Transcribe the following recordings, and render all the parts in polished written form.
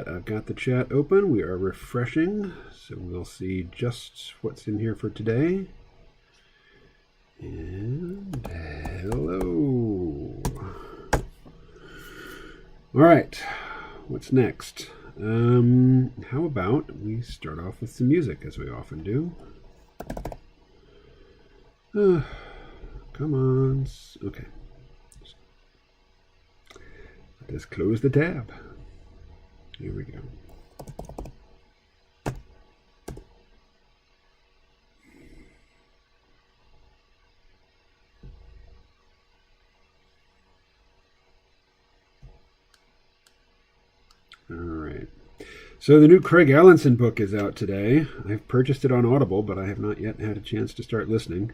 I've got the chat open. We are refreshing, so we'll see just what's in here for today. And hello. All right, what's next? How about we start off with some music, as we often do. Come on. Okay. Just close the tab. Here we go. All right. So the new Craig Allenson book is out today. I've purchased it on Audible, but I have not yet had a chance to start listening.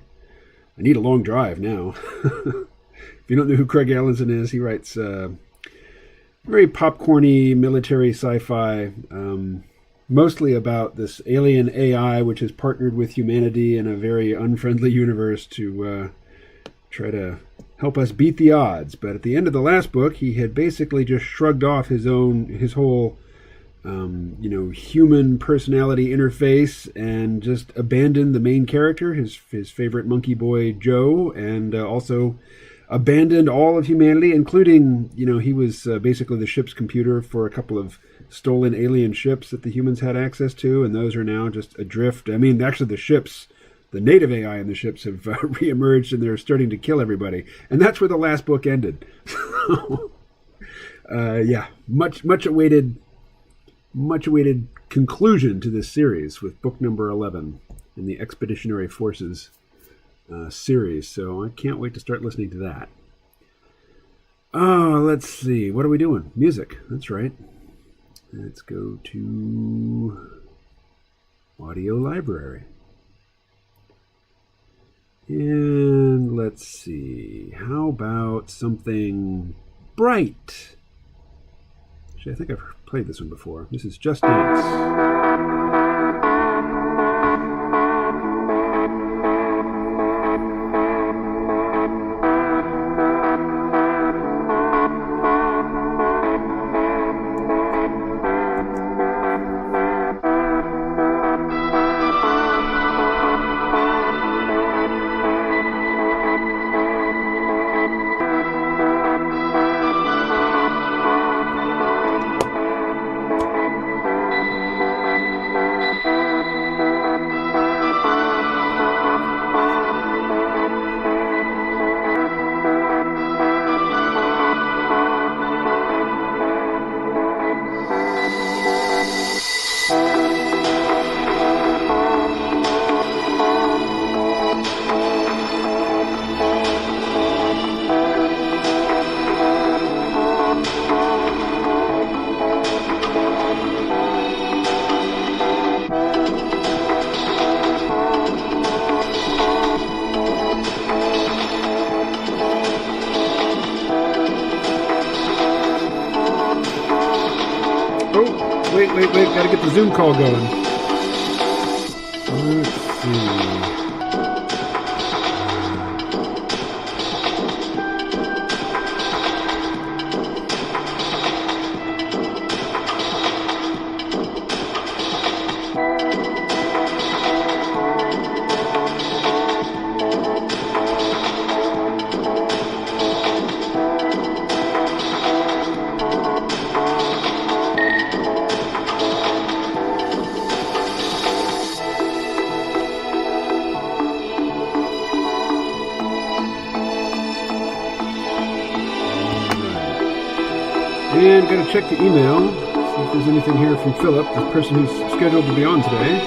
I need a long drive now. If you don't know who Craig Allenson is, he writes very popcorny military sci-fi, mostly about this alien AI which has partnered with humanity in a very unfriendly universe to try to help us beat the odds. But at the end of the last book, he had basically just shrugged off his whole human personality interface and just abandoned the main character, his favorite monkey boy Joe, and also abandoned all of humanity, including, he was basically the ship's computer for a couple of stolen alien ships that the humans had access to, and those are now just adrift. I mean, actually the native AI in the ships have reemerged, and they're starting to kill everybody. And that's where the last book ended. Yeah, much awaited conclusion to this series with book number 11 in the Expeditionary Forces series. So I can't wait to start listening to that. Oh, let's see. What are we doing? Music. That's right. Let's go to Audio Library. And let's see. How about something bright? Actually, I think I've played this one before. This is Just Dance. Wait, gotta get the Zoom call going. Let's see. And gotta check the email, see if there's anything here from Philip, the person who's scheduled to be on today.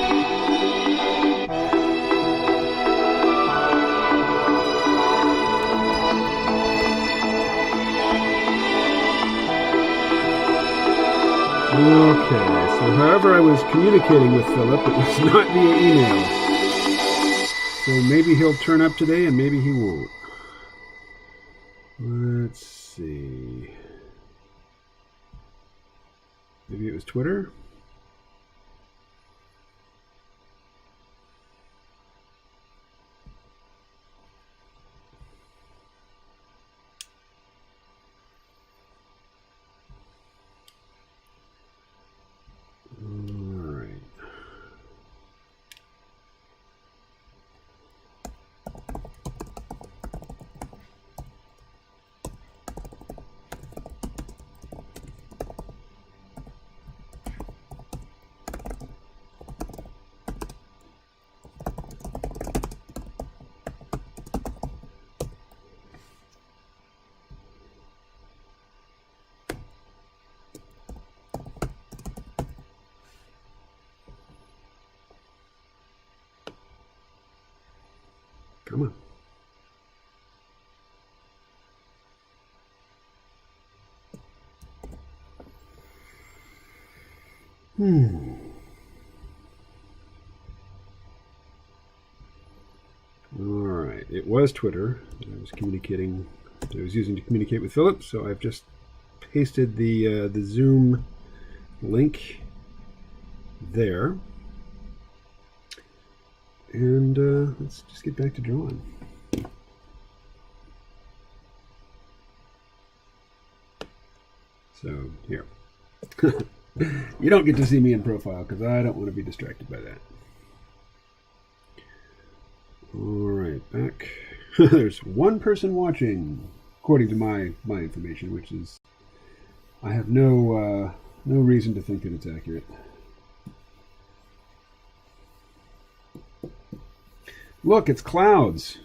Okay, so however I was communicating with Philip, it was not via email. So maybe he'll turn up today and maybe he won't. Let's see. Maybe it was Twitter? Come on. All right. It was Twitter that I was using to communicate with Philip, so I've just pasted the Zoom link there. And let's just get back to drawing. So, here. You don't get to see me in profile because I don't want to be distracted by that. All right, back. There's one person watching, according to my information, which is, I have no reason to think that it's accurate. Look, it's clouds.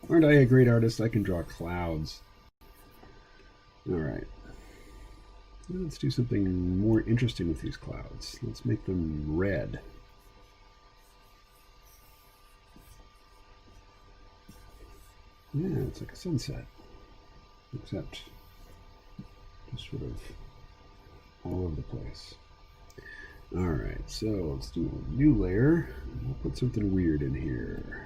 Aren't I a great artist? I can draw clouds. All right. Let's do something more interesting with these clouds. Let's make them red. Yeah, it's like a sunset, except just sort of all over the place. All right, so let's do a new layer. I'll put something weird in here.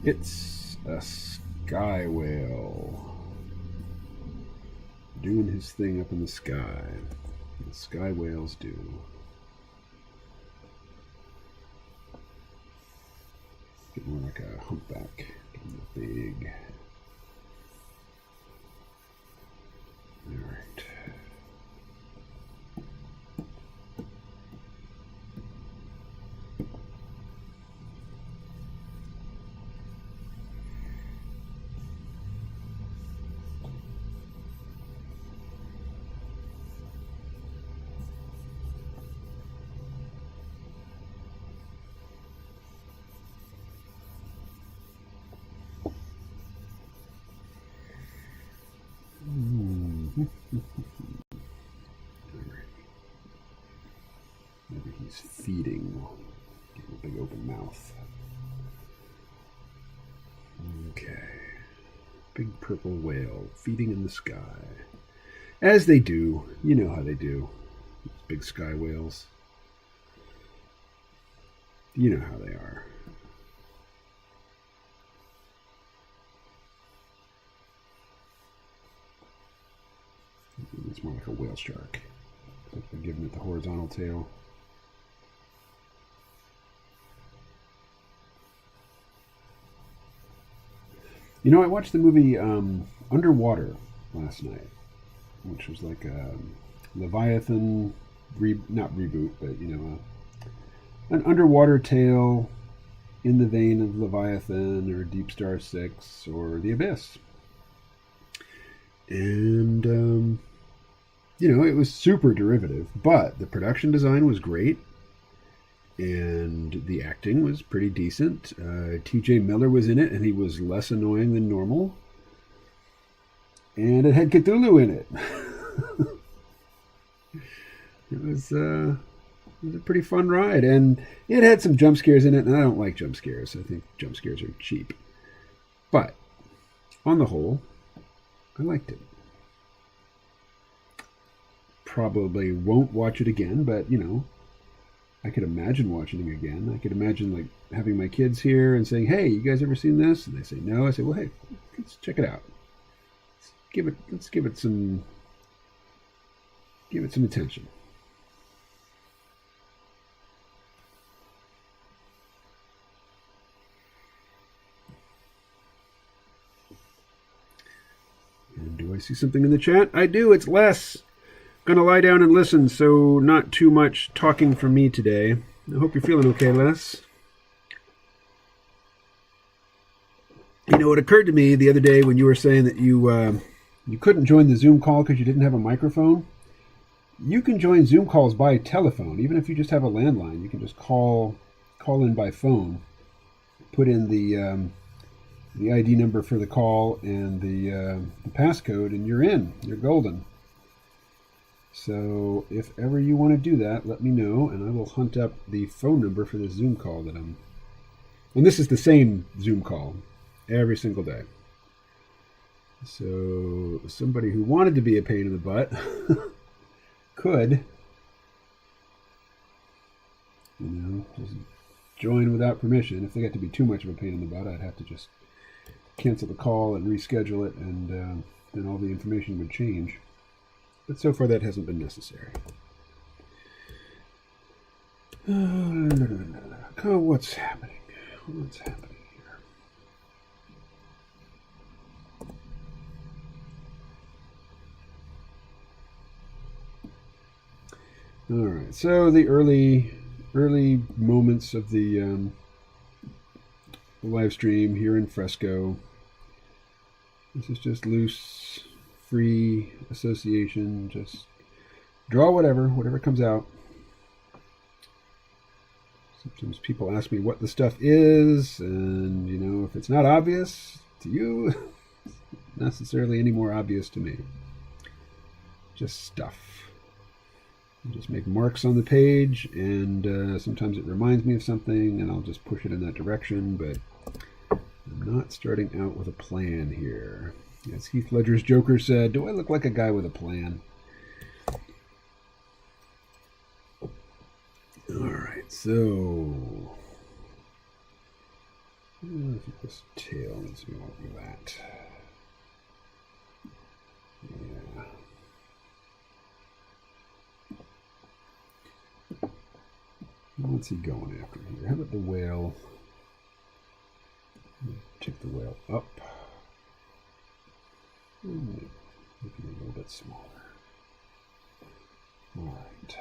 It's a sky whale doing his thing up in the sky. The sky whales do. Get more like a humpback. Big. All right. Maybe he's feeding. Give him a big open mouth. Okay. Big purple whale feeding in the sky. As they do. You know how they do. These big sky whales. You know how they are. It's more like a whale shark. Like they're giving it the horizontal tail. You know, I watched the movie Underwater last night, which was like a Leviathan, not reboot, but, you know, an underwater tale in the vein of Leviathan or Deep Star 6 or The Abyss. And, you know, it was super derivative, but the production design was great. And the acting was pretty decent. T.J. Miller was in it, and he was less annoying than normal. And it had Cthulhu in it. It was a pretty fun ride. And it had some jump scares in it, and I don't like jump scares. I think jump scares are cheap. But, on the whole, I liked it. Probably won't watch it again, but, you know, I could imagine watching it again. I could imagine like having my kids here and saying, "Hey, you guys ever seen this?" And they say no. I say, "Well, hey, let's check it out. Let's give it some attention." And do I see something in the chat? I do. It's Les. Gonna lie down and listen, so not too much talking from me today. I hope you're feeling okay, Les. You know, it occurred to me the other day when you were saying that you couldn't join the Zoom call because you didn't have a microphone. You can join Zoom calls by telephone, even if you just have a landline. You can just call in by phone, put in the ID number for the call and the passcode, and you're in. You're golden. So if ever you want to do that, let me know, and I will hunt up the phone number for the Zoom call that I'm... And this is the same Zoom call every single day. So somebody who wanted to be a pain in the butt could, just join without permission. If they got to be too much of a pain in the butt, I'd have to just cancel the call and reschedule it, and then all the information would change. But so far that hasn't been necessary. What's happening? What's happening here? All right. So the early moments of the live stream here in Fresco. This is just loose, free association. Just draw whatever comes out. Sometimes people ask me what the stuff is, and if it's not obvious to you, it's not necessarily any more obvious to me. Just stuff. I just make marks on the page, and sometimes it reminds me of something, and I'll just push it in that direction, but I'm not starting out with a plan here. As Heath Ledger's Joker said, do I look like a guy with a plan? Alright, so I think this tail needs to be more like that. Yeah. What's he going after here? How about the whale? Check the whale up. Maybe a little bit smaller. Alright.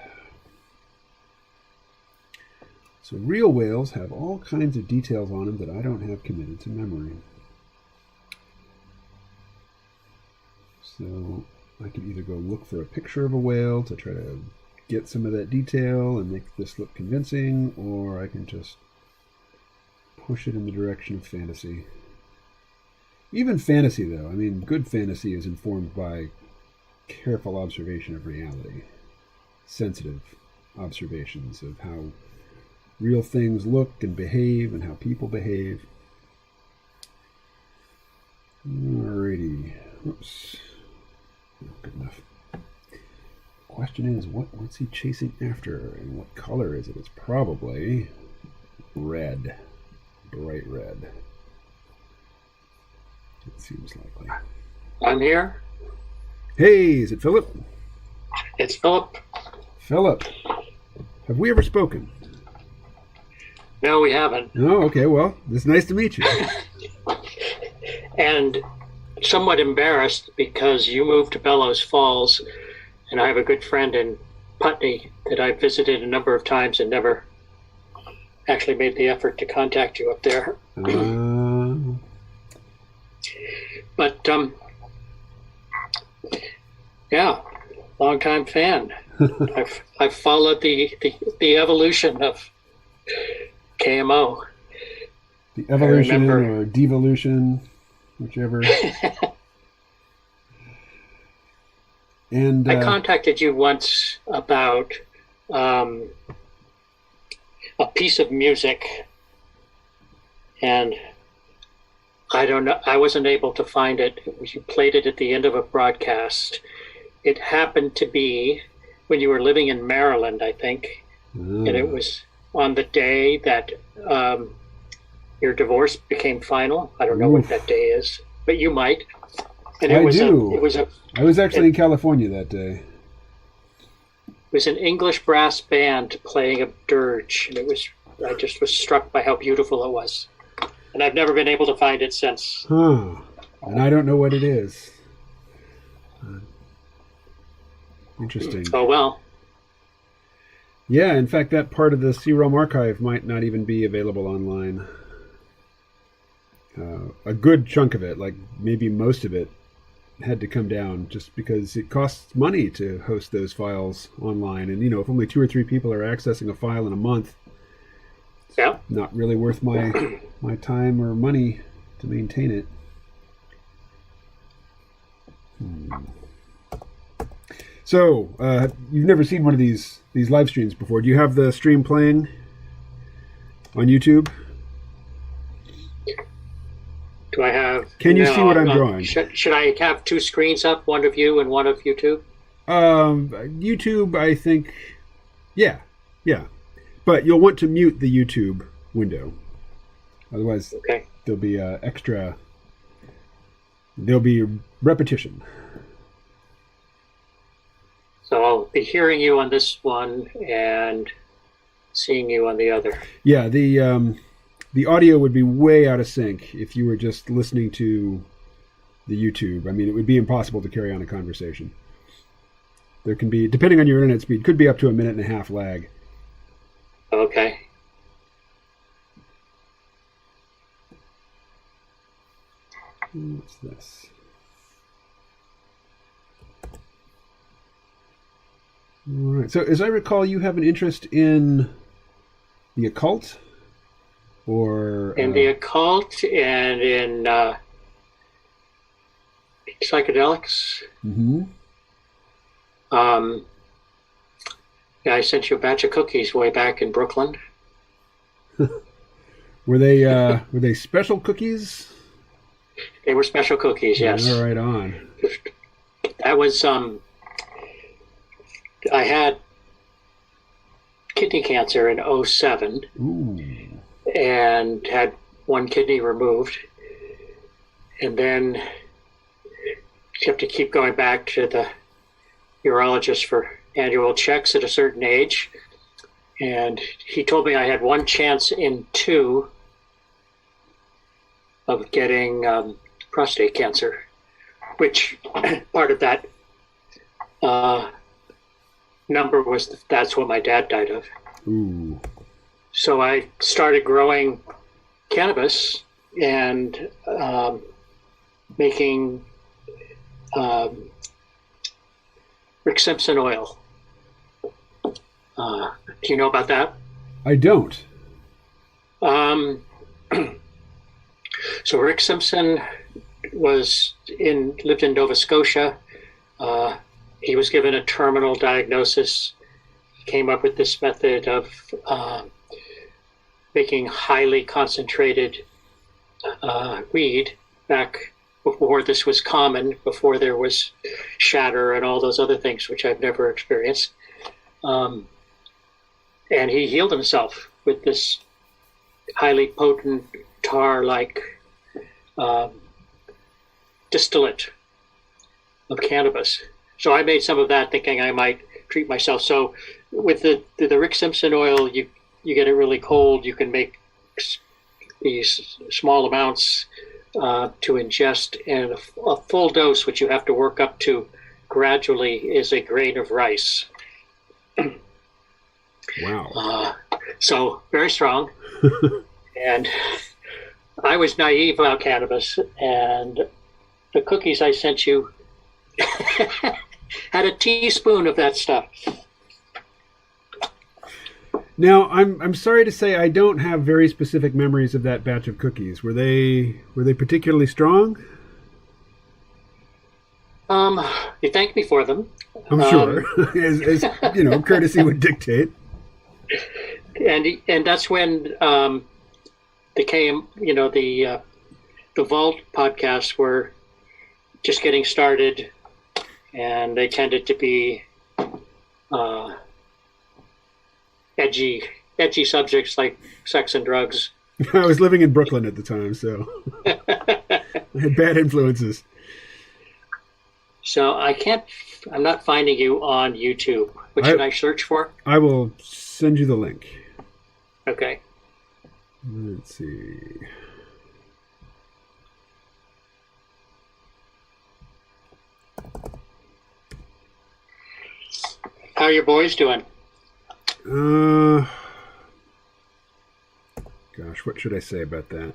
So real whales have all kinds of details on them that I don't have committed to memory. So I can either go look for a picture of a whale to try to get some of that detail and make this look convincing, or I can just push it in the direction of fantasy. Even fantasy, though, I mean, good fantasy is informed by careful observation of reality, sensitive observations of how real things look and behave and how people behave. Alrighty. Oops. Not good enough. Question is, what's he chasing after, and what color is it? It's probably red. Bright red. It seems likely. I'm here. Hey, is it Philip? It's Philip. Philip, have we ever spoken? No, we haven't. Oh, okay. Well, it's nice to meet you. And somewhat embarrassed because you moved to Bellows Falls, and I have a good friend in Putney that I've visited a number of times and never actually made the effort to contact you up there. But, yeah, long-time fan. I've followed the evolution of KMO. The evolution or devolution, whichever. And I contacted you once about a piece of music, and I don't know, I wasn't able to find it. You played it at the end of a broadcast. It happened to be when you were living in Maryland, I think, and it was on the day that your divorce became final. I don't know what that day is, but you might. And I was actually in California that day. It was an English brass band playing a dirge, and I just was struck by how beautiful it was. And I've never been able to find it since. Huh. And I don't know what it is. Interesting. Oh, well. Yeah, in fact, that part of the CD-ROM archive might not even be available online. A good chunk of it, like maybe most of it, had to come down just because it costs money to host those files online. And, if only 2 or 3 people are accessing a file in a month, Yeah. not really worth my time or money to maintain it. So, you've never seen one of these live streams before. Do you have the stream playing on YouTube? Do I have... Can you see what I'm drawing? Should I have 2 screens up, one of you and one of YouTube? YouTube, I think... Yeah. But you'll want to mute the YouTube window. Otherwise, okay, there'll be there'll be repetition. So I'll be hearing you on this one and seeing you on the other. Yeah, the audio would be way out of sync if you were just listening to the YouTube. I mean, it would be impossible to carry on a conversation. There can be, depending on your internet speed, could be up to a 1.5 minute lag. Okay. What's this? All right. So, as I recall, you have an interest in the occult, or in the occult and in psychedelics. Mm-hmm. Yeah, I sent you a batch of cookies way back in Brooklyn. Were they special cookies? They were special cookies, yes. Yeah, right on. That was I had kidney cancer in 2007. Ooh. And had 1 kidney removed. And then you have to keep going back to the urologist for annual checks at a certain age. And he told me I had 1 chance in 2 of getting prostate cancer, which part of that number was that's what my dad died of. Ooh. So I started growing cannabis and making Simpson Oil. Do you know about that? I don't. So Rick Simpson lived in Nova Scotia. He was given a terminal diagnosis. He came up with this method of making highly concentrated weed back before this was common, before there was shatter and all those other things, which I've never experienced. And he healed himself with this highly potent tar-like distillate of cannabis. So I made some of that thinking I might treat myself. So with the Rick Simpson oil, you get it really cold. You can make these small amounts to ingest, and a full dose, which you have to work up to gradually, is a grain of rice. Wow. So very strong. And I was naive about cannabis, and the cookies I sent you had a teaspoon of that stuff. Now, I'm sorry to say I don't have very specific memories of that batch of cookies. Were they particularly strong? You thanked me for them. I'm sure, as courtesy would dictate. And that's when they came. The Vault podcasts were just getting started, and they tended to be edgy subjects like sex and drugs. I was living in Brooklyn at the time, so I had bad influences. So I'm not finding you on YouTube. What should I search for? I will send you the link. Okay. Let's see. How are your boys doing? Gosh, what should I say about that?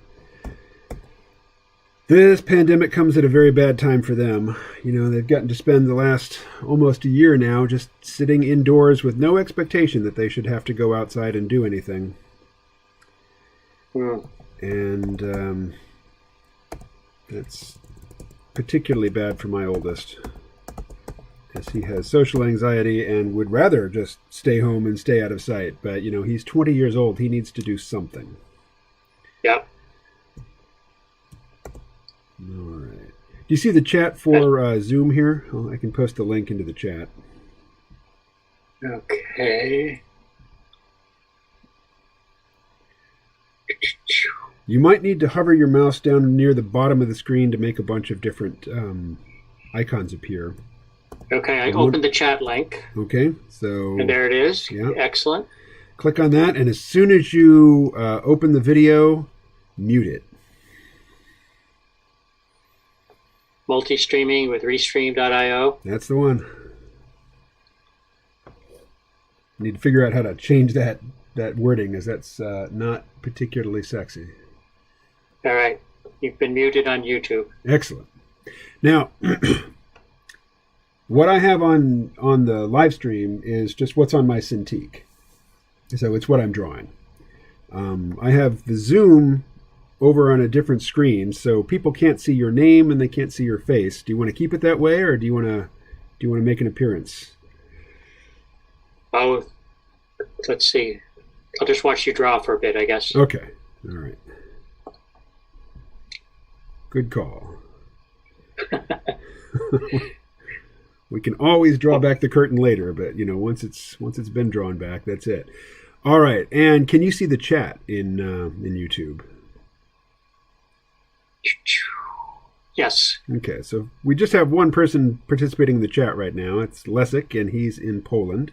This pandemic comes at a very bad time for them. You know, they've gotten to spend the last almost a year now just sitting indoors with no expectation that they should have to go outside and do anything. And that's particularly bad for my oldest, as he has social anxiety and would rather just stay home and stay out of sight. But, you know, he's 20 years old. He needs to do something. Yep. All right. Do you see the chat for Zoom here? Oh, I can post the link into the chat. Okay. You might need to hover your mouse down near the bottom of the screen to make a bunch of different icons appear. Okay, I opened the chat link. Okay, so... And there it is. Yeah. Excellent. Click on that, and as soon as you open the video, mute it. Multi-streaming with restream.io. That's the one. Need to figure out how to change that wording, as that's not particularly sexy. All right. You've been muted on YouTube. Excellent. Now, what I have on the live stream is just what's on my Cintiq. So it's what I'm drawing. I have the Zoom over on a different screen, so people can't see your name and they can't see your face. Do you want to keep it that way, or do you want to make an appearance? Oh, let's see. I'll just watch you draw for a bit, I guess. Okay. All right. Good call. We can always draw back the curtain later, but you know, once it's been drawn back, that's it. All right. And can you see the chat in YouTube? Yes. Okay, so we just have one person participating in the chat right now. It's Leszek, and he's in Poland.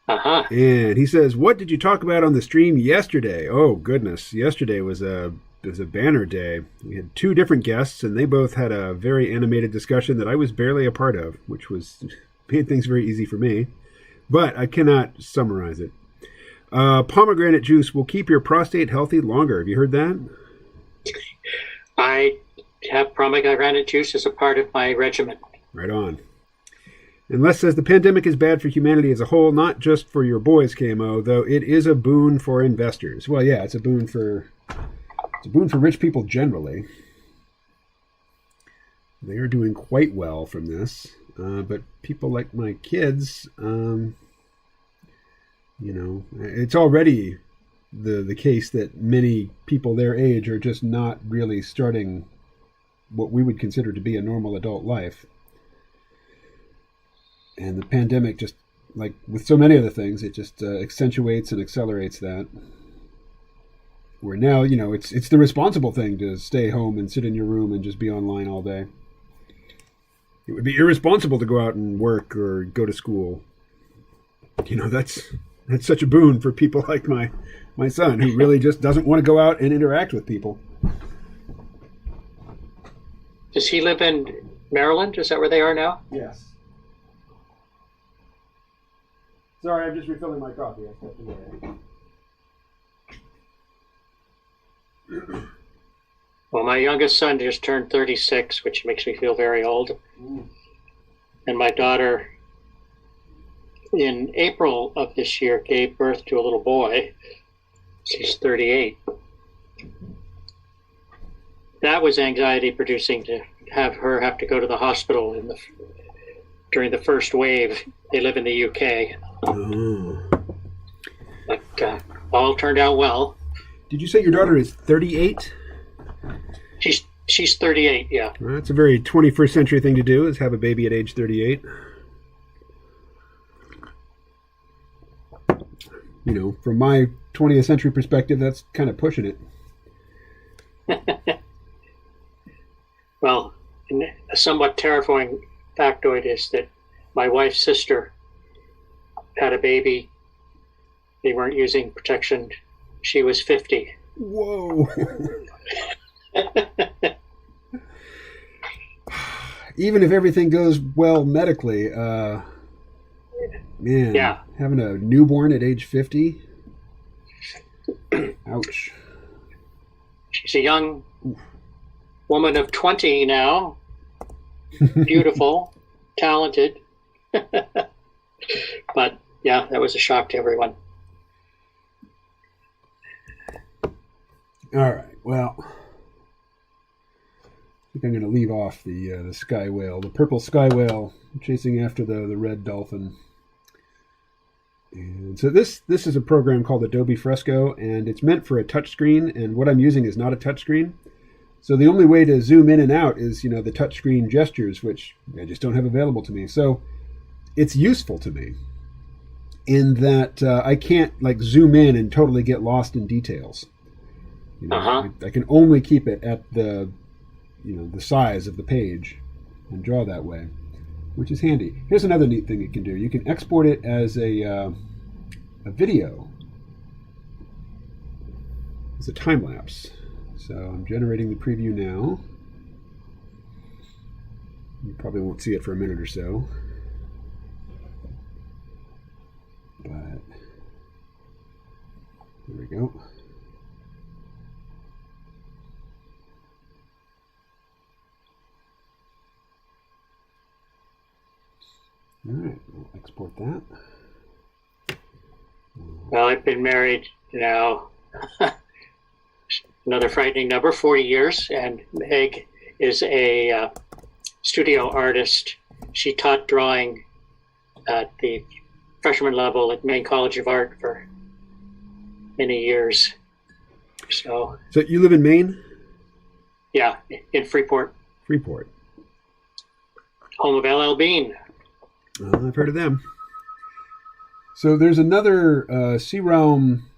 Uh-huh. And he says, "What did you talk about on the stream yesterday?" Oh, goodness. Yesterday was a banner day. We had two different guests, and they both had a very animated discussion that I was barely a part of, which made things very easy for me. But I cannot summarize it. Pomegranate juice will keep your prostate healthy longer. Have you heard that? I have pomegranate juice as a part of my regimen. Right on. And Les says, the pandemic is bad for humanity as a whole, not just for your boys, KMO, though it is a boon for investors. Well, yeah, it's a boon for rich people generally. They are doing quite well from this. But people like my kids, you know, it's already the case that many people their age are just not really starting what we would consider to be a normal adult life. And the pandemic, just like with so many other things, it just accentuates and accelerates that. Where now, you know, it's the responsible thing to stay home and sit in your room and just be online all day. It would be irresponsible to go out and work or go to school. You know, that's such a boon for people like my son, who really just doesn't want to go out and interact with people. Does he live in Maryland? Is that where they are now? Yes. Sorry, I'm just refilling my coffee. I stepped away. Well, my youngest son just turned 36, which makes me feel very old. And my daughter, in April of this year, gave birth to a little boy. She's 38. That was anxiety producing to have her have to go to the hospital during the first wave. They live in the UK. Oh. But all turned out well. Did you say your daughter is 38? She's 38, yeah. Well, that's a very 21st century thing to do, is have a baby at age 38. You know, from my 20th century perspective, that's kind of pushing it. Well, a somewhat terrifying factoid is that my wife's sister had a baby. They weren't using protection. She was 50. Whoa. Even if everything goes well medically, man, yeah. Having a newborn at age 50? Ouch. She's a young woman of 20 now, beautiful, talented. But yeah, that was a shock to everyone. All right. Well, I think I'm going to leave off the sky whale, the purple sky whale, chasing after the red dolphin. And so this is a program called Adobe Fresco, and it's meant for a touchscreen. And what I'm using is not a touchscreen. So the only way to zoom in and out is, the touchscreen gestures, which I just don't have available to me. So it's useful to me in that I can't zoom in and totally get lost in details. I can only keep it at the size of the page and draw that way, which is handy. Here's another neat thing it can do. You can export it as a video, as a time lapse. So I'm generating the preview now. You probably won't see it for a minute or so, but there we go. All right, we'll export that. Well, I've been married now, another frightening number, 40 years, and Meg is a studio artist. She taught drawing at the freshman level at Maine College of Art for many years. So you live in Maine? Yeah, in Freeport. Freeport. Home of LL Bean. I've heard of them. So there's another C-Realm,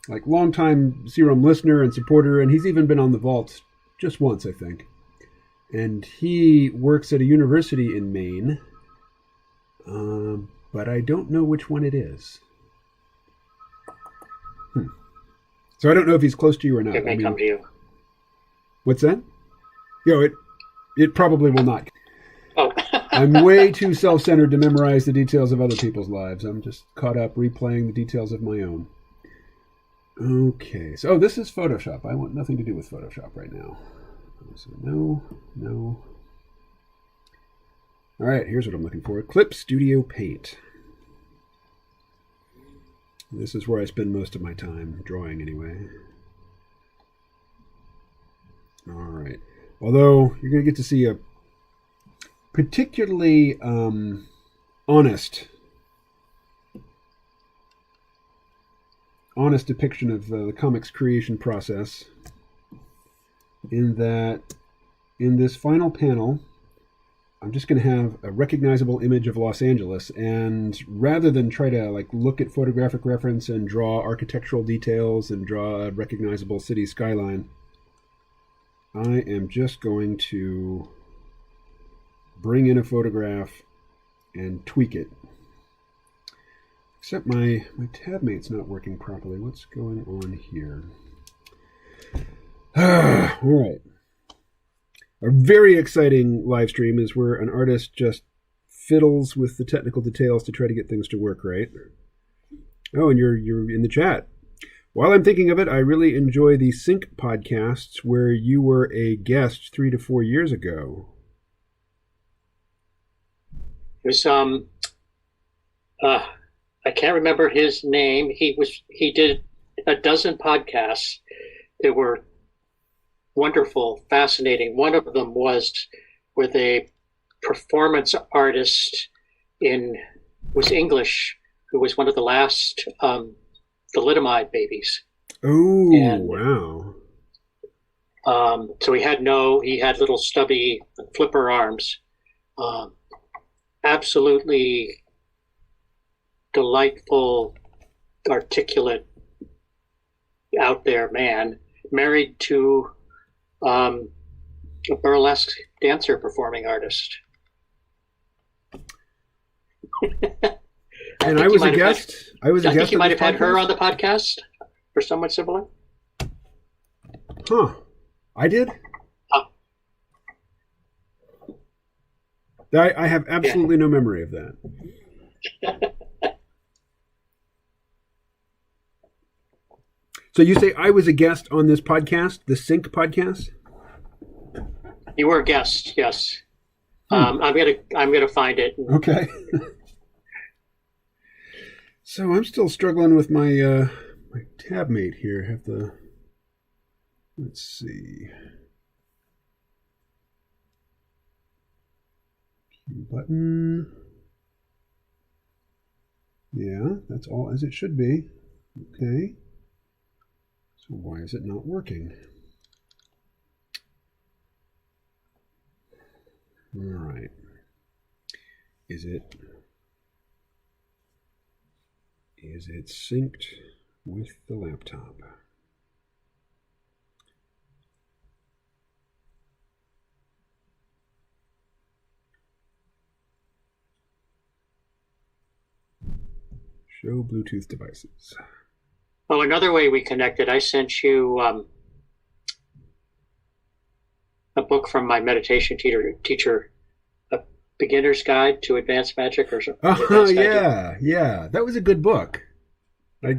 longtime C-Realm listener and supporter, and he's even been on the vault just once, I think. And he works at a university in Maine, but I don't know which one it is. So I don't know if he's close to you or not. It may come to you. What's that? It probably will not. Oh. I'm way too self-centered to memorize the details of other people's lives. I'm just caught up replaying the details of my own. Okay, so this is Photoshop. I want nothing to do with Photoshop right now. So no. All right, here's what I'm looking for. Clip Studio Paint. This is where I spend most of my time drawing anyway. All right. Although you're going to get to see a particularly honest depiction of the comics creation process, in that in this final panel I'm just going to have a recognizable image of Los Angeles, and rather than try to look at photographic reference and draw architectural details and draw a recognizable city skyline, I am just going to bring in a photograph and tweak it. Except my tab mate's not working properly. What's going on here? All right. A very exciting live stream is where an artist just fiddles with the technical details to try to get things to work right. Oh, and you're in the chat. While I'm thinking of it, I really enjoy the Sync podcasts where you were a guest 3 to 4 years ago. There's I can't remember his name. He did a dozen podcasts that were wonderful, fascinating. One of them was with a performance artist was English, who was one of the last thalidomide babies. Oh, and, wow. So he had little stubby flipper arms. Absolutely delightful, articulate, out there man, married to a burlesque dancer performing artist. And I was a guest. I think you might have had her on the podcast or someone similar. Huh. I did? I have absolutely no memory of that. So you say I was a guest on this podcast, the Sync podcast? You were a guest, yes. I'm gonna find it. Okay. So I'm still struggling with my my tab mate here. I have the, let's see, button. Yeah, that's all as it should be. Okay. So why is it not working? All right. Is it synced with the laptop? Show Bluetooth devices. Oh, another way we connected, I sent you a book from my meditation teacher, A Beginner's Guide to Advanced Magic or something. Oh, yeah. That was a good book. I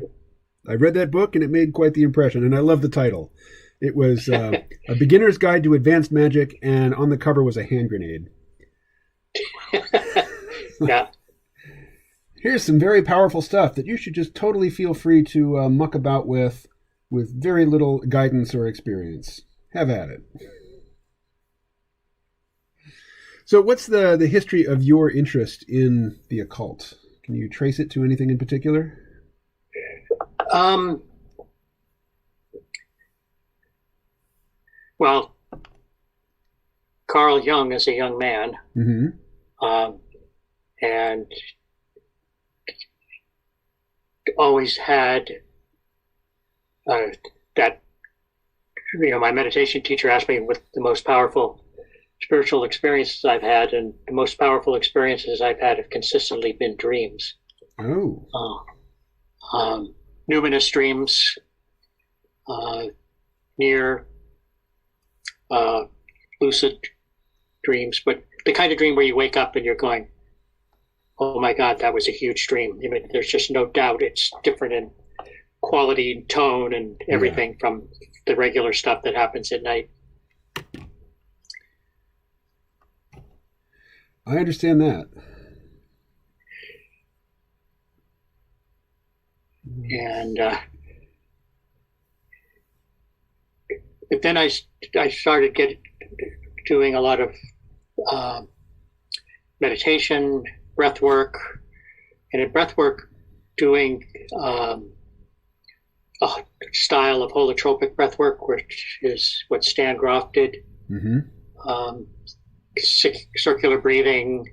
read that book and it made quite the impression, and I love the title. It was A Beginner's Guide to Advanced Magic, and on the cover was a hand grenade. Yeah. Here's some very powerful stuff that you should just totally feel free to muck about with very little guidance or experience. Have at it. So what's the history of your interest in the occult? Can you trace it to anything in particular? Well, Carl Jung is a young man. Mm-hmm. And always had that, my meditation teacher asked me what the most powerful spiritual experiences I've had, and the most powerful experiences I've had have consistently been dreams. Oh. Numinous dreams, near lucid dreams, but the kind of dream where you wake up and you're going, oh my God, that was a huge dream. I mean, there's just no doubt it's different in quality and tone and everything from the regular stuff that happens at night. I understand that. And but then I started doing a lot of meditation, breath work, and in breath work, doing a style of holotropic breath work, which is what Stan Groff did. Mm-hmm. Circular breathing,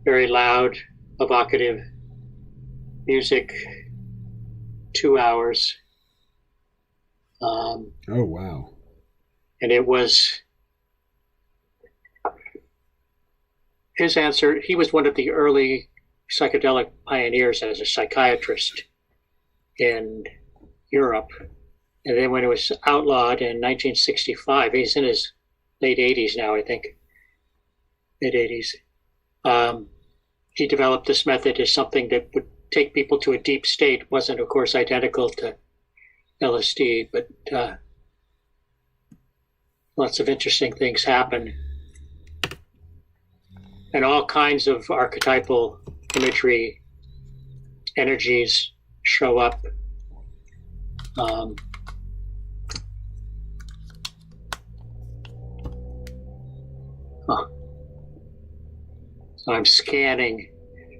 very loud, evocative music, 2 hours. Oh, wow. And it was his answer. He was one of the early psychedelic pioneers as a psychiatrist in Europe. And then when it was outlawed in 1965, he's in his late 80s now, I think, mid 80s. He developed this method as something that would take people to a deep state. Wasn't, of course, identical to LSD, but lots of interesting things happen. And all kinds of archetypal imagery, energies show up. So I'm scanning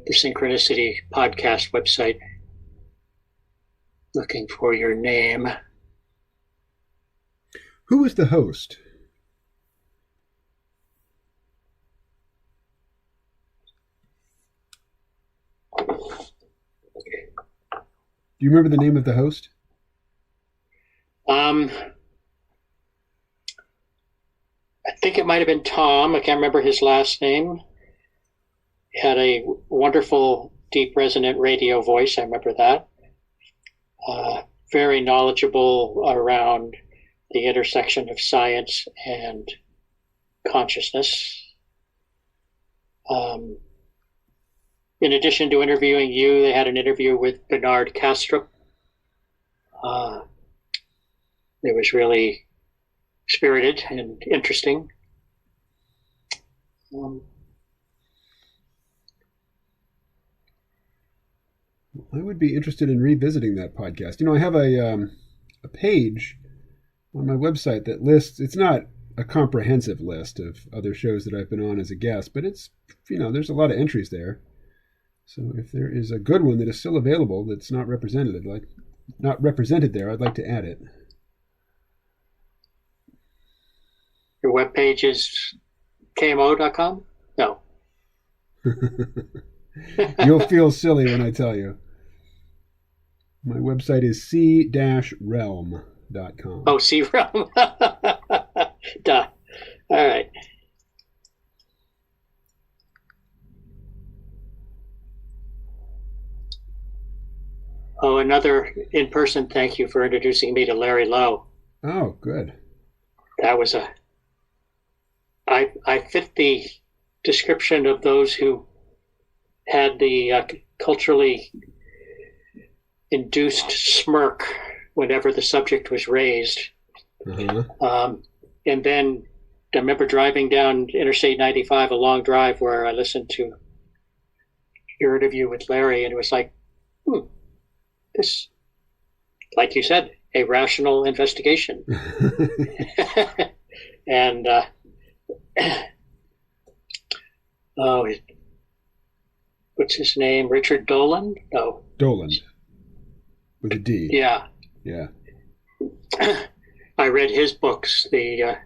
the Synchronicity podcast website, looking for your name. Who was the host? Do you remember the name of the host? I think it might have been Tom. I can't remember his last name. He had a wonderful, deep, resonant radio voice. I remember that. Very knowledgeable around the intersection of science and consciousness. In addition to interviewing you, they had an interview with Bernard Kastrup. It was really spirited and interesting. Um, I would be interested in revisiting that podcast. I have a page on my website that lists, it's not a comprehensive list of other shows that I've been on as a guest, but it's, there's a lot of entries there. So if there is a good one that is still available that's not represented there, I'd like to add it. Your webpage is KMO.com? No. You'll feel silly when I tell you. My website is c-realm.com. Oh, C-Realm. Duh. All right. Oh, another in-person thank you for introducing me to Larry Lowe. Oh, good. That was I fit the description of those who had the culturally induced smirk whenever the subject was raised. Uh-huh. And then I remember driving down Interstate 95, a long drive where I listened to your interview with Larry, and it was like, this, like you said, a rational investigation. And what's his name? Richard Dolan? No. Dolan. With a D. Yeah. Yeah. I read his books, the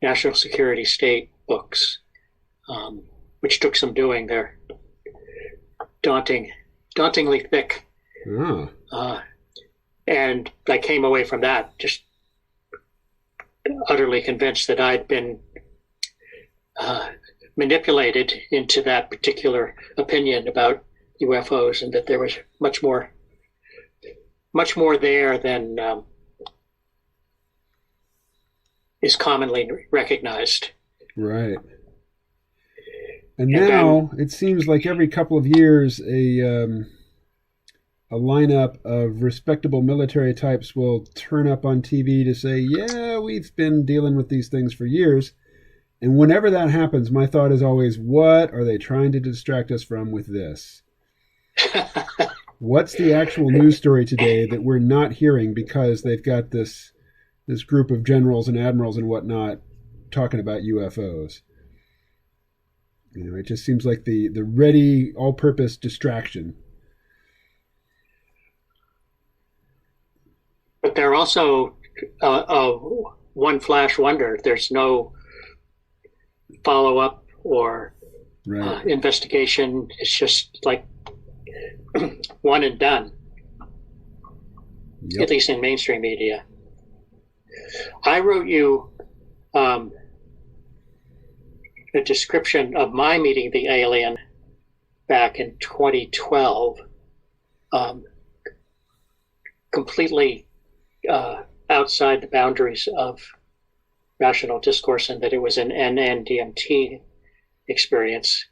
National Security State books, which took some doing. They're dauntingly thick. Oh. And I came away from that just utterly convinced that I'd been manipulated into that particular opinion about UFOs, and that there was much more there than is commonly recognized. Right. And now it seems like every couple of years a lineup of respectable military types will turn up on TV to say, yeah, we've been dealing with these things for years. And whenever that happens, my thought is always, what are they trying to distract us from with this? What's the actual news story today that we're not hearing because they've got this group of generals and admirals and whatnot talking about UFOs? It just seems like the ready, all-purpose distraction. But they're also one flash wonder. There's no follow-up or investigation. It's just like one and done, at least in mainstream media. I wrote you a description of my meeting the alien back in 2012, completely outside the boundaries of rational discourse, and that it was an NNDMT experience.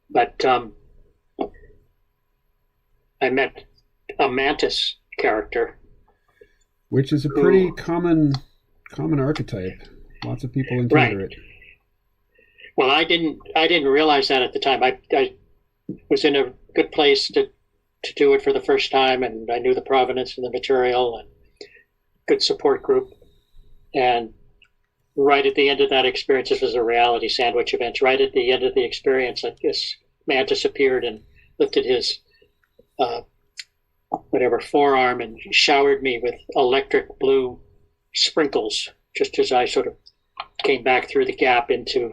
But I met a mantis character, which is a pretty common archetype. Lots of people encounter it. Well, I didn't realize that at the time. I was in a good place to do it for the first time, and I knew the provenance of the material and good support group. And right at the end of that experience, this was a reality sandwich event. Right at the end of the experience, this mantis appeared and lifted his forearm and showered me with electric blue sprinkles, just as I sort of came back through the gap into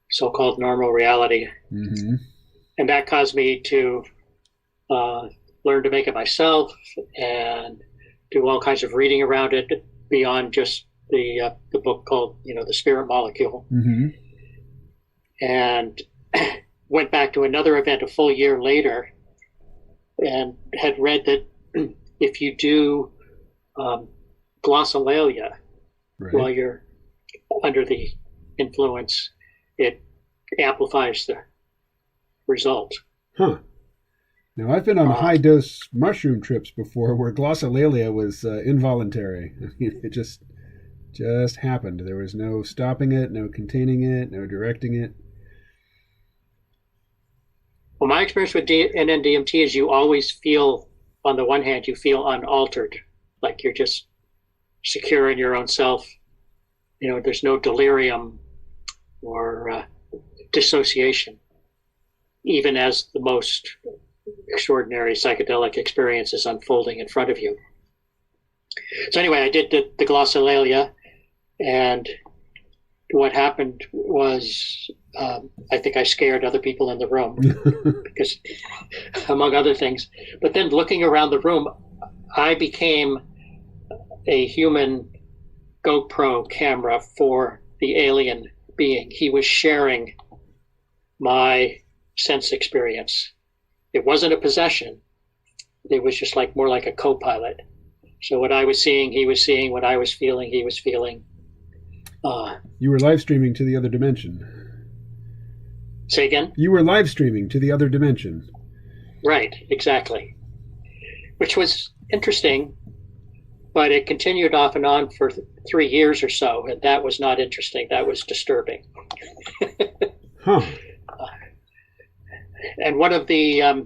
so-called normal reality. Mm-hmm. And that caused me to learn to make it myself and do all kinds of reading around it beyond just the book called, The Spirit Molecule. Mm-hmm. And went back to another event a full year later and had read that if you do Glossolalia while you're under the influence, it amplifies the result. Huh. Now, I've been on high-dose mushroom trips before where glossolalia was involuntary. I mean, it just Just happened. There was no stopping it, no containing it, no directing it. Well, my experience with NNDMT is you always feel, on the one hand, you feel unaltered, like you're just secure in your own self. There's no delirium or dissociation, even as the most extraordinary psychedelic experience is unfolding in front of you. So anyway, I did the Glossolalia, and what happened was I think I scared other people in the room because, among other things. But then looking around the room, I became a human GoPro camera for the alien being. He was sharing my sense experience. It wasn't a possession. It was just more like a co-pilot. So what I was seeing, he was seeing. What I was feeling, he was feeling. You were live streaming to the other dimension. Say again? You were live streaming to the other dimension. Right, exactly. Which was interesting, but it continued off and on for 3 years or so, and that was not interesting. That was disturbing. Huh. And one of the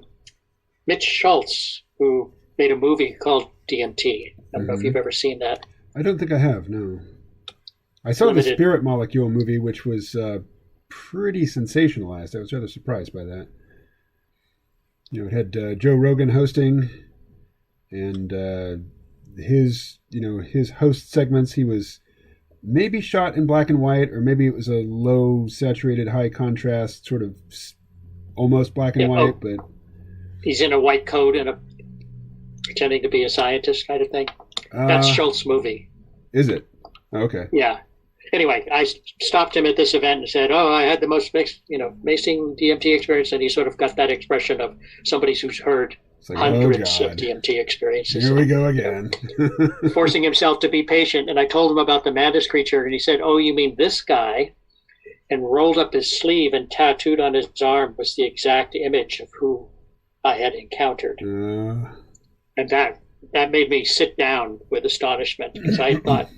Mitch Schultz, who made a movie called DMT. I don't know if you've ever seen that. I don't think I have, no. I saw the Spirit Molecule movie, which was pretty sensationalized. I was rather surprised by that. It had Joe Rogan hosting, and his host segments, he was maybe shot in black and white, or maybe it was a low saturated, high contrast, sort of almost black and white, but he's in a white coat and pretending to be a scientist kind of thing. That's Schultz's movie. Is it? Okay. Yeah. Anyway, I stopped him at this event and said, "Oh, I had the most amazing DMT experience," and he sort of got that expression of somebody who's heard hundreds of DMT experiences. Here we go again. Forcing himself to be patient. And I told him about the Mantis creature, and he said, "Oh, you mean this guy?" And rolled up his sleeve, and tattooed on his arm was the exact image of who I had encountered. And that made me sit down with astonishment, because I thought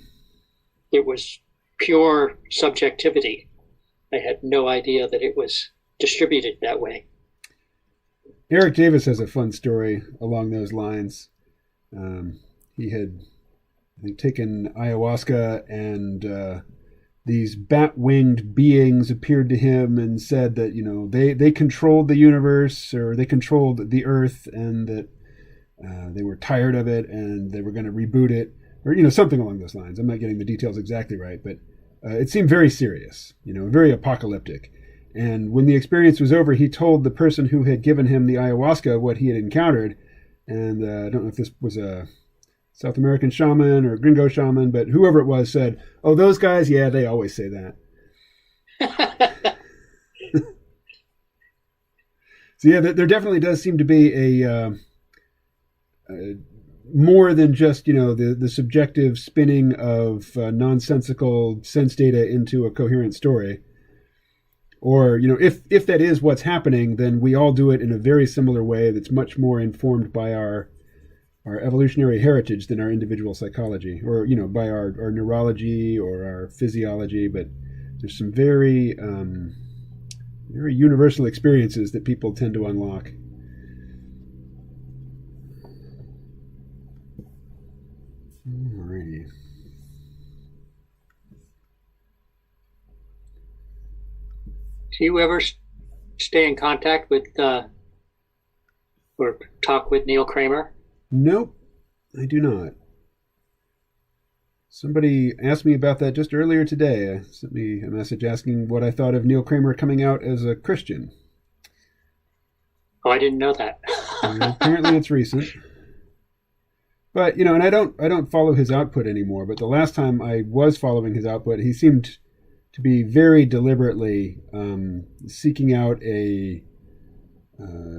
it was pure subjectivity. I had no idea that it was distributed that way. Eric Davis has a fun story along those lines. He had, I think, taken ayahuasca, and these bat-winged beings appeared to him and said that, they controlled the universe, or they controlled the earth, and that they were tired of it and they were going to reboot it, or, something along those lines. I'm not getting the details exactly right, but it seemed very serious, very apocalyptic. And when the experience was over, he told the person who had given him the ayahuasca what he had encountered. And I don't know if this was a South American shaman or gringo shaman, but whoever it was said, "Oh, those guys, yeah, they always say that." So yeah, there definitely does seem to be a more than just, the subjective spinning of nonsensical sense data into a coherent story. Or, if that is what's happening, then we all do it in a very similar way that's much more informed by our evolutionary heritage than our individual psychology, or, by our neurology or our physiology. But there's some very, very universal experiences that people tend to unlock. Alrighty. Do you ever stay in contact with or talk with Neil Kramer? Nope, I do not. Somebody asked me about that just earlier today. Sent me a message asking what I thought of Neil Kramer coming out as a Christian. Oh, I didn't know that. Apparently it's recent. But, and I don't follow his output anymore, but the last time I was following his output, he seemed to be very deliberately seeking out a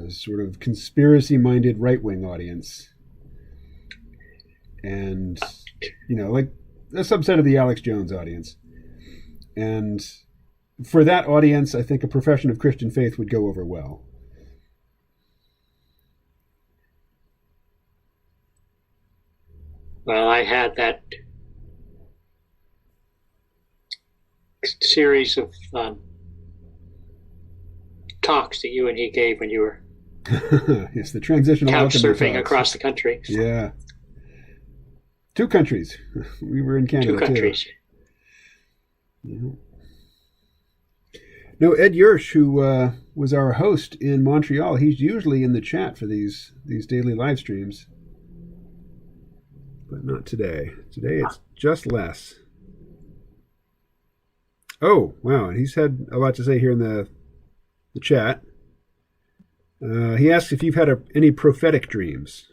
sort of conspiracy-minded right-wing audience. And, like a subset of the Alex Jones audience. And for that audience, I think a profession of Christian faith would go over well. Well, I had that series of talks that you and he gave when you were yes, the transitional couch surfing talks. across the country. Yeah. 2 countries. We were in Canada, 2 countries. too. Yeah. No, Ed Yersh, who was our host in Montreal, he's usually in the chat for these daily live streams. But not today. Today it's just Les. Oh, wow. He's had a lot to say here in the chat. He asks if you've had any prophetic dreams.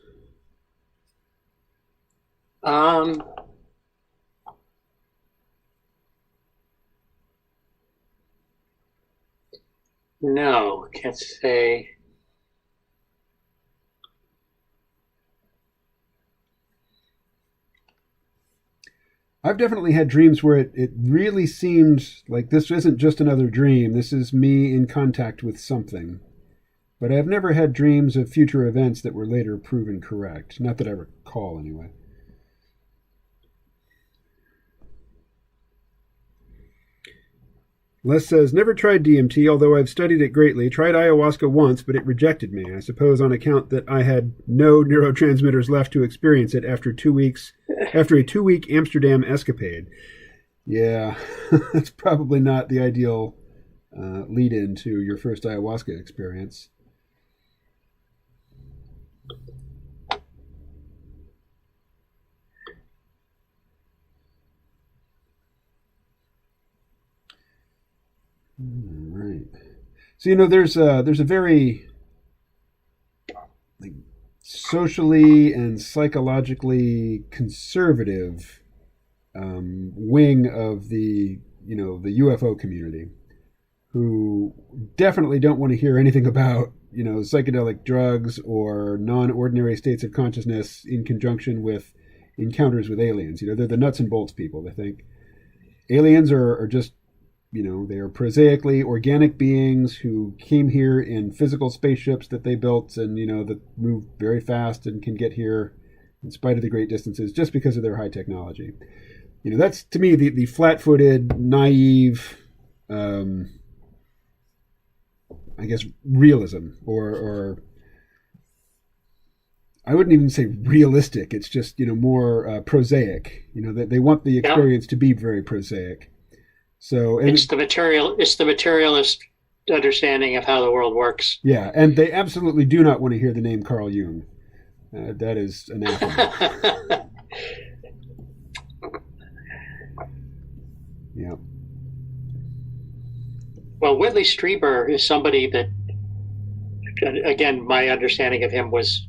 No, can't say. I've definitely had dreams where it really seemed like this isn't just another dream. This is me in contact with something. But I've never had dreams of future events that were later proven correct. Not that I recall, anyway. Les says, never tried DMT, although I've studied it greatly. Tried ayahuasca once, but it rejected me. I suppose on account that I had no neurotransmitters left to experience it after a 2-week Amsterdam escapade. Yeah, that's probably not the ideal lead-in to your first ayahuasca experience. All right. So, there's a very socially and psychologically conservative wing of the UFO community who definitely don't want to hear anything about psychedelic drugs or non-ordinary states of consciousness in conjunction with encounters with aliens. They're the nuts and bolts people. They think aliens are just they are prosaically organic beings who came here in physical spaceships that they built and, that move very fast and can get here in spite of the great distances just because of their high technology. That's, to me, the flat-footed, naive, I guess, realism or I wouldn't even say realistic. It's just, more prosaic. That they want the experience to be very prosaic. So it's the materialist understanding of how the world works. Yeah, and they absolutely do not want to hear the name Carl Jung. That is anathema. Yeah. Well, Whitley Strieber is somebody that, again, my understanding of him was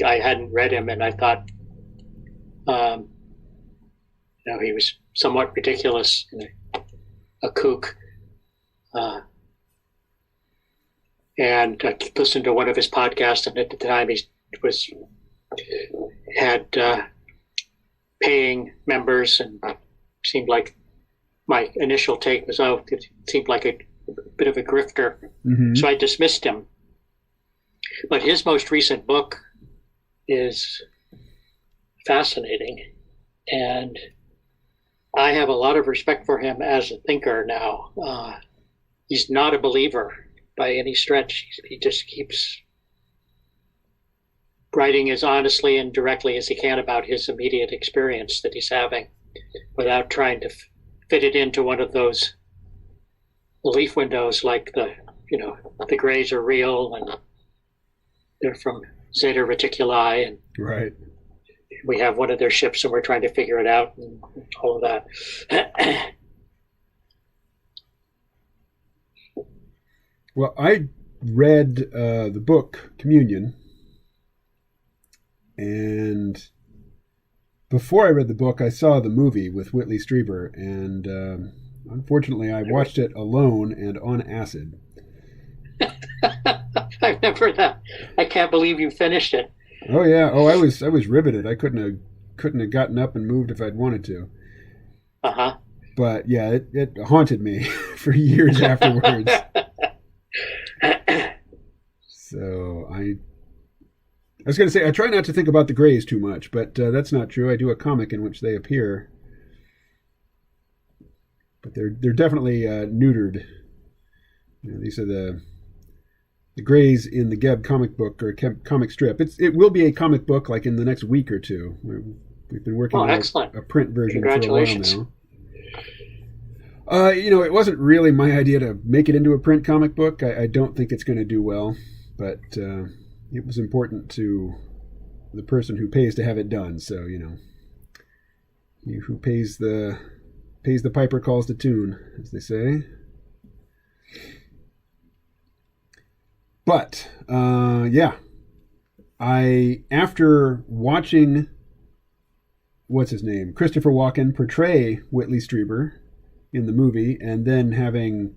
I hadn't read him, and I thought, he was somewhat ridiculous. A kook, and I listened to one of his podcasts, and at the time he had paying members, and seemed like my initial take was, it seemed like a bit of a grifter, so I dismissed him. But his most recent book is fascinating, and I have a lot of respect for him as a thinker now. He's not a believer by any stretch. He just keeps writing as honestly and directly as he can about his immediate experience that he's having without trying to fit it into one of those belief windows like the grays are real and they're from Zeta Reticuli and right. We have one of their ships and we're trying to figure it out and all of that. Well, I read the book Communion, and before I read the book, I saw the movie with Whitley Strieber, and unfortunately, I watched it alone and on acid. I remember that. I can't believe you finished it. Oh yeah. Oh, I was riveted. I couldn't have gotten up and moved if I'd wanted to. Uh-huh. But yeah, it haunted me for years afterwards. So I was going to say I try not to think about the Greys too much, but that's not true. I do a comic in which they appear. but they're definitely neutered. These are the Greys in the Geb comic book or comic strip. It will be a comic book like in the next week or two. We've been working on a print version for a while now. It wasn't really my idea to make it into a print comic book. I don't think it's going to do well, but it was important to the person who pays to have it done. So, he who pays the piper calls the tune, as they say. But, after watching, what's his name, Christopher Walken portray Whitley Strieber in the movie, and then having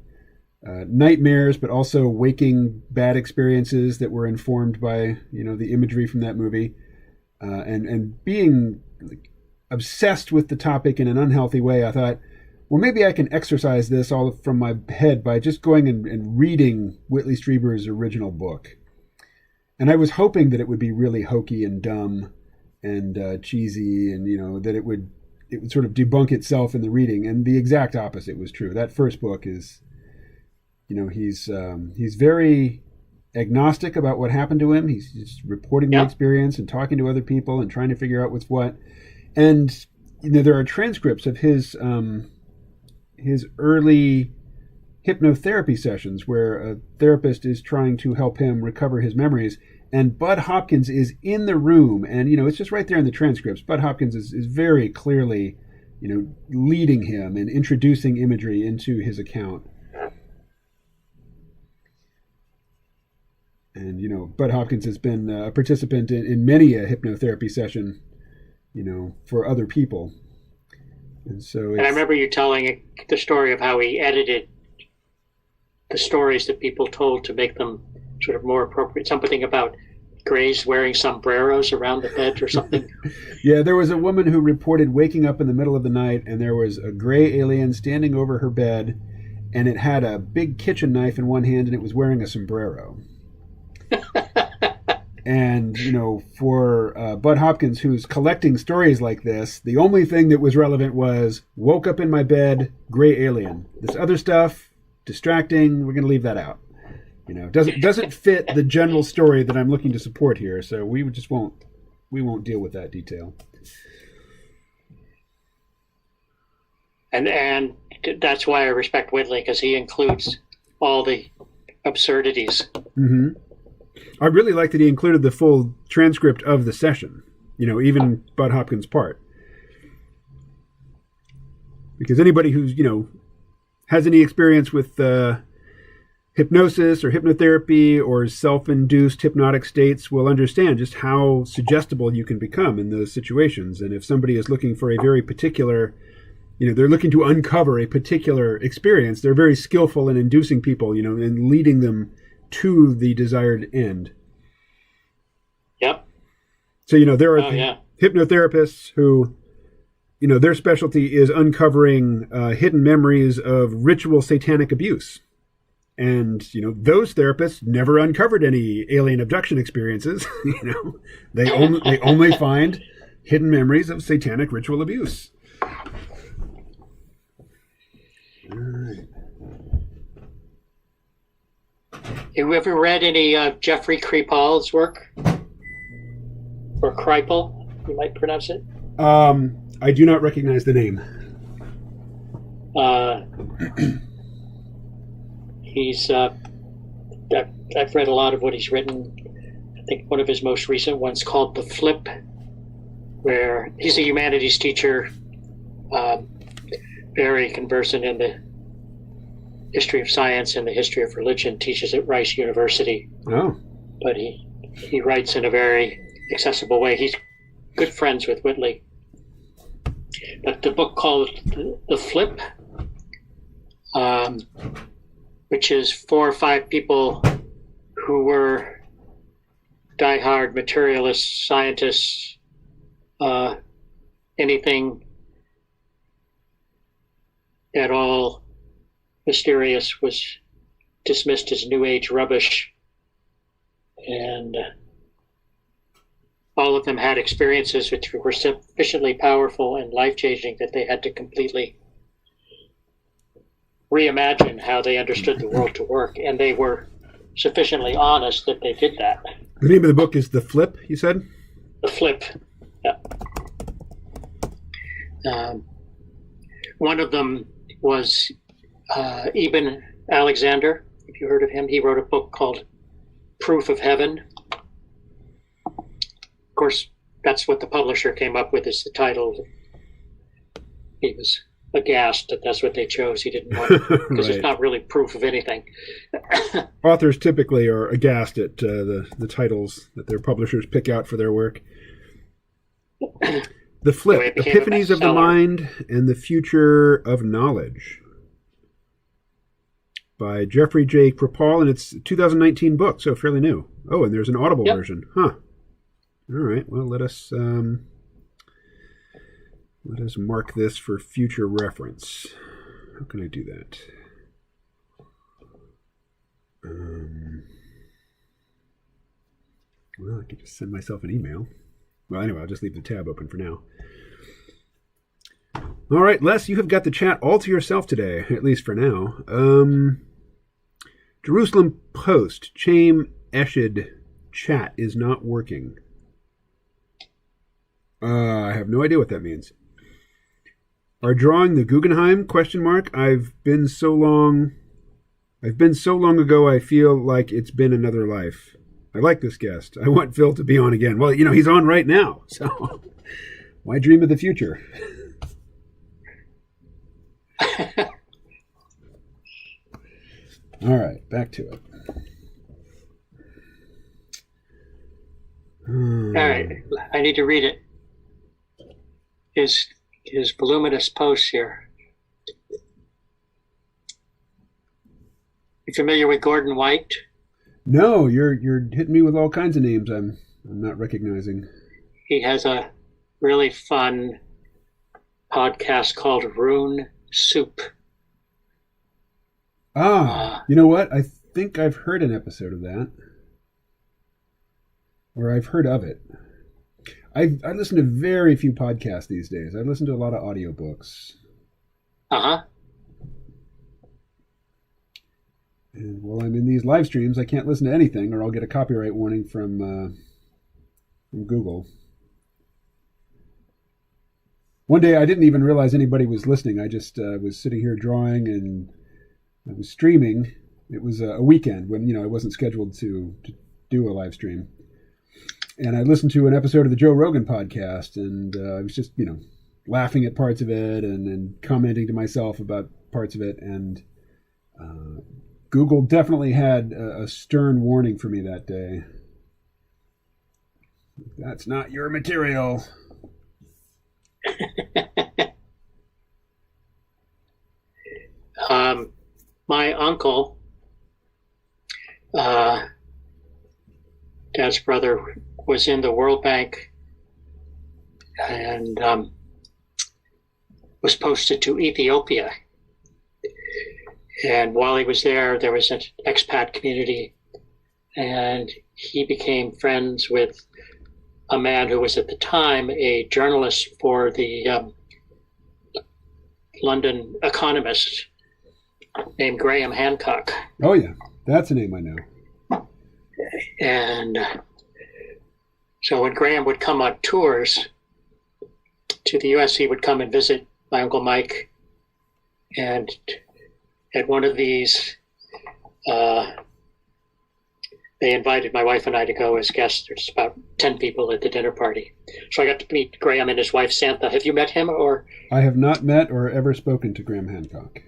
nightmares, but also waking bad experiences that were informed by, the imagery from that movie, and being obsessed with the topic in an unhealthy way, I thought, well, maybe I can exercise this all from my head by just going and reading Whitley Strieber's original book. And I was hoping that it would be really hokey and dumb and cheesy, and that it would sort of debunk itself in the reading. And the exact opposite was true. That first book is, he's very agnostic about what happened to him. He's just reporting the experience and talking to other people and trying to figure out what's what. And there are transcripts of his early hypnotherapy sessions where a therapist is trying to help him recover his memories, and Bud Hopkins is in the room, and it's just right there in the transcripts. Bud Hopkins is very clearly leading him and introducing imagery into his account. And Bud Hopkins has been a participant in many a hypnotherapy session for other people. And I remember you telling the story of how he edited the stories that people told to make them sort of more appropriate. Something about Greys wearing sombreros around the bed or something. Yeah, there was a woman who reported waking up in the middle of the night and there was a gray alien standing over her bed, and it had a big kitchen knife in one hand and it was wearing a sombrero. And, for Bud Hopkins, who's collecting stories like this, the only thing that was relevant was, woke up in my bed, gray alien. This other stuff, distracting, we're going to leave that out. Doesn't fit the general story that I'm looking to support here, so we won't deal with that detail. And that's why I respect Whitley, because he includes all the absurdities. Mm-hmm. I really like that he included the full transcript of the session, even Bud Hopkins' part. Because anybody who's, has any experience with hypnosis or hypnotherapy or self-induced hypnotic states will understand just how suggestible you can become in those situations. And if somebody is looking for a very particular, they're looking to uncover a particular experience, they're very skillful in inducing people, and leading them to the desired end. Yep. So, there are hypnotherapists who, their specialty is uncovering hidden memories of ritual satanic abuse. And, those therapists never uncovered any alien abduction experiences. They only find hidden memories of satanic ritual abuse. All right. Have you ever read any Jeffrey Kripal's work? Or Kripal, you might pronounce it? I do not recognize the name. He's I've read a lot of what he's written. I think one of his most recent ones called The Flip, where he's a humanities teacher, very conversant in the history of science and the history of religion, teaches at Rice University. Oh. But he writes in a very accessible way. He's good friends with Whitley. But the book called The Flip, which is 4 or 5 people who were diehard materialist scientists, anything at all mysterious was dismissed as New Age rubbish. And all of them had experiences which were sufficiently powerful and life-changing that they had to completely reimagine how they understood the world to work, and they were sufficiently honest that they did that. The name of the book is The Flip, you said? The Flip. Yeah. One of them was Eben Alexander, if you heard of him. He wrote a book called Proof of Heaven. Of course, that's what the publisher came up with as the title. He was aghast that that's what they chose. He didn't want it because It's not really proof of anything. Authors typically are aghast at the titles that their publishers pick out for their work. The Flip, Epiphanies of the Mind and the Future of Knowledge by Jeffrey J. Kripal, and it's a 2019 book, so fairly new. Oh, and there's an Audible version. Huh. All right. Well, let us mark this for future reference. How can I do that? Well, I could just send myself an email. Well, anyway, I'll just leave the tab open for now. All right, Les, you have got the chat all to yourself today, at least for now. Jerusalem Post, Chaim Eshid, chat is not working. I have no idea what that means. Are drawing the Guggenheim? ? I've been so long ago, I feel like it's been another life. I like this guest. I want Phil to be on again. Well, he's on right now, so why dream of the future? All right, back to it. All right, I need to read it. His voluminous posts here. You familiar with Gordon White? No, you're hitting me with all kinds of names I'm not recognizing. He has a really fun podcast called Rune Soup. You know what? I think I've heard an episode of that. Or I've heard of it. I listen to very few podcasts these days. I listen to a lot of audiobooks. Uh-huh. And while I'm in these live streams, I can't listen to anything or I'll get a copyright warning from Google. One day I didn't even realize anybody was listening. I just was sitting here drawing and I was streaming. It was a weekend when, I wasn't scheduled to do a live stream. And I listened to an episode of the Joe Rogan podcast, and I was just, laughing at parts of it and commenting to myself about parts of it. And Google definitely had a stern warning for me that day. That's not your material. My uncle, Dad's brother, was in the World Bank and was posted to Ethiopia. And while he was there, there was an expat community, and he became friends with a man who was at the time a journalist for the London Economist named Graham Hancock. Oh, yeah. That's a name I know. And so when Graham would come on tours to the U.S., he would come and visit my Uncle Mike. And at one of these, they invited my wife and I to go as guests. There's about 10 people at the dinner party. So I got to meet Graham and his wife, Santha. Have you met him? Or I have not met or ever spoken to Graham Hancock.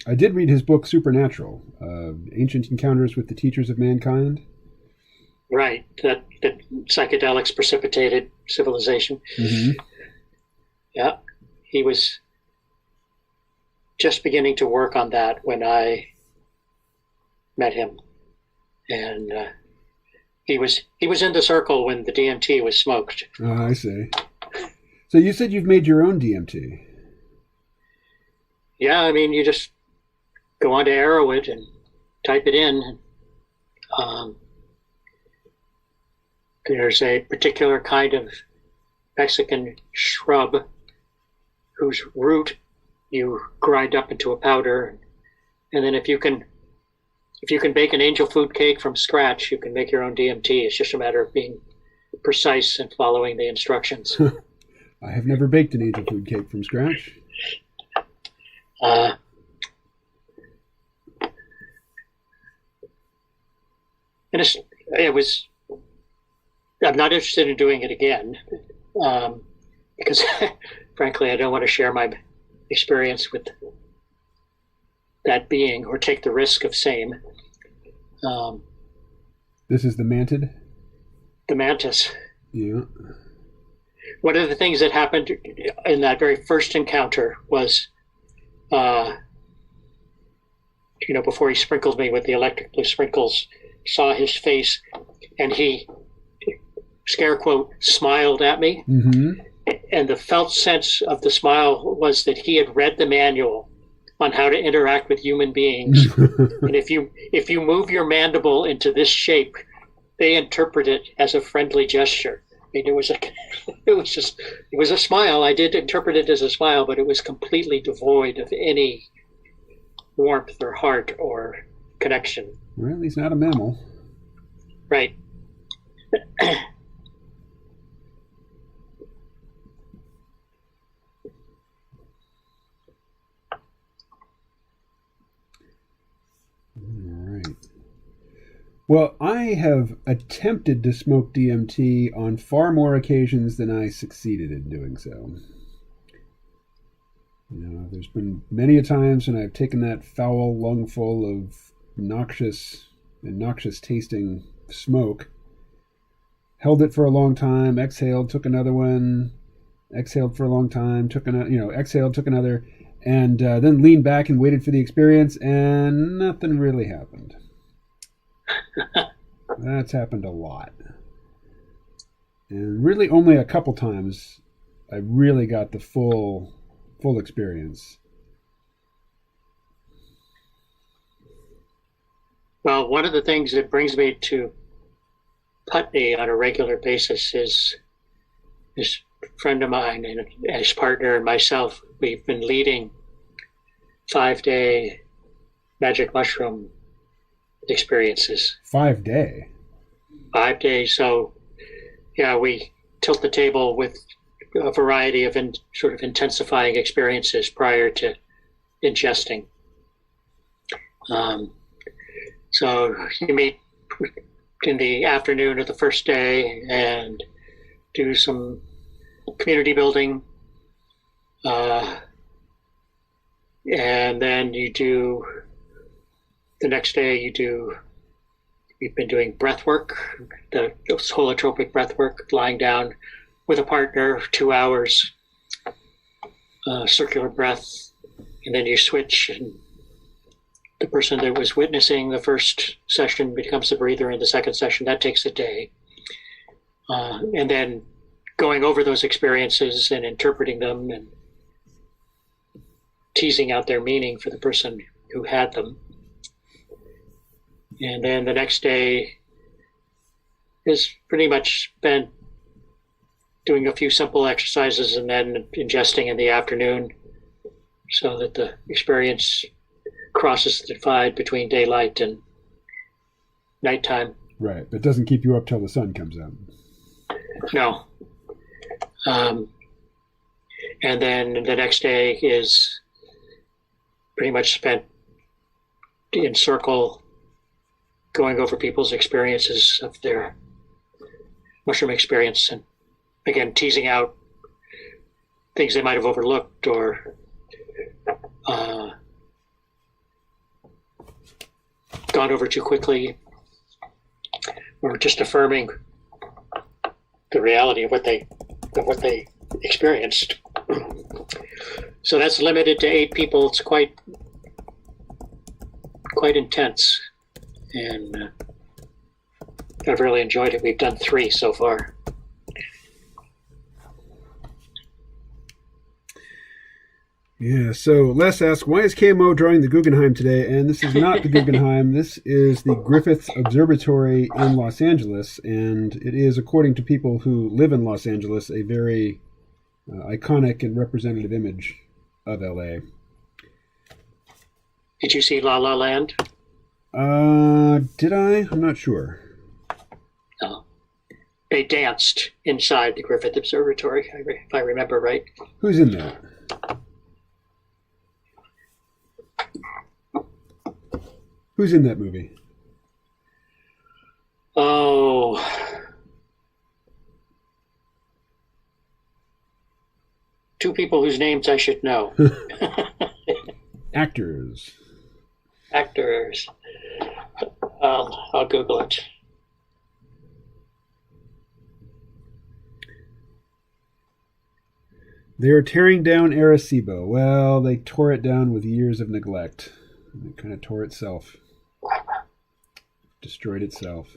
I did read his book, Supernatural, Ancient Encounters with the Teachers of Mankind. Right, that psychedelics precipitated civilization. Mm-hmm. Yeah, he was just beginning to work on that when I met him. And he was in the circle when the DMT was smoked. Oh, I see. So you said you've made your own DMT. Yeah, I mean, you just go onto Arrowhead and type it in. There's a particular kind of Mexican shrub whose root you grind up into a powder. And then if you can bake an angel food cake from scratch, you can make your own DMT. It's just a matter of being precise and following the instructions. I have never baked an angel food cake from scratch. And I'm not interested in doing it again, because frankly, I don't want to share my experience with that being or take the risk of same. This is the mantid? The mantis. Yeah. One of the things that happened in that very first encounter was, before he sprinkled me with the electric blue sprinkles, saw his face, and he, scare quote, smiled at me. Mm-hmm. And the felt sense of the smile was that he had read the manual on how to interact with human beings. And if you move your mandible into this shape, they interpret it as a friendly gesture. I mean, it was a smile. I did interpret it as a smile, but it was completely devoid of any warmth or heart or connection. Well, he's not a mammal. Right. Well, I have attempted to smoke DMT on far more occasions than I succeeded in doing so. There's been many a times when I've taken that foul lungful of noxious tasting smoke, held it for a long time, exhaled, took another one, exhaled for a long time, exhaled, took another, and then leaned back and waited for the experience, and nothing really happened. That's happened a lot. And really only a couple times I really got the full experience. Well, one of the things that brings me to Putney on a regular basis is this friend of mine and his partner and myself. We've been leading 5-day magic mushroom experiences. 5 day? 5 days. So, yeah, we tilt the table with a variety of sort of intensifying experiences prior to ingesting. So you meet in the afternoon of the first day and do some community building. And then the next day we've been doing breath work, the holotropic breath work, lying down with a partner, 2 hours, circular breath, and then you switch, and the person that was witnessing the first session becomes the breather in the second session. That takes a day. And then going over those experiences and interpreting them and teasing out their meaning for the person who had them. And then the next day is pretty much spent doing a few simple exercises and then ingesting in the afternoon so that the experience crosses the divide between daylight and nighttime. Right, but it doesn't keep you up till the sun comes out. No. And then the next day is pretty much spent in circle going over people's experiences of their mushroom experience and again teasing out things they might have overlooked or gone over too quickly, or just affirming the reality of what they experienced. So that's limited to 8 people. It's quite intense, and I've really enjoyed it. We've done 3 so far. Yeah, so Les asks, why is KMO drawing the Guggenheim today? And this is not the Guggenheim. This is the Griffith Observatory in Los Angeles. And it is, according to people who live in Los Angeles, a very iconic and representative image of LA. Did you see La La Land? Did I? I'm not sure. No. They danced inside the Griffith Observatory, if I remember right. Who's in that? Who's in that movie? Oh. Two people whose names I should know. Actors. Actors. I'll Google it. They are tearing down Arecibo. Well, they tore it down with years of neglect. It kind of tore itself. Destroyed itself.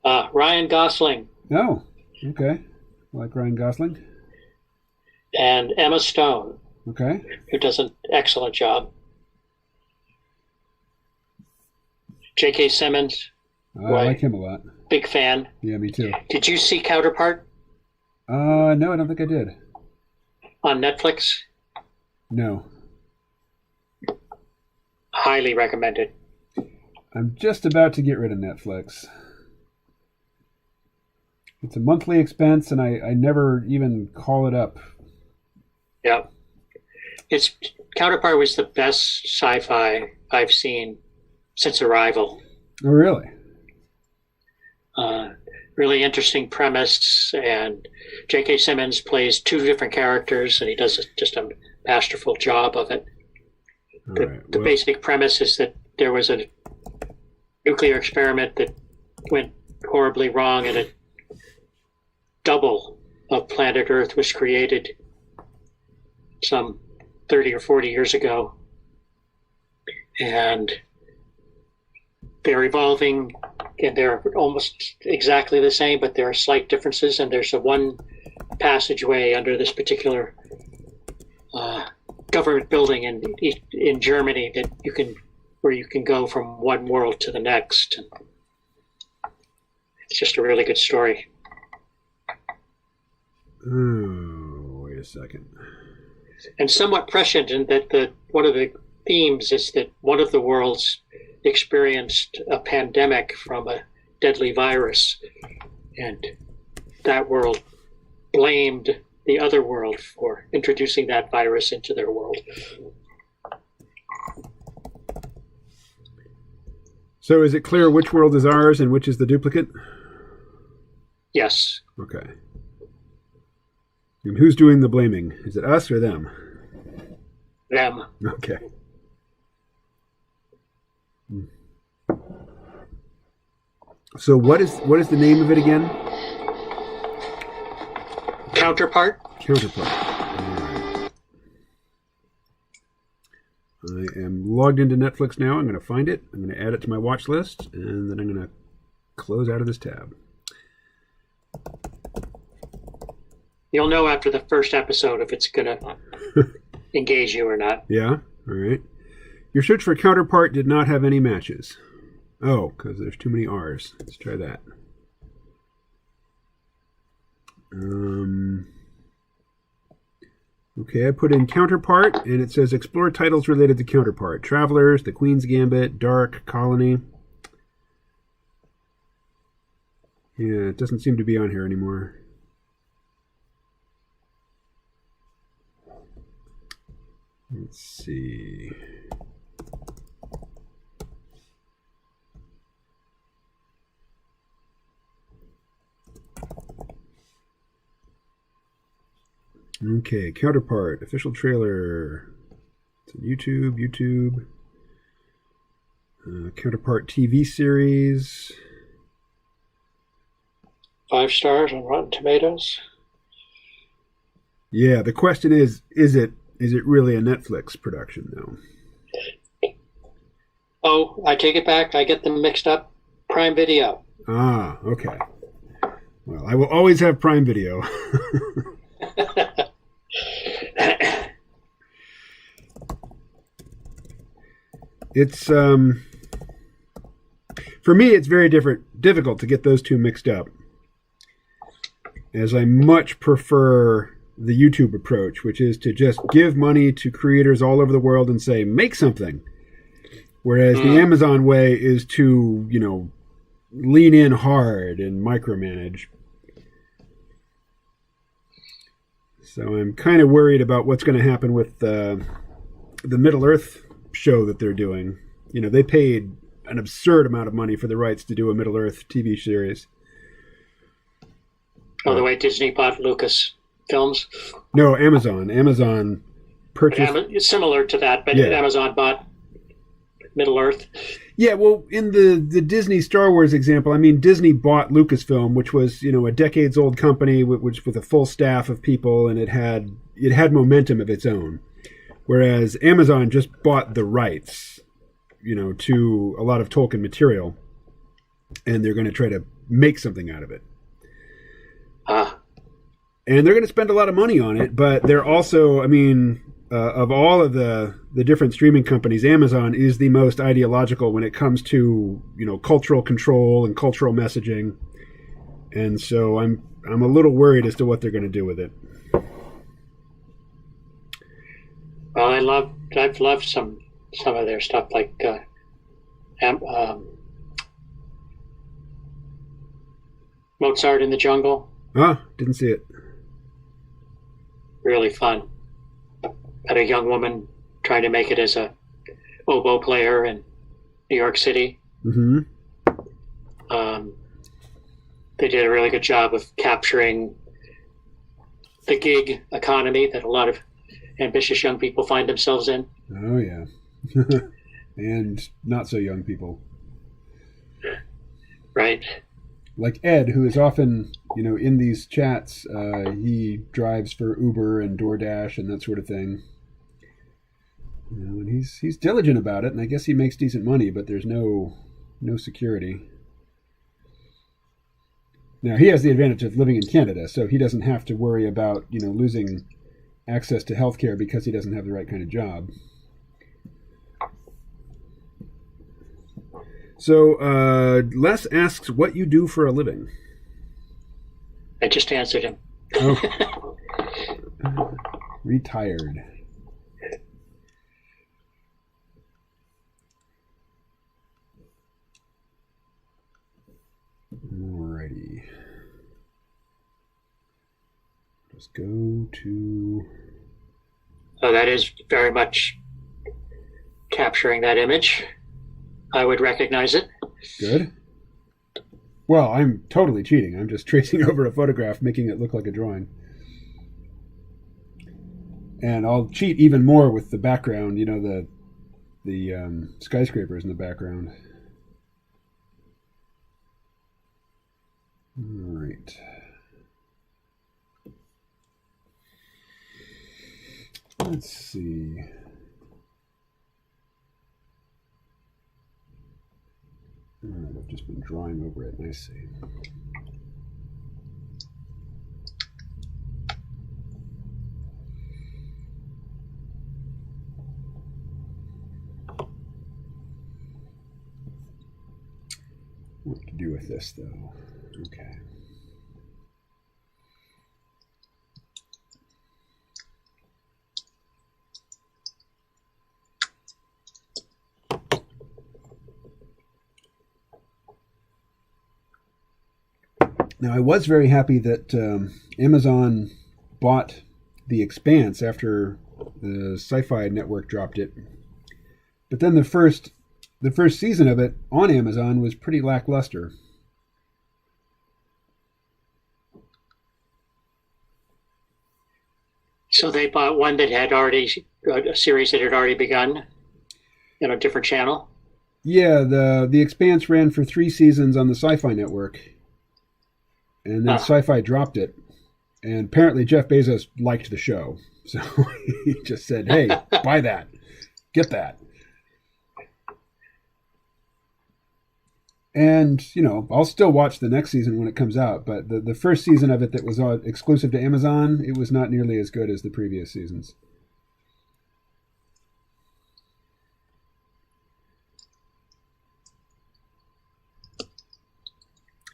Ryan Gosling. Oh, okay. I like Ryan Gosling. And Emma Stone. Okay. Who does an excellent job. J.K. Simmons. I like him a lot. Big fan. Yeah, me too. Did you see Counterpart? No, I don't think I did. On Netflix? No. Highly recommended. I'm just about to get rid of Netflix. It's a monthly expense, and I never even call it up. Yeah. Its Counterpart was the best sci-fi I've seen since Arrival. Oh, really? Really interesting premise, and J.K. Simmons plays two different characters, and he does just a masterful job of it. The basic premise is that there was a nuclear experiment that went horribly wrong, and a double of planet Earth was created some 30 or 40 years ago. And they're evolving, and they're almost exactly the same, but there are slight differences, and there's a one passageway under this particular government building in Germany that where you can go from one world to the next. And it's just a really good story. Oh, wait a second. And somewhat prescient in that one of the themes is that one of the worlds experienced a pandemic from a deadly virus, and that world blamed the other world for introducing that virus into their world. So is it clear which world is ours and which is the duplicate? Yes. Okay. And who's doing the blaming? Is it us or them? Them. Okay. So what is the name of it again? Counterpart. Counterpart. All right. I am logged into Netflix now. I'm going to find it. I'm going to add it to my watch list, and then I'm going to close out of this tab. You'll know after the first episode if it's going to engage you or not. Yeah? All right. Your search for Counterpart did not have any matches. Oh, because there's too many R's. Let's try that. Okay, I put in Counterpart, and it says explore titles related to Counterpart. Travelers, The Queen's Gambit, Dark, Colony. Yeah, it doesn't seem to be on here anymore. Let's see. Okay, Counterpart, official trailer. It's on YouTube. Counterpart TV series. 5 stars on Rotten Tomatoes. Yeah, the question is it really a Netflix production, though? Oh, I take it back. I get them mixed up. Prime Video. Ah, okay. Well, I will always have Prime Video. It's for me it's very difficult to get those two mixed up. as I much prefer the YouTube approach, which is to just give money to creators all over the world and say, make something. Whereas the Amazon way is to, lean in hard and micromanage. So I'm kind of worried about what's going to happen with the Middle Earth show that they're doing. They paid an absurd amount of money for the rights to do a Middle Earth TV series. Oh, the way Disney bought Lucas Films? No, Amazon. Amazon purchased... It's similar to that, but Amazon bought Middle Earth. Yeah, well, in the Disney Star Wars example, Disney bought Lucasfilm, which was, a decades-old company with a full staff of people, and it had momentum of its own. Whereas Amazon just bought the rights, to a lot of Tolkien material, and they're going to try to make something out of it. And they're going to spend a lot of money on it, but they're also, of all of the different streaming companies, Amazon is the most ideological when it comes to, cultural control and cultural messaging. And so I'm a little worried as to what they're going to do with it. Well, I've loved some of their stuff, like Mozart in the Jungle. Didn't see it. Really fun. Had a young woman trying to make it as a oboe player in New York City. Mm-hmm. They did a really good job of capturing the gig economy that a lot of ambitious young people find themselves in. Oh, yeah. And not so young people. Right. Like Ed, who is often, in these chats, he drives for Uber and DoorDash and that sort of thing. And he's diligent about it, and I guess he makes decent money, but there's no security. Now, he has the advantage of living in Canada, so he doesn't have to worry about, losing access to healthcare because he doesn't have the right kind of job. So, Les asks what you do for a living. I just answered him. Oh. Retired. Alrighty. Let's go to... Oh, that is very much capturing that image. I would recognize it. Good. Well, I'm totally cheating. I'm just tracing over a photograph, making it look like a drawing. And I'll cheat even more with the background, the skyscrapers in the background. All right. Let's see. All right, I've just been drawing over it. I see. What to do with this, though? Okay. Now, I was very happy that Amazon bought The Expanse after the Sci-Fi Network dropped it. But then the first season of it on Amazon was pretty lackluster. So they bought one that had already, a series that had already begun in a different channel? Yeah, the Expanse ran for 3 seasons on the Sci-Fi Network. And then Sci-Fi dropped it. And apparently Jeff Bezos liked the show. So he just said, hey, buy that. Get that. And, I'll still watch the next season when it comes out. But the first season of it that was exclusive to Amazon, it was not nearly as good as the previous seasons.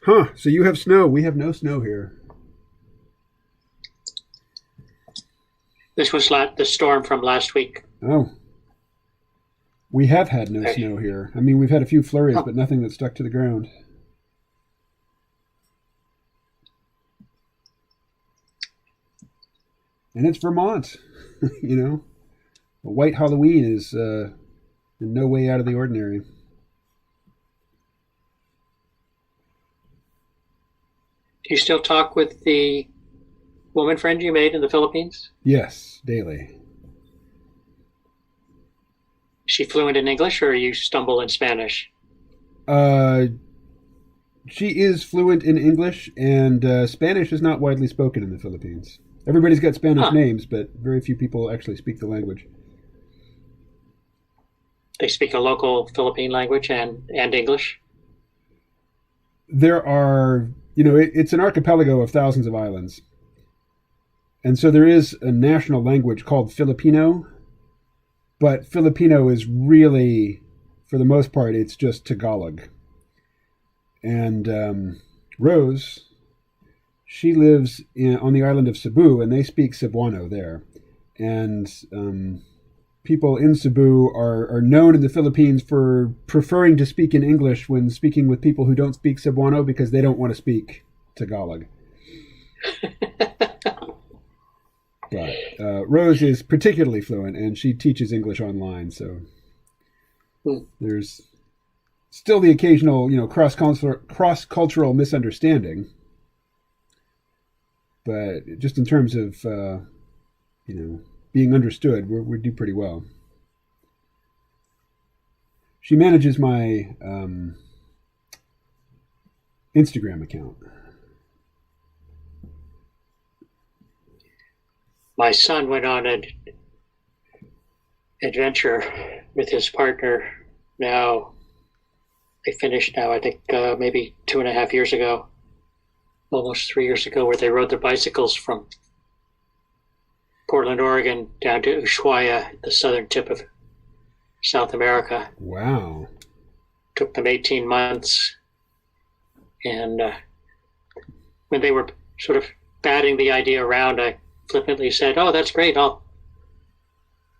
Huh, so you have snow. We have no snow here. This was the storm from last week. Oh. We have had no snow here. I mean, we've had a few flurries, but nothing that stuck to the ground. And it's Vermont, you know. A white Halloween is in no way out of the ordinary. Do you still talk with the woman friend you made in the Philippines? Yes, daily. Is she fluent in English, or you stumble in Spanish? She is fluent in English, and Spanish is not widely spoken in the Philippines. Everybody's got Spanish names, but very few people actually speak the language. They speak a local Philippine language and English? There are, it's an archipelago of thousands of islands. And so there is a national language called Filipino, but Filipino is really, for the most part, it's just Tagalog. And Rose, she lives on the island of Cebu, and they speak Cebuano there. And people in Cebu are known in the Philippines for preferring to speak in English when speaking with people who don't speak Cebuano because they don't want to speak Tagalog. But Rose is particularly fluent, and she teaches English online, so there's still the occasional, cross-cultural misunderstanding. But just in terms of, being understood, we do pretty well. She manages my Instagram account. My son went on an adventure with his partner. Now, they finished now, I think maybe 2.5 years ago, almost 3 years ago, where they rode their bicycles from Portland, Oregon, down to Ushuaia, the southern tip of South America. Wow. Took them 18 months. And when they were sort of batting the idea around, I flippantly said, "Oh, that's great.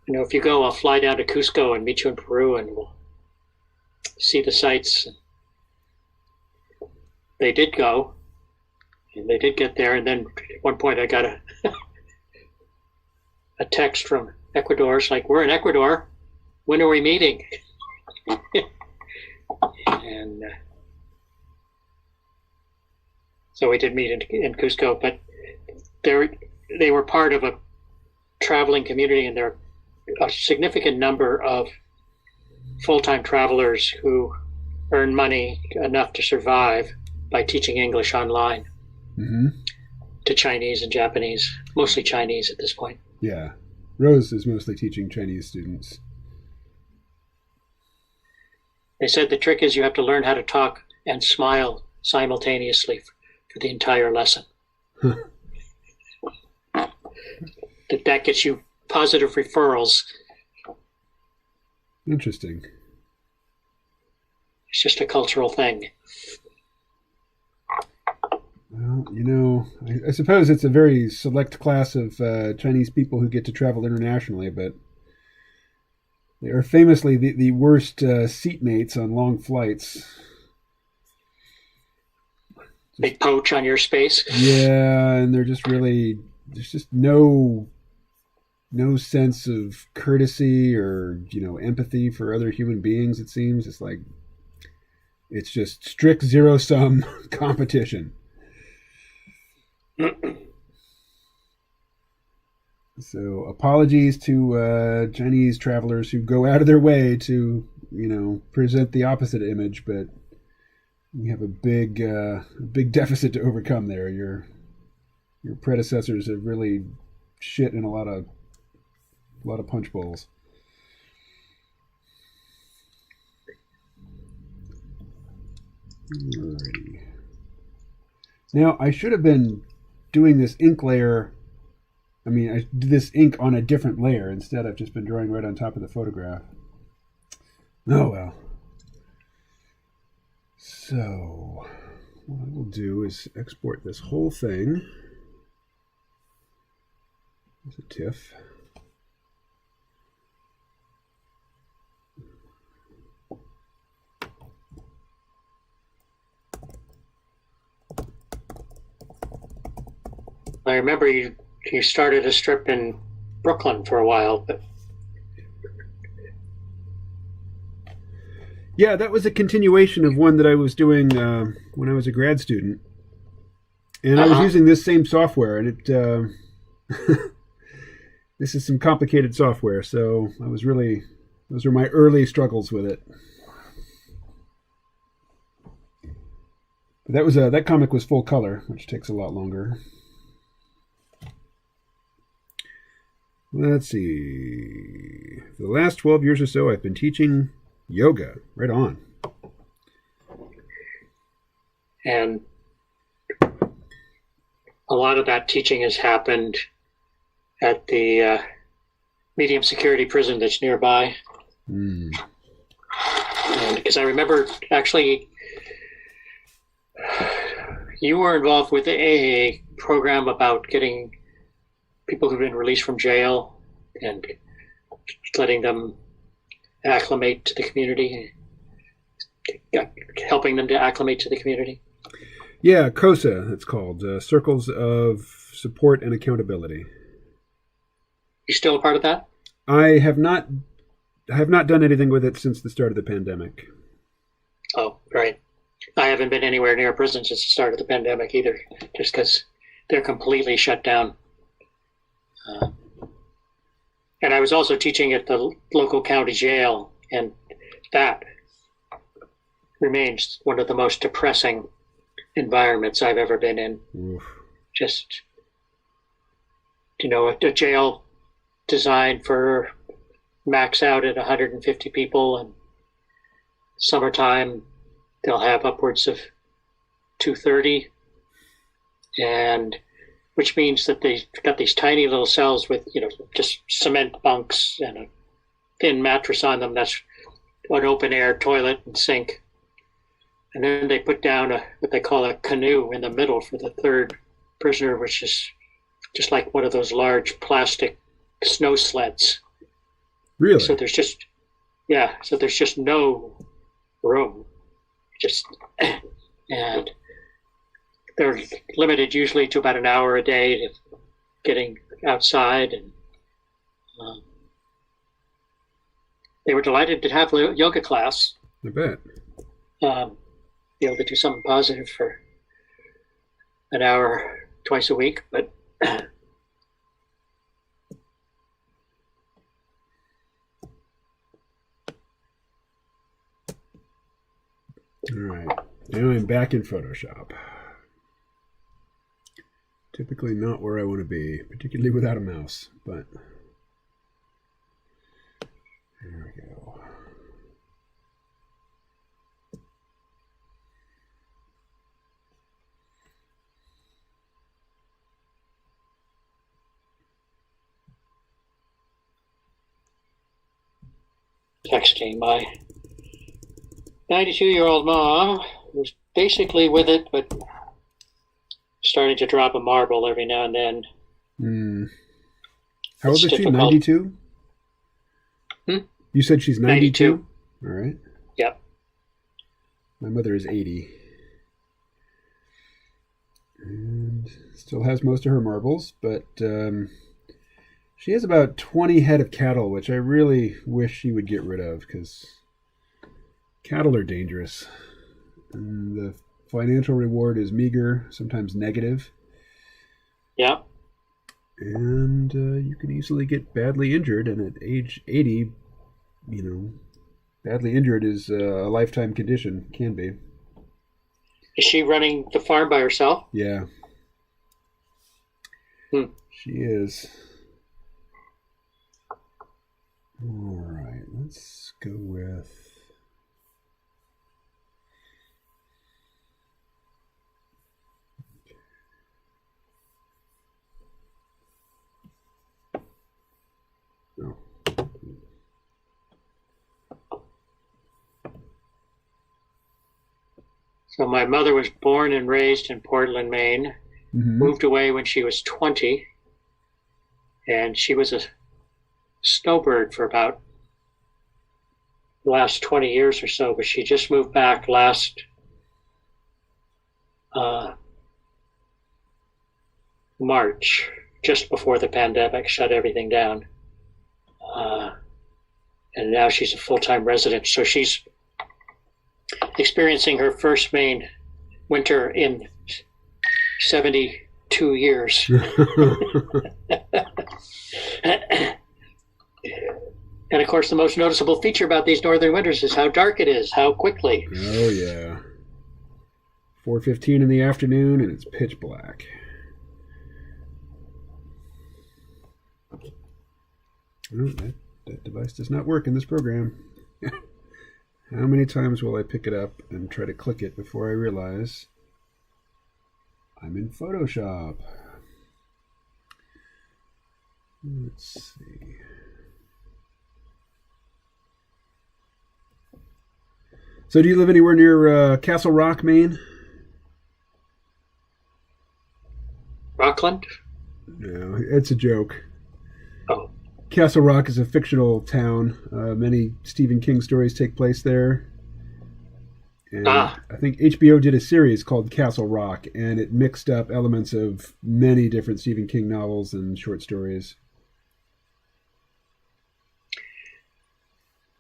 If you go, I'll fly down to Cusco and meet you in Peru, and we'll see the sights." They did go, and they did get there. And then at one point I got a text from Ecuador. It's like, "We're in Ecuador. When are we meeting?" And so we did meet in Cusco, but they were part of a traveling community, and there are a significant number of full-time travelers who earn money enough to survive by teaching English online to Chinese and Japanese, mostly Chinese at this point. Yeah. Rose is mostly teaching Chinese students. They said the trick is you have to learn how to talk and smile simultaneously for the entire lesson. That gets you positive referrals. Interesting. It's just a cultural thing. Well, I suppose it's a very select class of Chinese people who get to travel internationally, but they are famously the worst seatmates on long flights. They poach on your space. Yeah, and they're just really, there's just no sense of courtesy or, empathy for other human beings, it seems. It's like, it's just strict zero-sum competition. So apologies to Chinese travelers who go out of their way to, present the opposite image, but you have a big deficit to overcome there. Your predecessors have really shit in a lot of punch bowls. Alrighty. Now I should have been doing this ink layer. I did this ink on a different layer. Instead, I've just been drawing right on top of the photograph. Oh well. So, what I will do is export this whole thing as a TIFF. remember you started a strip in Brooklyn for a while, but yeah, that was a continuation of one that I was doing when I was a grad student, and I was using this same software, and it this is some complicated software, so those were my early struggles with it. But that comic was full color, which takes a lot longer. Let's see. For the last 12 years or so, I've been teaching yoga. Right on. And a lot of that teaching has happened at the medium security prison that's nearby. And because I remember actually you were involved with a program about getting people who've been released from jail and letting them acclimate to the community, helping them to acclimate to the community. Yeah, COSA, it's called, Circles of Support and Accountability. You still a part of that? I have not done anything with it since the start of the pandemic. Oh, right. I haven't been anywhere near a prison since the start of the pandemic either, just because they're completely shut down. And I was also teaching at the local county jail, and that remains one of the most depressing environments I've ever been in. Oof. Just, a jail designed for max out at 150 people, and summertime they'll have upwards of 230, and which means that they've got these tiny little cells with, just cement bunks and a thin mattress on them. That's an open air toilet and sink. And then they put down what they call a canoe in the middle for the third prisoner, which is just like one of those large plastic snow sleds. Really? So there's just no room. And they're limited usually to about an hour a day to getting outside, and they were delighted to have a yoga class. I bet. To do something positive for an hour twice a week, but all right. Now I'm back in Photoshop. Typically not where I want to be, particularly without a mouse, but there we go. Texting my 92-year-old mom, who's basically with it, but starting to drop a marble every now and then. How old is she? 92? You said she's 92? All right. Yep. My mother is 80. And still has most of her marbles, but she has about 20 head of cattle, which I really wish she would get rid of, because cattle are dangerous. And the financial reward is meager, sometimes negative. Yeah. And you can easily get badly injured. And at age 80, badly injured is a lifetime condition. Can be. Is she running the farm by herself? Yeah. She is. All right. Let's go with... Oh. So my mother was born and raised in Portland, Maine, moved away when she was 20, and she was a snowbird for about the last 20 years or so, but she just moved back last March, just before the pandemic shut everything down. And now she's a full-time resident. So she's experiencing her first Maine winter in 72 years. And of course, the most noticeable feature about these northern winters is how dark it is, how quickly. Oh, yeah. 4:15 in the afternoon, and it's pitch black. Oh, that device does not work in this program. How many times will I pick it up and try to click it before I realize I'm in Photoshop? Let's see. So do you live anywhere near Castle Rock, Maine? Rockland? No, it's a joke. Oh. Castle Rock is a fictional town. Many Stephen King stories take place there. And I think HBO did a series called Castle Rock, and it mixed up elements of many different Stephen King novels and short stories.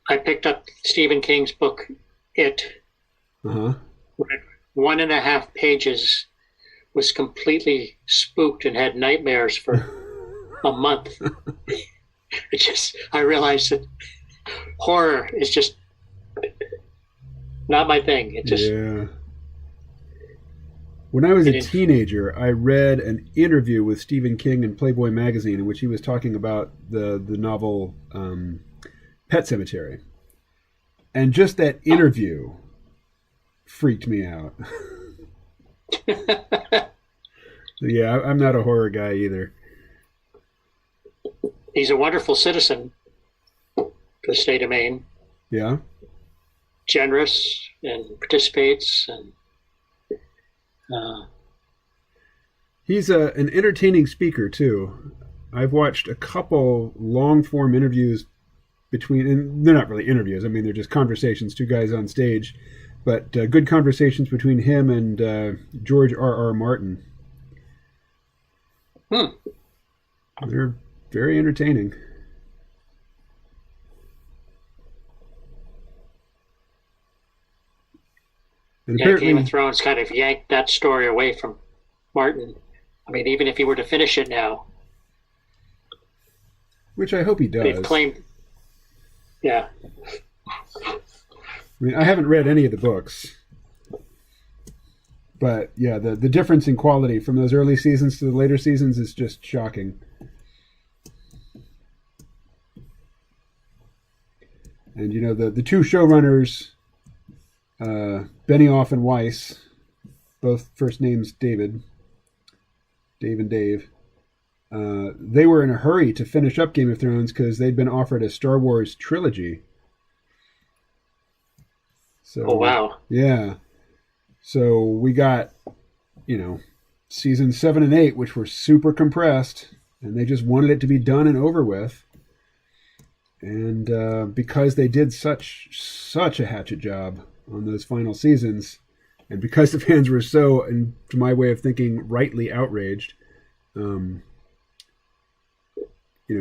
I picked up Stephen King's book, It. Uh-huh. 1.5 pages, was completely spooked and had nightmares for a month. I realized that horror is just not my thing. Yeah. When I was a teenager, I read an interview with Stephen King in Playboy magazine in which he was talking about the novel Pet Sematary. And just that interview freaked me out. Yeah, I'm not a horror guy either. He's a wonderful citizen for the state of Maine. Yeah. Generous and participates. And he's an entertaining speaker, too. I've watched a couple long-form interviews and they're not really interviews. I mean, they're just conversations, two guys on stage. But good conversations between him and George R.R. Martin. They're very entertaining. And yeah, Game of Thrones kind of yanked that story away from Martin. I mean, even if he were to finish it now. Which I hope he does. They've claimed... Yeah. I mean, I haven't read any of the books. But, yeah, the difference in quality from those early seasons to the later seasons is just shocking. And, you know, the two showrunners, Benioff and Weiss, both first names Dave and Dave, they were in a hurry to finish up Game of Thrones because they'd been offered a Star Wars trilogy. So, oh, wow. Yeah. So we got, seasons 7 and 8, which were super compressed, and they just wanted it to be done and over with. And because they did such a hatchet job on those final seasons, and because the fans were so, and to my way of thinking, rightly outraged,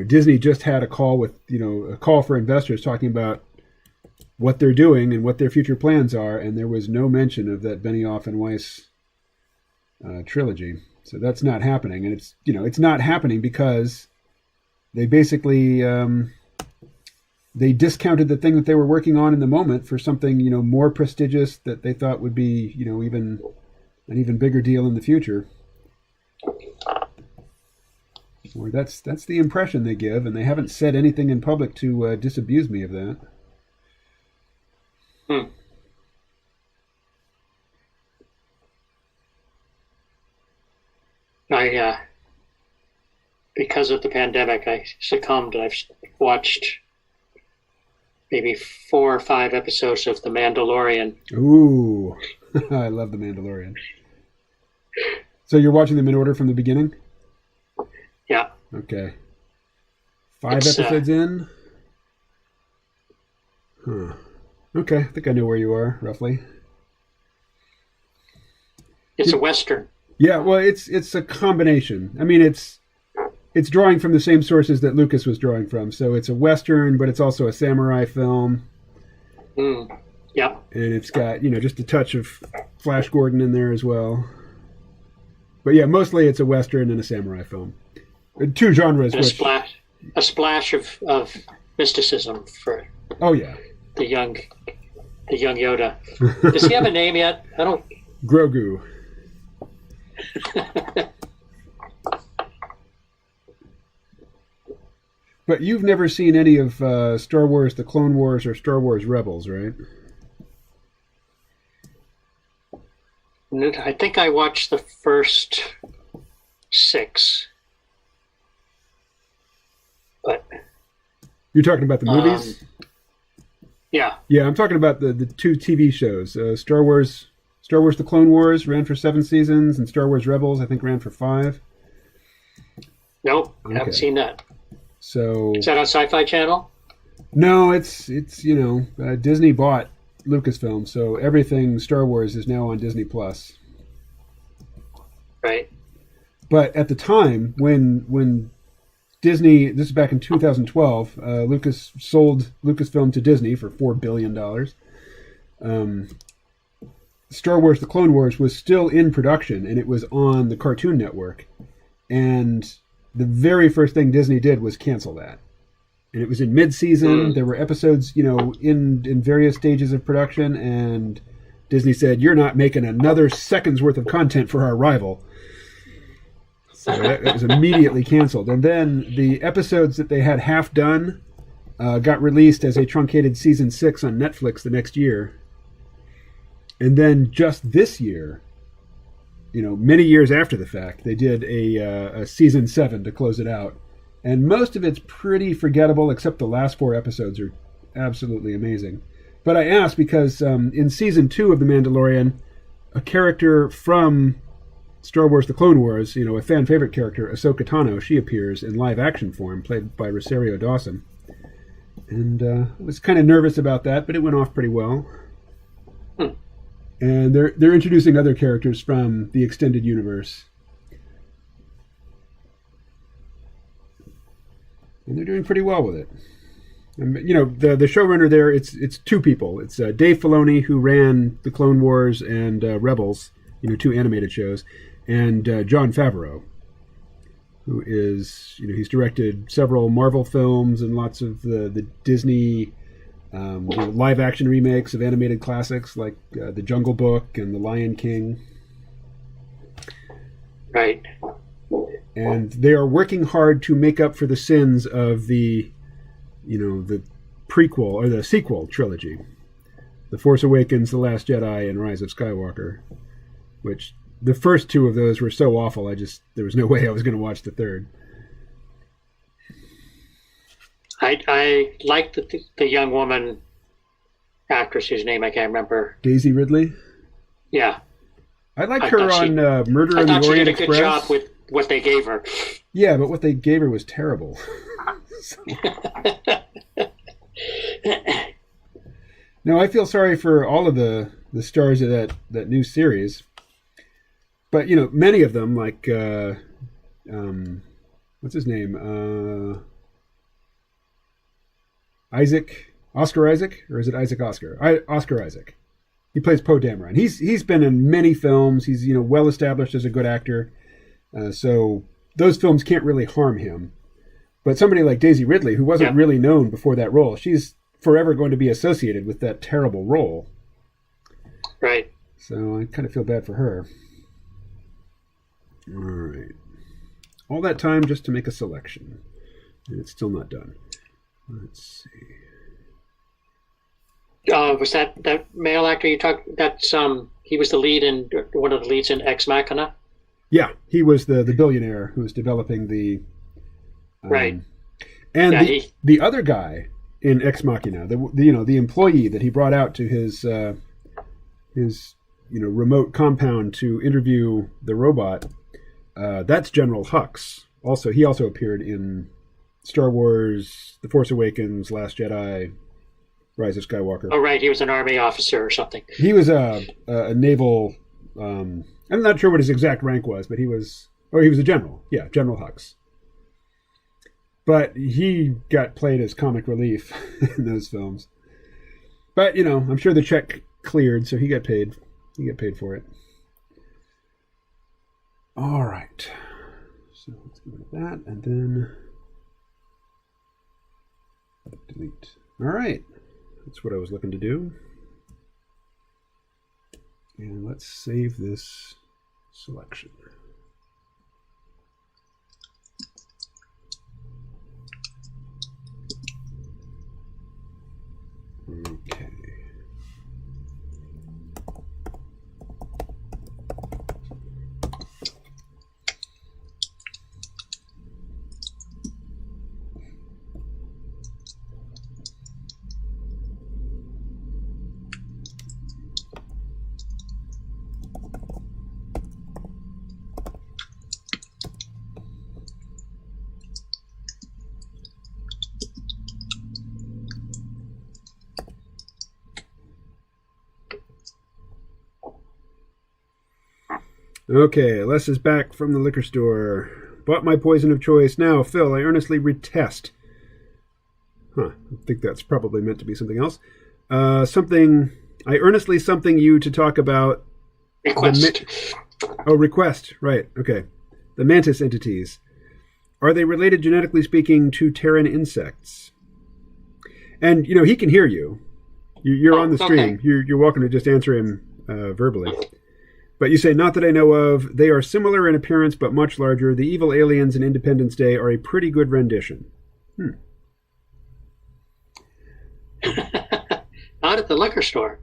Disney just had a call for investors talking about what they're doing and what their future plans are, and there was no mention of that Benioff and Weiss trilogy. So that's not happening, and it's not happening because they basically they discounted the thing that they were working on in the moment for something more prestigious that they thought would be even an even bigger deal in the future. Or that's the impression they give, and they haven't said anything in public to disabuse me of that. Because of the pandemic, I succumbed. I've watched maybe 4 or 5 episodes of The Mandalorian. Ooh, I love The Mandalorian. So you're watching them in order from the beginning? Yeah. Okay. 5 episodes in? Huh. Okay, I think I know where you are, roughly. It's a Western. Yeah, well, it's a combination. I mean, it's drawing from the same sources that Lucas was drawing from. So it's a Western, but it's also a samurai film. Yeah. And it's got, just a touch of Flash Gordon in there as well. But yeah, mostly it's a Western and a samurai film. Two genres. And a splash of mysticism for the young Yoda. Does he have a name yet? I don't. Grogu. But you've never seen any of Star Wars: The Clone Wars or Star Wars Rebels, right? I think I watched the first 6. But you're talking about the movies? Yeah. Yeah, I'm talking about the 2 TV shows. Star Wars: The Clone Wars ran for 7 seasons, and Star Wars Rebels, I think, ran for 5. Nope, haven't seen that. So is that on Sci-Fi Channel? No, it's Disney bought Lucasfilm, so everything Star Wars is now on Disney Plus. Right. But at the time when Disney, this is back in 2012, Lucas sold Lucasfilm to Disney for $4 billion. Star Wars: The Clone Wars was still in production, and it was on the Cartoon Network. And the very first thing Disney did was cancel that. And it was in mid-season. There were episodes, in various stages of production, and Disney said, "You're not making another second's worth of content for our rival." So that was immediately canceled. And then the episodes that they had half done got released as a truncated season 6 on Netflix the next year. And then just this year, many years after the fact, they did a season 7 to close it out. And most of it's pretty forgettable, except the last 4 episodes are absolutely amazing. But I asked because in season 2 of The Mandalorian, a character from Star Wars: The Clone Wars, a fan favorite character, Ahsoka Tano, she appears in live action form, played by Rosario Dawson. And I was kind of nervous about that, but it went off pretty well. And they're introducing other characters from the extended universe. And they're doing pretty well with it. And, the showrunner there, it's 2 people. It's Dave Filoni, who ran The Clone Wars and Rebels, 2 animated shows, and Jon Favreau, who is, he's directed several Marvel films and lots of the Disney live action remakes of animated classics like The Jungle Book and The Lion King. Right. And they are working hard to make up for the sins of the prequel or the sequel trilogy, The Force Awakens, The Last Jedi, and Rise of Skywalker, which the first 2 of those were so awful, there was no way I was going to watch the third. I liked the young woman actress whose name I can't remember. Daisy Ridley? Yeah. I liked her on Murder on the Orient Express. I thought she did a good job with what they gave her. Yeah, but what they gave her was terrible. Now, I feel sorry for all of the stars of that new series. But, many of them, like, what's his name? Oscar Isaac? Or is it Isaac Oscar? Oscar Isaac. He plays Poe Dameron. He's been in many films. He's, well established as a good actor. So those films can't really harm him. But somebody like Daisy Ridley, who wasn't really known before that role, she's forever going to be associated with that terrible role. Right. So I kind of feel bad for her. All right. All that time just to make a selection. And it's still not done. Let's see. Was that male actor you talked? That's he was the lead in one of the leads in Ex Machina. Yeah, he was the billionaire who was developing the. Right. And the other guy in Ex Machina, the employee that he brought out to his remote compound to interview the robot, that's General Hux. He also appeared in Star Wars: The Force Awakens, Last Jedi, Rise of Skywalker. Oh, right. He was an army officer or something. He was a naval I'm not sure what his exact rank was, but he was a general. Yeah, General Hux. But he got played as comic relief in those films. But, you know, I'm sure the check cleared, so he got paid. He got paid for it. All right. So let's go with that, and then delete. All right. That's what I was looking to do. And let's save this selection. Okay. Okay, Les is back from the liquor store. Bought my poison of choice. Now, Phil, I earnestly retest. I think that's probably meant to be something else. I earnestly something you to talk about. Request. Request. Right, okay. The mantis entities. Are they related, genetically speaking, to Terran insects? And, you know, he can hear you. You're on the stream. Okay. You're welcome to just answer him verbally. But you say, not that I know of. They are similar in appearance, but much larger. The evil aliens in Independence Day are a pretty good rendition. Not at the liquor store.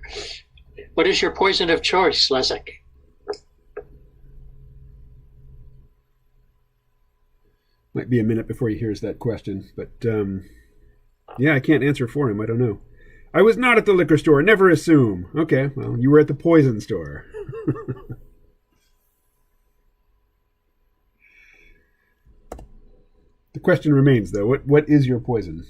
What is your poison of choice, Leszek? Might be a minute before he hears that question. But, yeah, I can't answer for him. I don't know. I was not at the liquor store. Never assume. Okay, well, you were at the poison store. The question remains, though. What is your poison?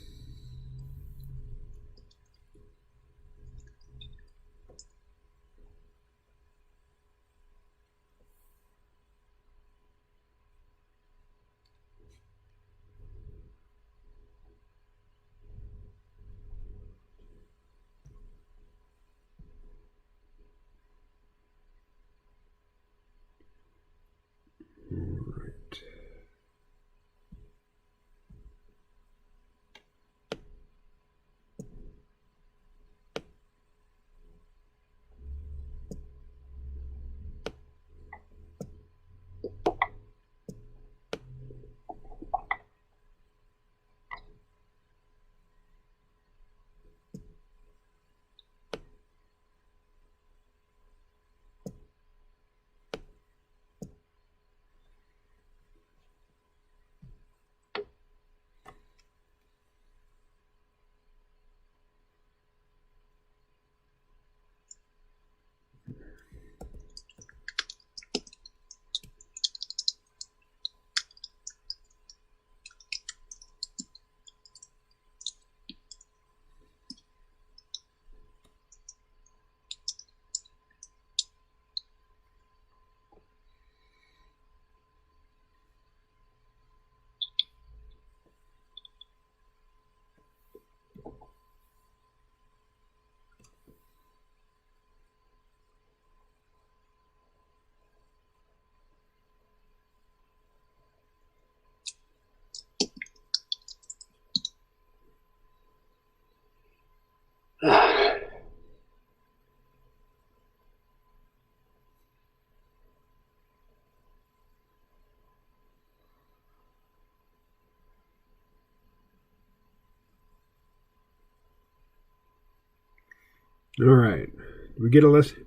All right.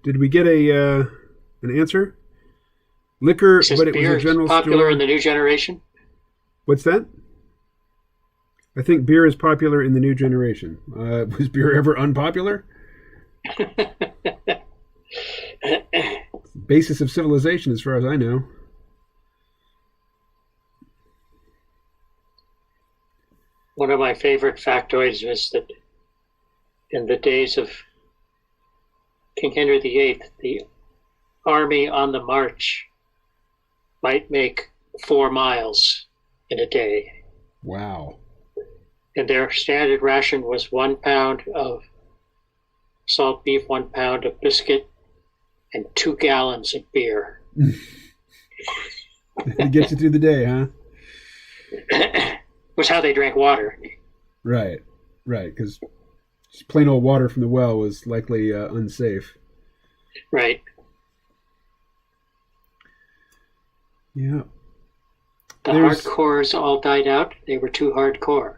Did we get an answer? Liquor, but it was a general store. Popular in the new generation. What's that? I think beer is popular in the new generation. Was beer ever unpopular? Basis of civilization, as far as I know. One of my favorite factoids was that in the days of King Henry VIII, the army on the march might make 4 miles in a day. Wow. And their standard ration was 1 pound of salt beef, 1 pound of biscuit, and 2 gallons of beer. To get you through the day, huh? Was how they drank water. Right, because plain old water from the well was likely unsafe. Right. Yeah. The hardcores all died out. They were too hardcore.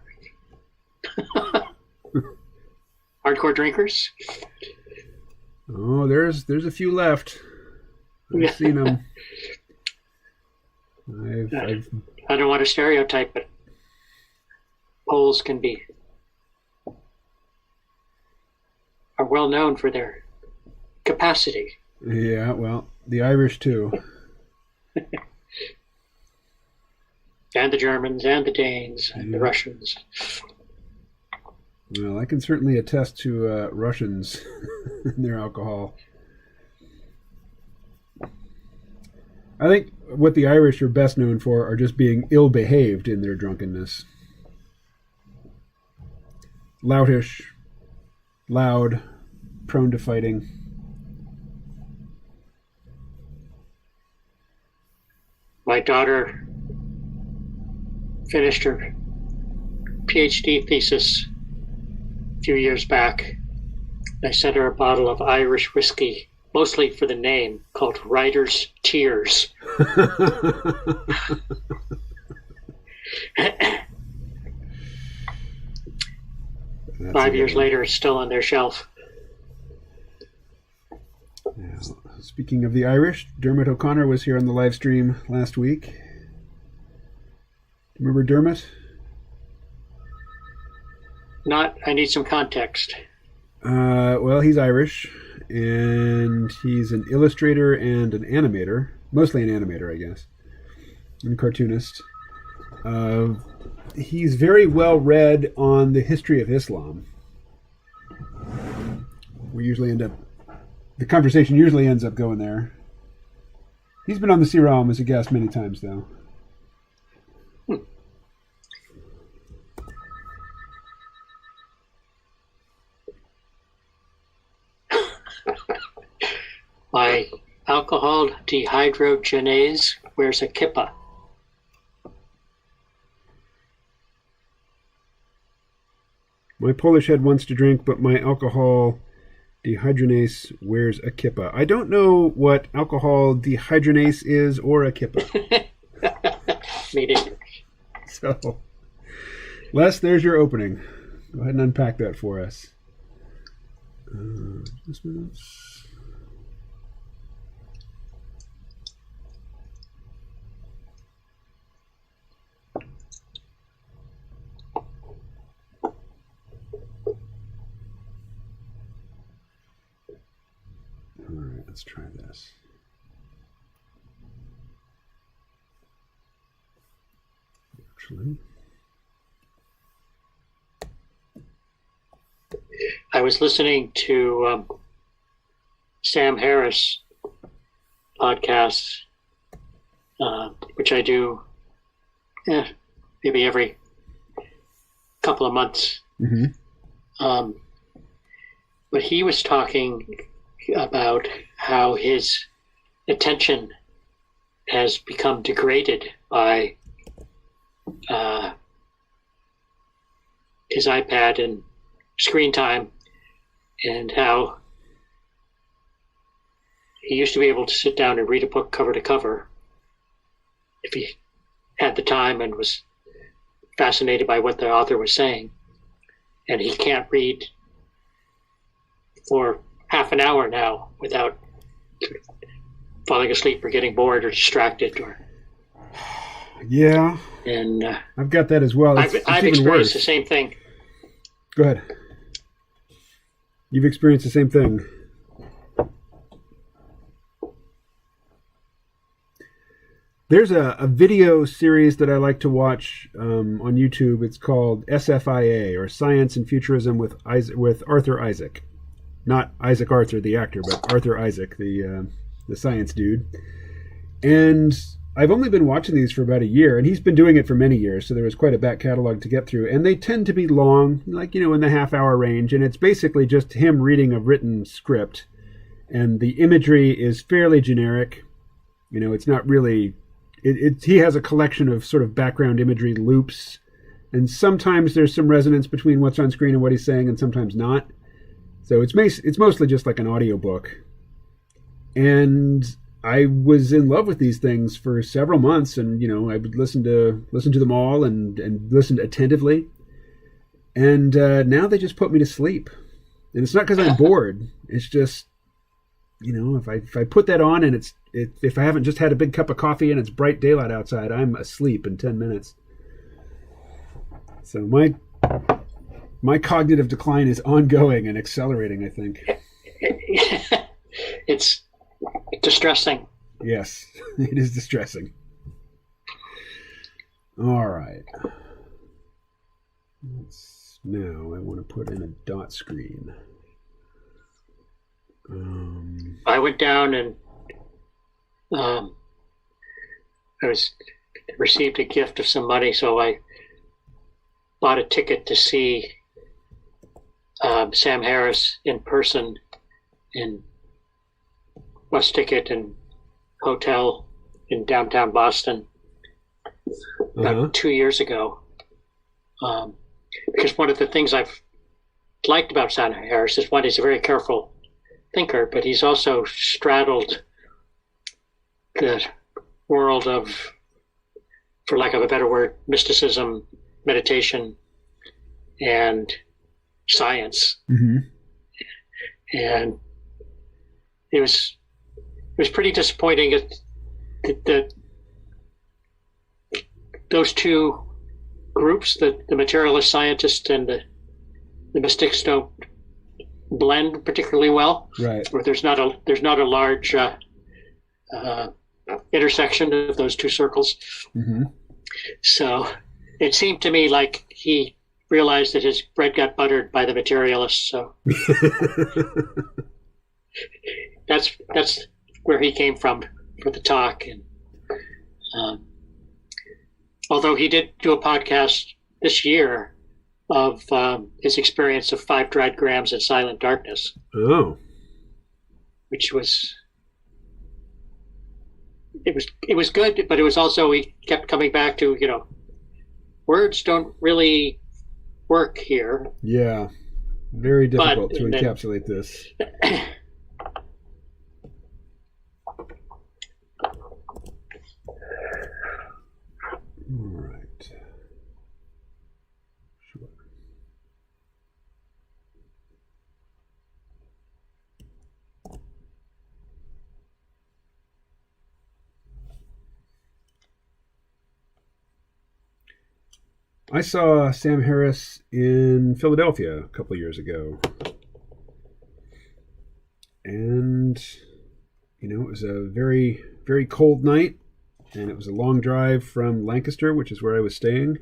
Hardcore drinkers? Oh, there's a few left. I've seen them. I don't want to stereotype, but Poles are well known for their capacity. Yeah, well, the Irish too. And the Germans and the Danes and the Russians. Well, I can certainly attest to Russians and their alcohol. I think what the Irish are best known for are just being ill-behaved in their drunkenness. Loutish, loud, prone to fighting. My daughter finished her PhD thesis a few years back. I sent her a bottle of Irish whiskey, mostly for the name, called Writer's Tears. 5 years later, it's still on their shelf. Yeah. Speaking of the Irish, Dermot O'Connor was here on the live stream last week. Remember Dermot? I need some context. Well, he's Irish, and he's an illustrator and an animator. Mostly an animator, I guess. And cartoonist. He's very well read on the history of Islam. The conversation usually ends up going there. He's been on the C-Realm as a guest many times, though. My alcohol dehydrogenase wears a kippah. My Polish head wants to drink, but my alcohol dehydrogenase wears a kippah. I don't know what alcohol dehydrogenase is or a kippah. Me neither. So, Les, there's your opening. Go ahead and unpack that for us. Just minutes. All right, let's try this. Actually, I was listening to Sam Harris podcast, which I do maybe every couple of months. Mm-hmm. But he was talking about how his attention has become degraded by his iPad and screen time, and how he used to be able to sit down and read a book cover to cover if he had the time and was fascinated by what the author was saying, and he can't read for half an hour now without falling asleep or getting bored or distracted. Yeah, and I've got that as well. I've experienced the same thing. Go ahead. You've experienced the same thing. There's a video series that I like to watch on YouTube. It's called SFIA, or Science and Futurism with Arthur Isaac. Not Isaac Arthur, the actor, but Arthur Isaac, the the science dude. And I've only been watching these for about a year, and he's been doing it for many years, so there was quite a back catalog to get through. And they tend to be long, like, in the half-hour range, and it's basically just him reading a written script. And the imagery is fairly generic. It's not really... he has a collection of sort of background imagery loops, and sometimes there's some resonance between what's on screen and what he's saying, and sometimes not. So it's mostly just like an audiobook. And I was in love with these things for several months, and I would listen to them all and listen attentively. And now they just put me to sleep. And it's not because I'm bored. It's just, if I put that on and if I haven't just had a big cup of coffee and it's bright daylight outside, I'm asleep in 10 minutes. So my cognitive decline is ongoing and accelerating, I think. It's distressing. Yes, it is distressing. All right. Now I want to put in a dot screen. I went down and I received a gift of some money, so I bought a ticket to see Sam Harris in person in bus ticket and hotel in downtown Boston about 2 years ago. Because one of the things I've liked about Sam Harris is, one, he's a very careful thinker, but he's also straddled the world of, for lack of a better word, mysticism, meditation, and science. Mm-hmm. And it was pretty disappointing that those two groups, the materialist scientists and the mystics, don't blend particularly well. Right. Or there's not a large intersection of those two circles. Mm-hmm. So it seemed to me like he realized that his bread got buttered by the materialists. So that's where he came from for the talk. And although he did do a podcast this year of his experience of 5 dried grams in silent darkness. Oh. Which was it was good, but it was also, he kept coming back to, words don't really work here. Yeah. Very difficult to encapsulate this. All right. Sure. I saw Sam Harris in Philadelphia a couple of years ago. And, it was a very, very cold night. And it was a long drive from Lancaster, which is where I was staying.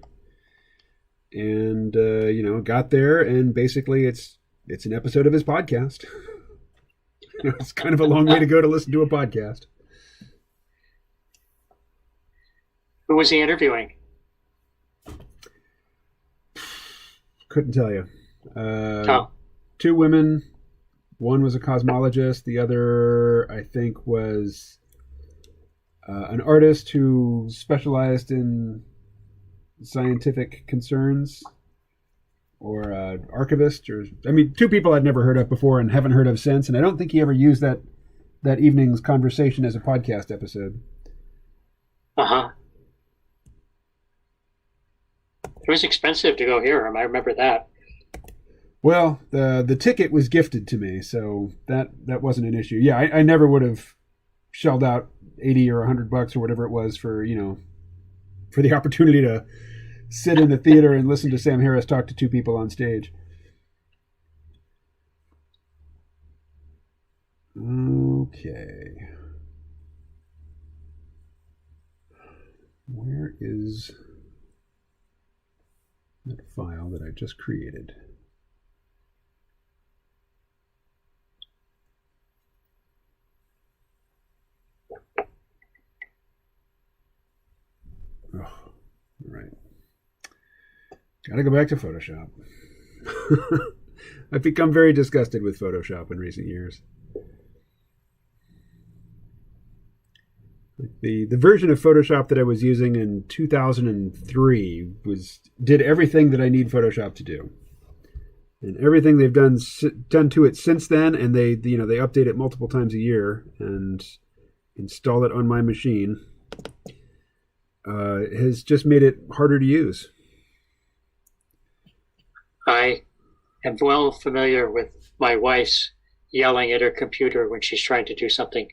And, got there, and basically it's an episode of his podcast. It's kind of a long way to go to listen to a podcast. Who was he interviewing? Couldn't tell you. 2 women. One was a cosmologist. The other, I think, was an artist who specialized in scientific concerns, or archivist, 2 people I'd never heard of before and haven't heard of since, and I don't think he ever used that evening's conversation as a podcast episode. Uh-huh. It was expensive to go hear him. I remember that. Well, the ticket was gifted to me, so that wasn't an issue. Yeah, I never would have shelled out $80 or $100 or whatever it was for the opportunity to sit in the theater and listen to Sam Harris talk to 2 people on stage. Okay. Where is that file that I just created? Gotta go back to Photoshop. I've become very disgusted with Photoshop in recent years. The version of Photoshop that I was using in 2003 did everything that I need Photoshop to do, and everything they've done to it since then. And they update it multiple times a year and install it on my machine. Has just made it harder to use. I am well familiar with my wife's yelling at her computer when she's trying to do something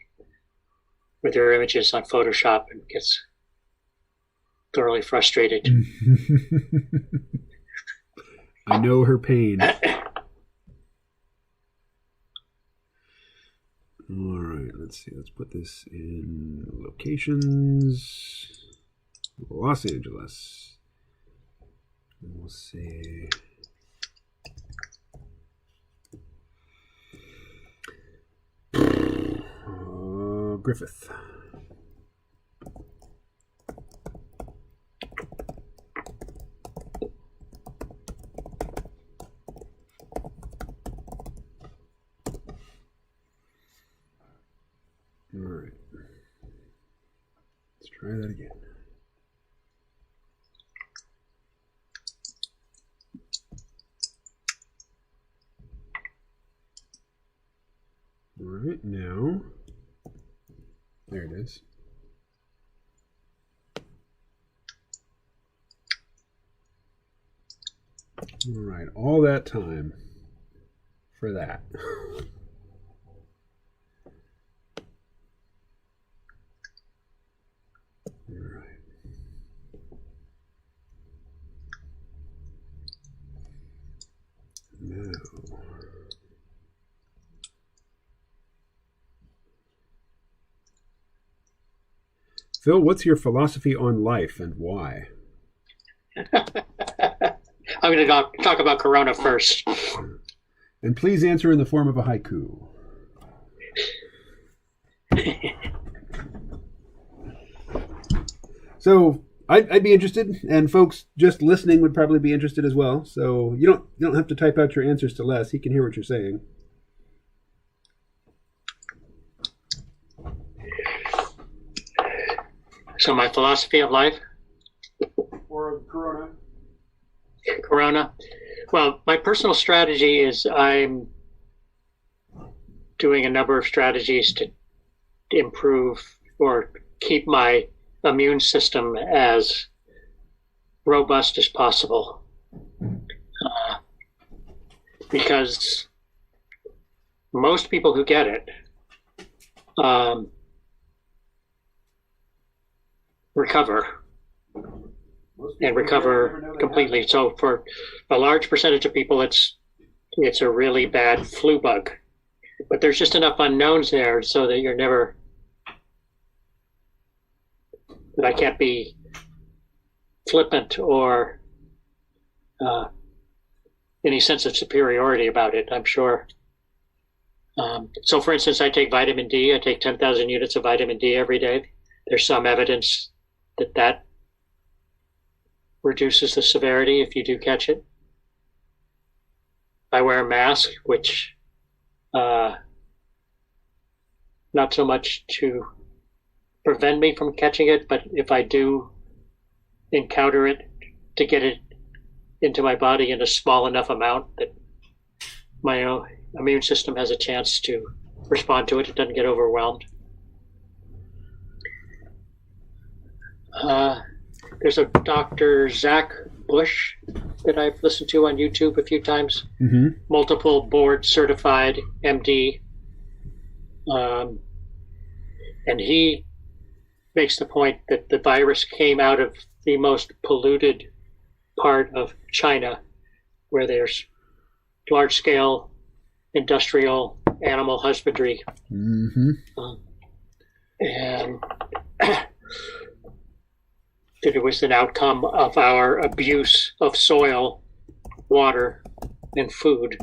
with her images on Photoshop and gets thoroughly frustrated. I know her pain. All right, let's see. Let's put this in locations. Los Angeles. We'll see. Griffith. All right. Let's try that again. All right, now, there it is. All right, all that time for that. All right. Now. Phil, what's your philosophy on life and why? I'm going to talk about Corona first. And please answer in the form of a haiku. So I'd be interested, and folks just listening would probably be interested as well. So you don't have to type out your answers to Les. He can hear what you're saying. So my philosophy of life? Or Corona. Corona. Well, my personal strategy is I'm doing a number of strategies to improve or keep my immune system as robust as possible. Because most people who get it recover and recover completely. So for a large percentage of people, it's a really bad flu bug. But there's just enough unknowns there so that I can't be flippant or any sense of superiority about it, I'm sure. So for instance, I take vitamin D. I take 10,000 units of vitamin D every day. There's some evidence that reduces the severity if you do catch it. I wear a mask, which not so much to prevent me from catching it, but if I do encounter it, to get it into my body in a small enough amount that my own immune system has a chance to respond to it. It doesn't get overwhelmed. There's a Dr. Zach Bush that I've listened to on YouTube a few times. Mm-hmm. Multiple board certified MD. And he makes the point that the virus came out of the most polluted part of China, where there's large-scale industrial animal husbandry. Mm-hmm. And that it was an outcome of our abuse of soil, water, and food.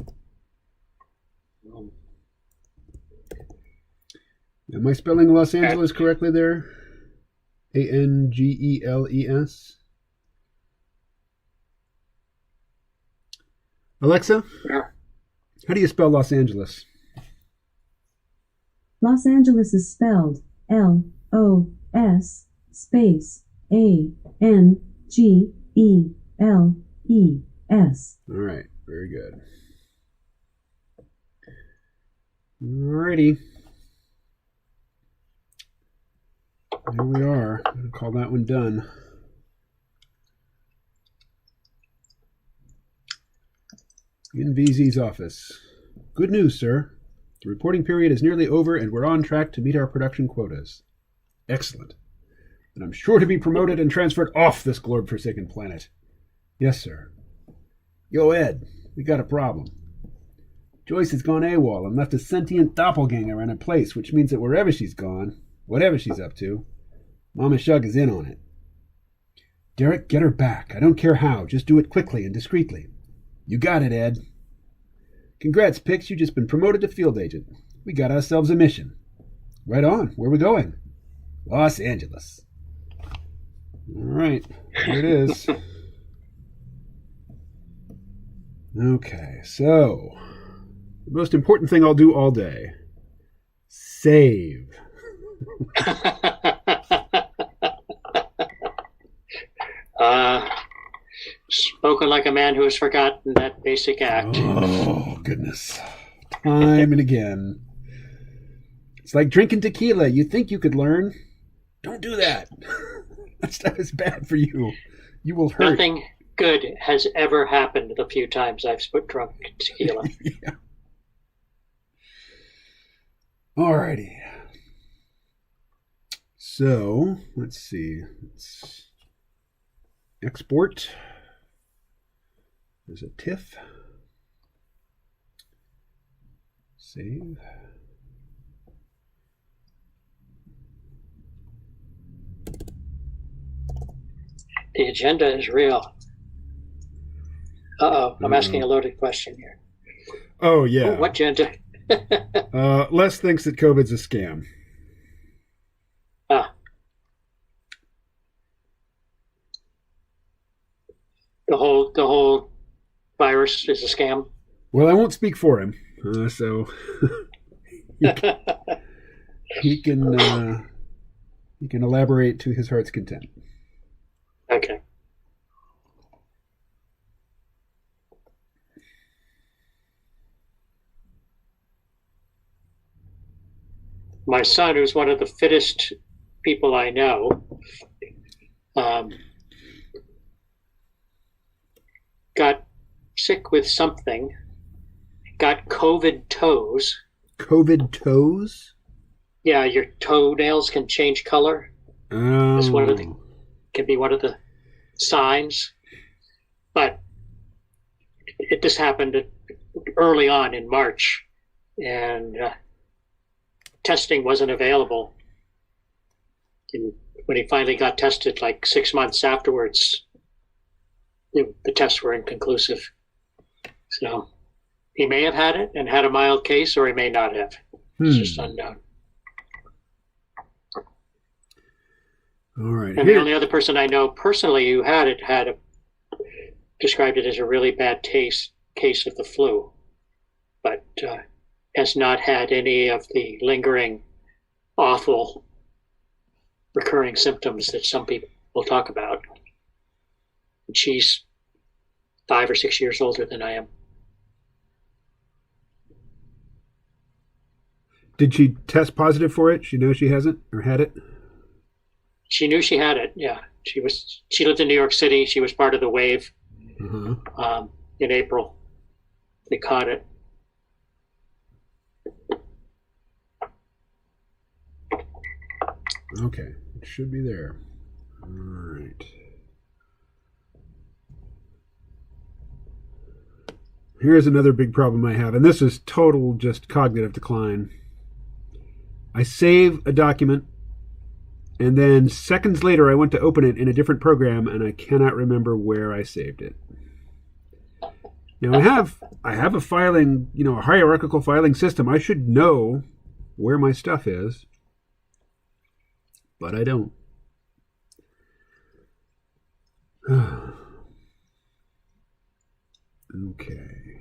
Am I spelling Los Angeles correctly there? Angeles? Alexa, Yeah. how do you spell Los Angeles? Los Angeles is spelled L-O-S space A-N-G-E-L-E-S. All right, very good. Alrighty. There we are. I'm going to call that one done. In VZ's office. Good news, sir. The reporting period is nearly over and we're on track to meet our production quotas. Excellent. And I'm sure to be promoted and transferred off this globe-forsaken planet. Yes, sir. Yo, Ed, we got a problem. Joyce has gone AWOL and left a sentient doppelganger in her place, which means that wherever she's gone, whatever she's up to, Mama Shug is in on it. Derek, get her back. I don't care how. Just do it quickly and discreetly. You got it, Ed. Congrats, Pix. You've just been promoted to field agent. We got ourselves a mission. Right on. Where are we going? Los Angeles. All right. There it is. Okay, so the most important thing I'll do all day. Save. Spoken like a man who has forgotten that basic act. Oh, goodness. Time and again. It's like drinking tequila. You think you could learn? Don't do that. That stuff is bad for you. You will hurt. Nothing good has ever happened the few times I've drunk tequila. Yeah. Alrighty. So, let's see. Let's export. There's a TIFF. Save. The agenda is real. Uh-oh, I'm asking a loaded question here. Oh, yeah. What agenda? Les thinks that COVID's a scam. Ah. The whole virus is a scam? Well, I won't speak for him, so he can elaborate to his heart's content. Okay. My son, who's one of the fittest people I know, got sick with something, got COVID toes. COVID toes? Yeah, your toenails can change color. Oh. It's can be one of the signs. But this happened early on in March, and testing wasn't available. And when he finally got tested, like 6 months afterwards, the tests were inconclusive. So he may have had it and had a mild case, or he may not have. It's just unknown. All right. And the only other person I know personally who had it described it as a really bad case of the flu, but has not had any of the lingering, awful, recurring symptoms that some people will talk about. And she's 5 or 6 years older than I am. Did she test positive for it? She knows she hasn't or had it? She knew she had it, yeah. She lived in New York City. She was part of the wave in April. They caught it. Okay, it should be there. All right. Here's another big problem I have, and this is total just cognitive decline. I save a document, and then seconds later I went to open it in a different program, and I cannot remember where I saved it. Now I have a filing, a hierarchical filing system. I should know where my stuff is, but I don't. Okay.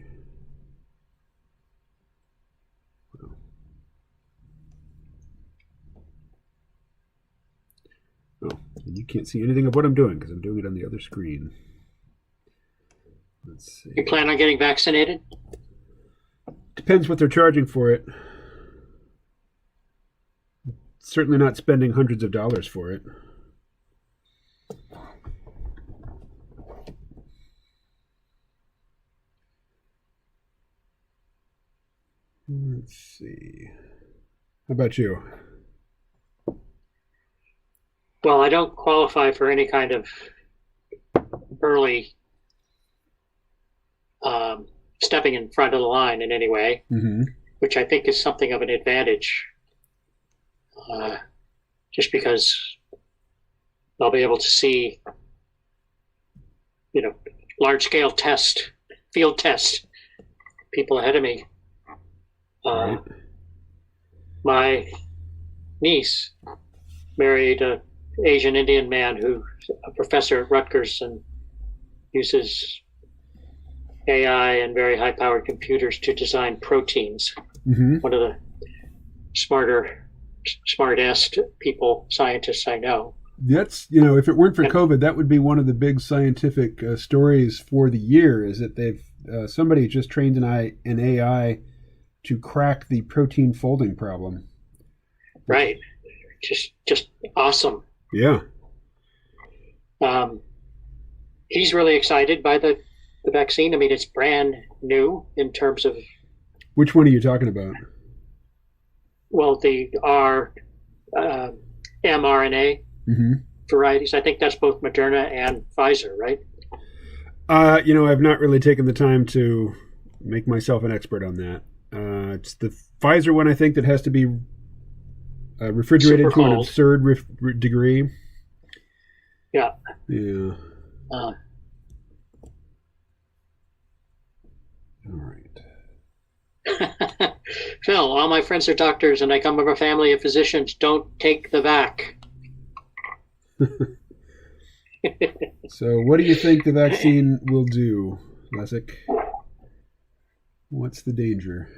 can't see anything of what I'm doing because I'm doing it on the other screen. Let's see. You plan on getting vaccinated? Depends what they're charging for it. Certainly not spending hundreds of dollars for it. Let's see. How about you? Well, I don't qualify for any kind of early stepping in front of the line in any way, which I think is something of an advantage, just because I'll be able to see, large-scale field test people ahead of me. Right. My niece married an Asian Indian man who's a professor at Rutgers and uses AI and very high-powered computers to design proteins. One of the smartest scientists I know. That's, if it weren't for COVID, that would be one of the big scientific stories for the year, is that they've somebody just trained an AI to crack the protein folding problem. Right. Just awesome. Yeah. He's really excited by the vaccine. I mean, it's brand new in terms of... Which one are you talking about? Well, the mRNA varieties. I think that's both Moderna and Pfizer, right? I've not really taken the time to make myself an expert on that. It's the Pfizer one, I think, that has to be refrigerated Super to an cold. absurd degree. Yeah. Yeah. All right. Phil, all my friends are doctors and I come from a family of physicians. Don't take the vac. So what do you think the vaccine will do, Lesick? What's the danger?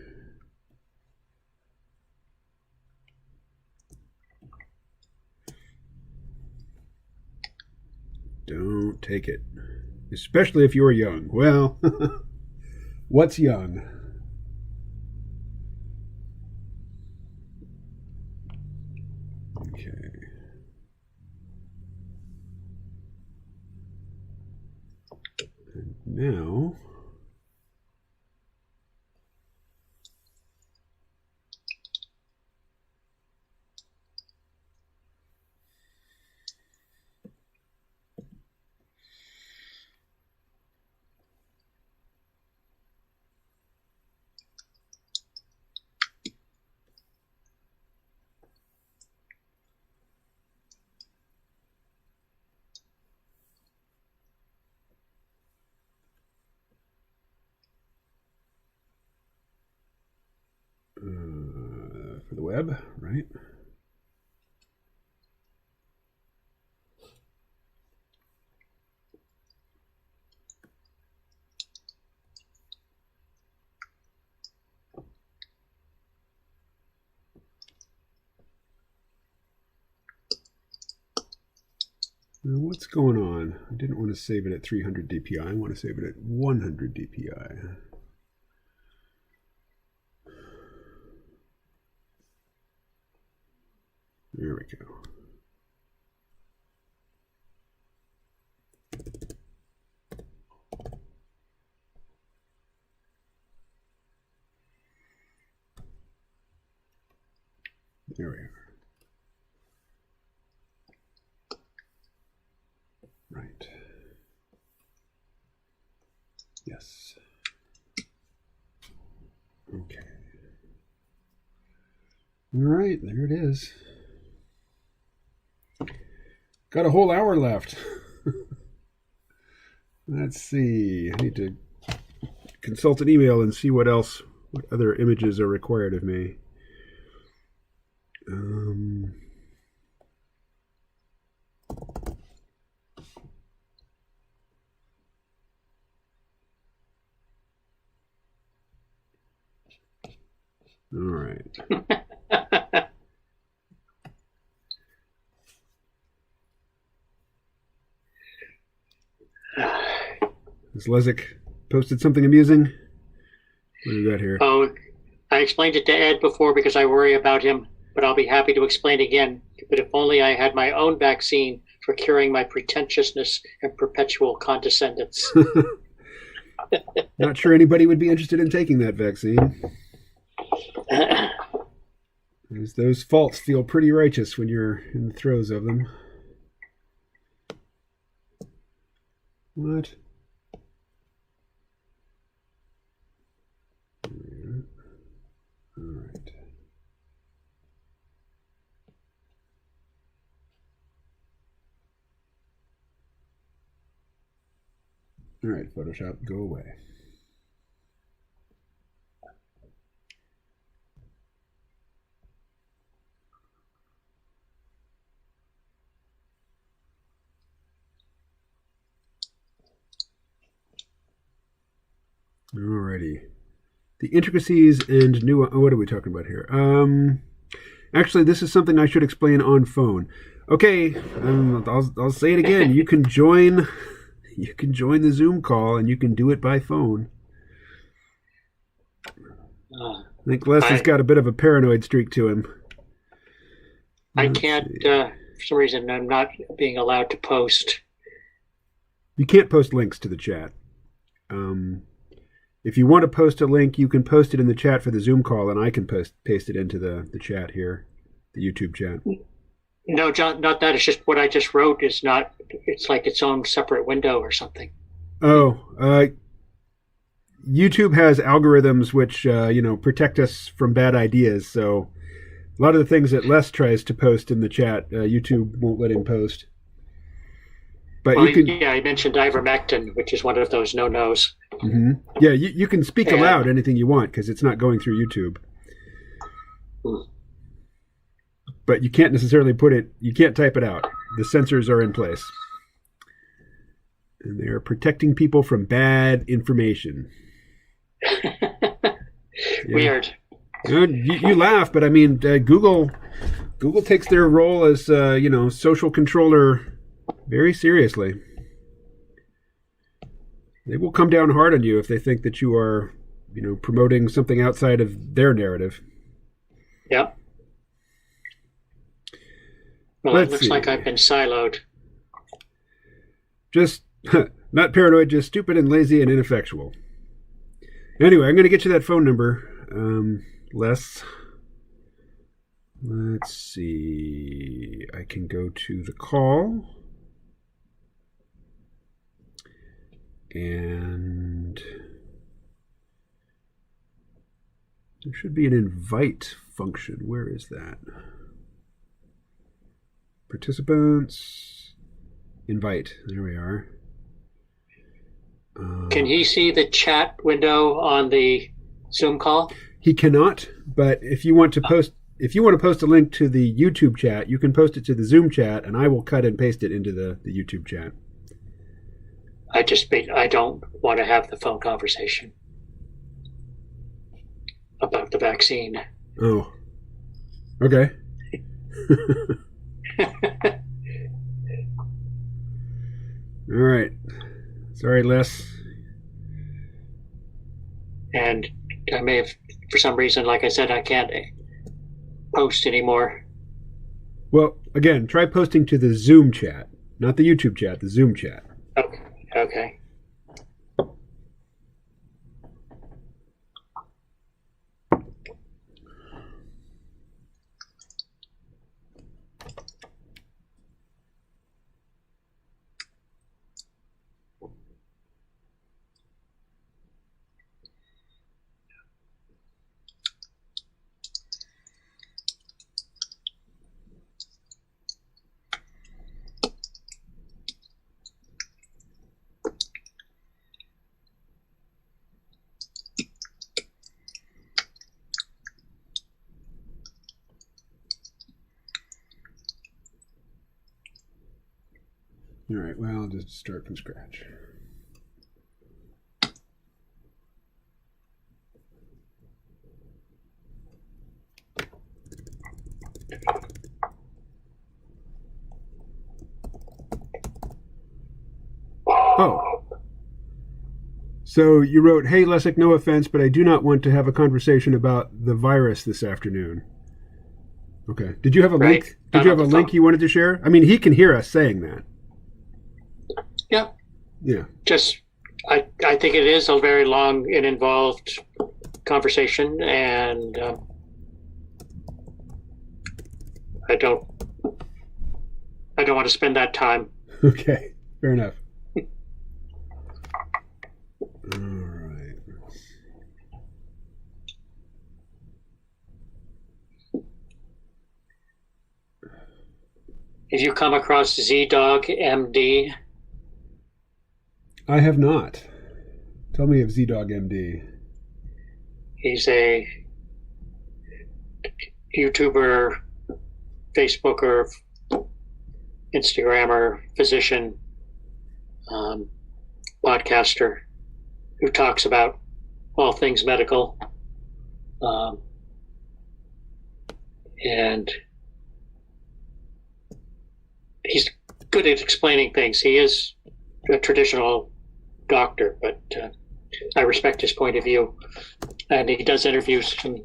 Don't take it. Especially if you're young. Well, what's young? Okay. And now... for the web, right? Now what's going on? I didn't want to save it at 300 dpi. I want to save it at 100 dpi. There we go. There we are. Right. Yes. Okay. All right, there it is. Got a whole hour left. Let's see. I need to consult an email and see what other images are required of me. All right. Has Lezik posted something amusing? What do we got here? Oh, I explained it to Ed before because I worry about him, but I'll be happy to explain again. But if only I had my own vaccine for curing my pretentiousness and perpetual condescendence. Not sure anybody would be interested in taking that vaccine. As those faults feel pretty righteous when you're in the throes of them. What? All right. All right, Photoshop, go away. Alrighty. The intricacies and new... what are we talking about here? Actually, this is something I should explain on phone. Okay, I'll say it again. You can join the Zoom call, and you can do it by phone. I think Les has got a bit of a paranoid streak to him. I can't, for some reason, I'm not being allowed to post. You can't post links to the chat. If you want to post a link, you can post it in the chat for the Zoom call, and I can paste it into the chat here, the YouTube chat. No, John, not that. It's just what I just wrote is not, it's like its own separate window or something. Oh, YouTube has algorithms which, protect us from bad ideas. So a lot of the things that Les tries to post in the chat, YouTube won't let him post. But well, you can, yeah, I mentioned ivermectin, which is one of those no-nos. Mm-hmm. Yeah, you can speak aloud anything you want because it's not going through YouTube. But you can't necessarily you can't type it out. The censors are in place. And they are protecting people from bad information. Yeah. Weird. You laugh, but I mean, Google takes their role as, social controller very seriously. They will come down hard on you if they think that you are, promoting something outside of their narrative. Yep. Well, it looks like I've been siloed. Just, not paranoid, just stupid and lazy and ineffectual. Anyway, I'm going to get you that phone number, Les. Let's see. I can go to the call. And there should be an invite function. Where is that? Participants. Invite. There we are. Can he see the chat window on the Zoom call? He cannot, but if you want to post a link to the YouTube chat, you can post it to the Zoom chat, and I will cut and paste it into the YouTube chat. I don't want to have the phone conversation about the vaccine. Oh. Okay. All right. Sorry, Les. And I may have, for some reason, like I said, I can't post anymore. Well, again, try posting to the Zoom chat, not the YouTube chat, the Zoom chat. Okay. All right, well, I'll just start from scratch. Oh. So you wrote, "Hey, Lessig, no offense, but I do not want to have a conversation about the virus this afternoon." Okay. Did you have a link? Did you have a link you wanted to share? I mean, he can hear us saying that. Yeah. Yeah. Just, I think it is a very long and involved conversation, and I don't want to spend that time. Okay. Fair enough. All right. Have you come across Z-Dog MD? I have not. Tell me of Z-Dog MD. He's a YouTuber, Facebooker, Instagrammer, physician, podcaster who talks about all things medical. And he's good at explaining things. He is a traditional doctor, but I respect his point of view. And he does interviews from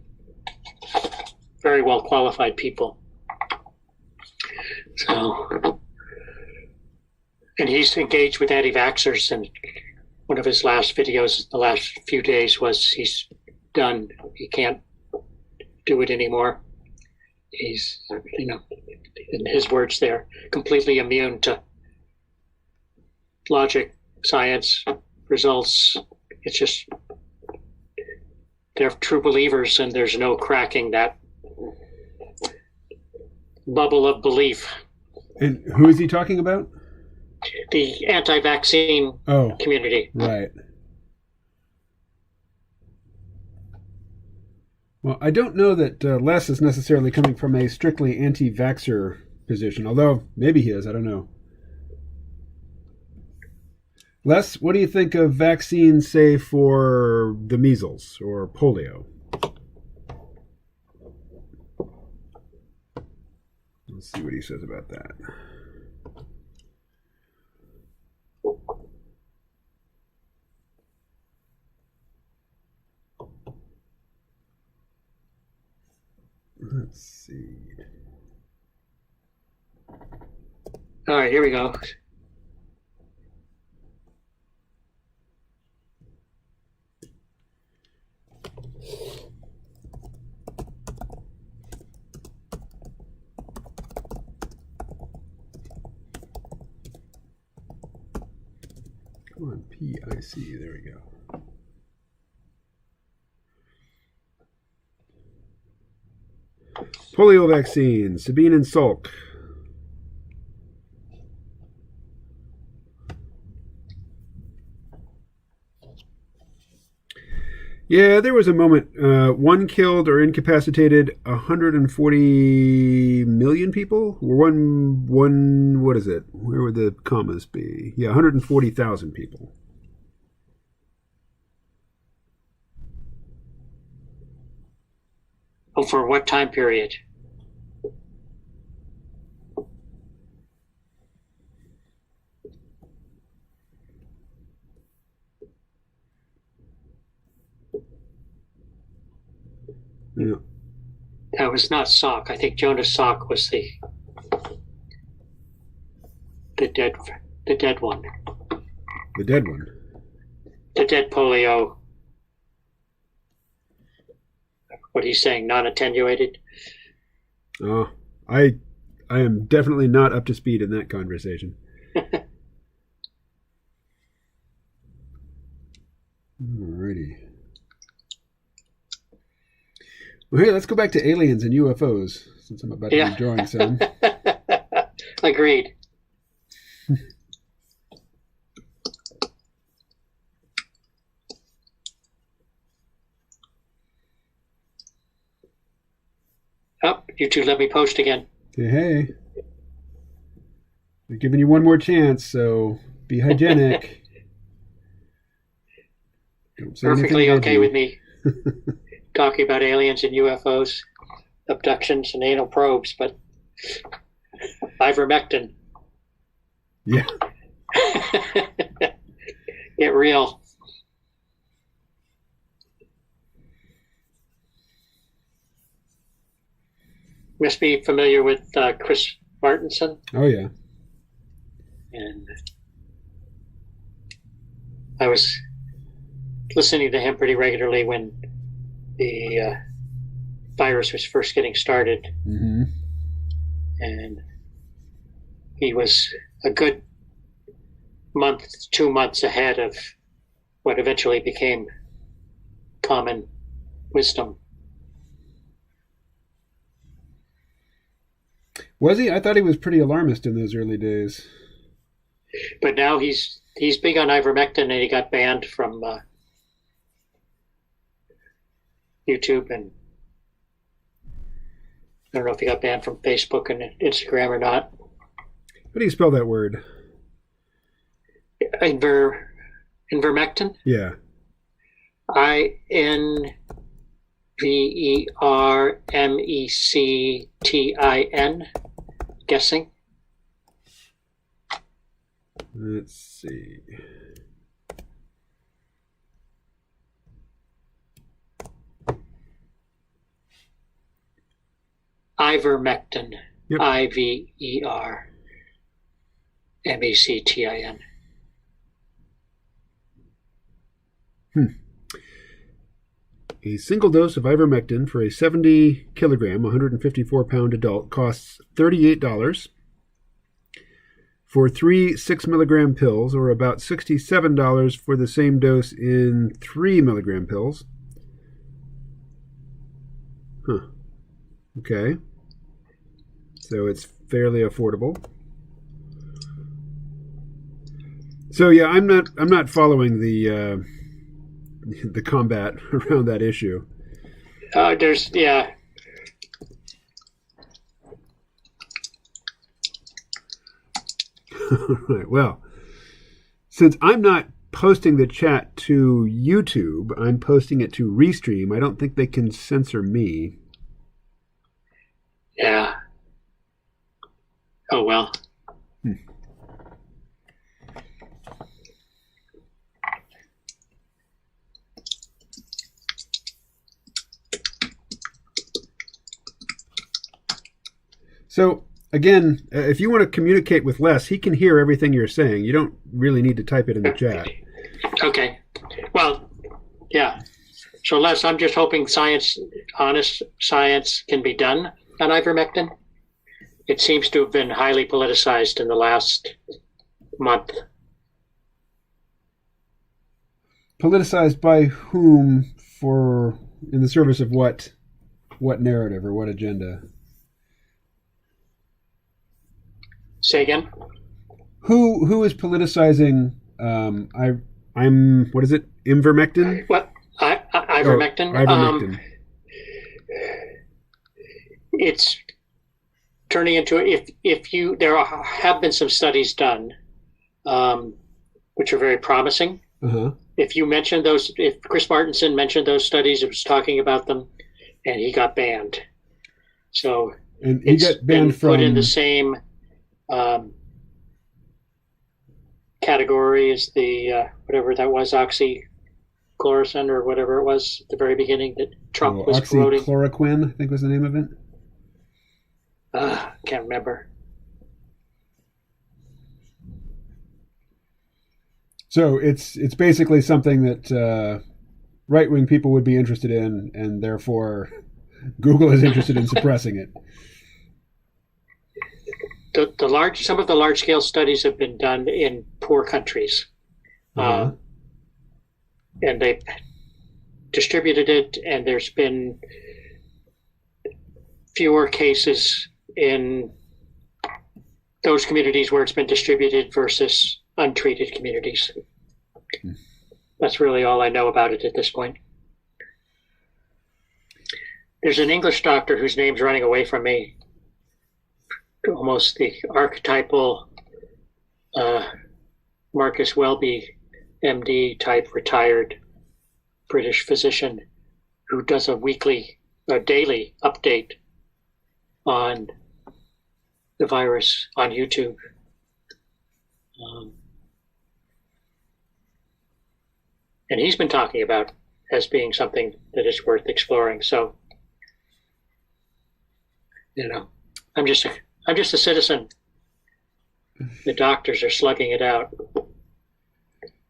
very well qualified people. So, and he's engaged with anti-vaxxers, and one of his last videos the last few days was he's done. He can't do it anymore. He's, in his words there, completely immune to logic, science, results. It's just, they're true believers, and there's no cracking that bubble of belief. And who is he talking about? The anti-vaccine community. Right. Well, I don't know that Les is necessarily coming from a strictly anti-vaxxer position, although maybe he is. I don't know. Les, what do you think of vaccines, say, for the measles or polio? Let's see what he says about that. Let's see. All right, here we go. Come on, PIC. There we go. Polio vaccine, Sabine and Salk. Yeah, there was a moment. One killed or incapacitated 140 million people. One. What is it? Where would the commas be? Yeah, 140,000 people. Oh, for what time period? Yeah. That was not Salk. I think Jonas Salk was the dead one. The dead one. The dead polio. What he's saying, non-attenuated. Oh, I am definitely not up to speed in that conversation. Alrighty. Well, hey, let's go back to aliens and UFOs, since I'm about to be drawing some. Agreed. Oh, you two let me post again. Hey. They're giving you one more chance, so be hygienic. Perfectly okay with me talking about aliens and UFOs, abductions and anal probes, but ivermectin. Yeah. Get real. must be familiar with Chris Martenson. Oh, yeah. And I was listening to him pretty regularly when the virus was first getting started. Mm-hmm. And he was a good month, 2 months ahead of what eventually became common wisdom. Was he? I thought he was pretty alarmist in those early days. But now he's big on ivermectin, and he got banned from YouTube, and I don't know if he got banned from Facebook and Instagram or not. How do you spell that word? Ivermectin? Yeah. Ivermectin, guessing. Let's see. Ivermectin. Yep. Ivermectin. A single dose of ivermectin for a 70 kilogram, 154 pound adult costs $38. For 3 6 milligram pills, or about $67 for the same dose in 3 milligram pills. Huh. Okay. So it's fairly affordable. So yeah, I'm not following the combat around that issue. Yeah. Right. Well, since I'm not posting the chat to YouTube, I'm posting it to Restream. I don't think they can censor me. Yeah. Oh, well. So, again, if you want to communicate with Les, he can hear everything you're saying. You don't really need to type it in the chat. Okay. Well, yeah. So, Les, I'm just hoping honest science can be done on ivermectin. It seems to have been highly politicized in the last month. Politicized by whom? In the service of what narrative or what agenda? Say again? Who is politicizing? I'm what is it? Ivermectin? What? Ivermectin? Oh, ivermectin. It's turning into there have been some studies done, which are very promising. Uh-huh. If Chris Martenson mentioned those studies, it was talking about them, and he got banned. So and he got banned from put in the same category as the whatever that was, oxychloroquine or whatever it was at the very beginning that Trump was promoting. Oxychloroquine, I think was the name of it. Can't remember. So it's basically something that right-wing people would be interested in, and therefore Google is interested in suppressing it. Some of the large-scale studies have been done in poor countries, Uh-huh. And they've distributed it, and there's been fewer cases in those communities where it's been distributed versus untreated communities. That's really all I know about it at this point. There's an English doctor whose name's running away from me. Almost the archetypal Marcus Welby, MD type retired British physician who does a daily update on the virus on YouTube. And he's been talking about as being something that is worth exploring. So You know, I'm just a citizen. The doctors are slugging it out.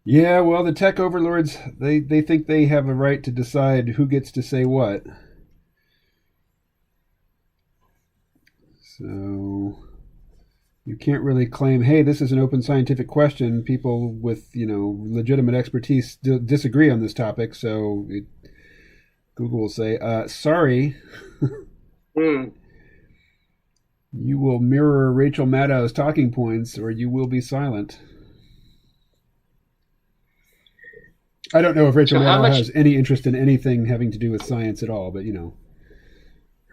Yeah, well, the tech overlords, they think they have a right to decide who gets to say what. So you can't really claim, hey, this is an open scientific question. People with, legitimate expertise disagree on this topic. So Google will say, sorry. You will mirror Rachel Maddow's talking points or you will be silent. I don't know if Rachel Maddow has any interest in anything having to do with science at all, but,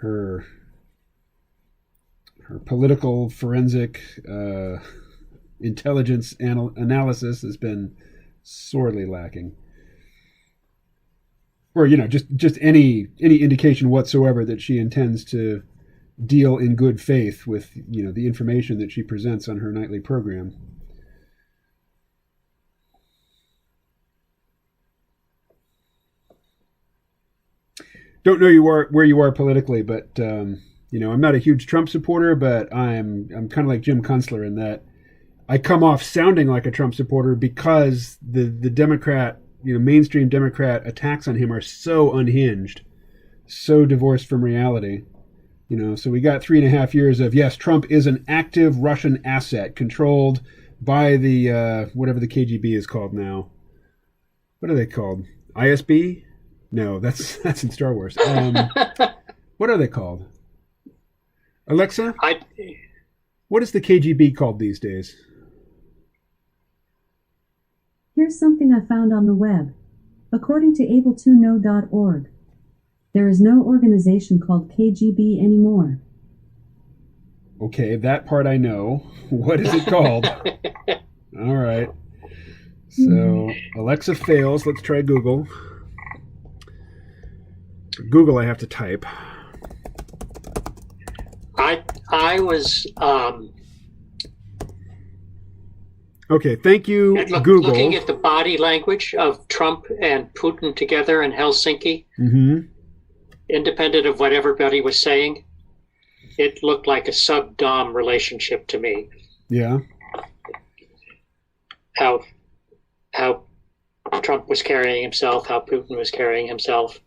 her political forensic intelligence analysis has been sorely lacking. Or, just any indication whatsoever that she intends to deal in good faith with, the information that she presents on her nightly program. Don't know where you are politically, but I'm not a huge Trump supporter, but I'm kind of like Jim Kunstler in that I come off sounding like a Trump supporter because the Democrat, mainstream Democrat attacks on him are so unhinged, so divorced from reality. So we got 3.5 years of, yes, Trump is an active Russian asset controlled by the whatever the KGB is called now. What are they called? ISB? No, that's in Star Wars. What are they called? Alexa? What is the KGB called these days? Here's something I found on the web. According to able2know.org, there is no organization called KGB anymore. Okay, that part I know. What is it called? All right. So Alexa fails. Let's try Google. Google, I have to type. I was okay. Thank you, Google. Looking at the body language of Trump and Putin together in Helsinki, independent of what everybody was saying, it looked like a sub-dom relationship to me. Yeah. How Trump was carrying himself, how Putin was carrying himself.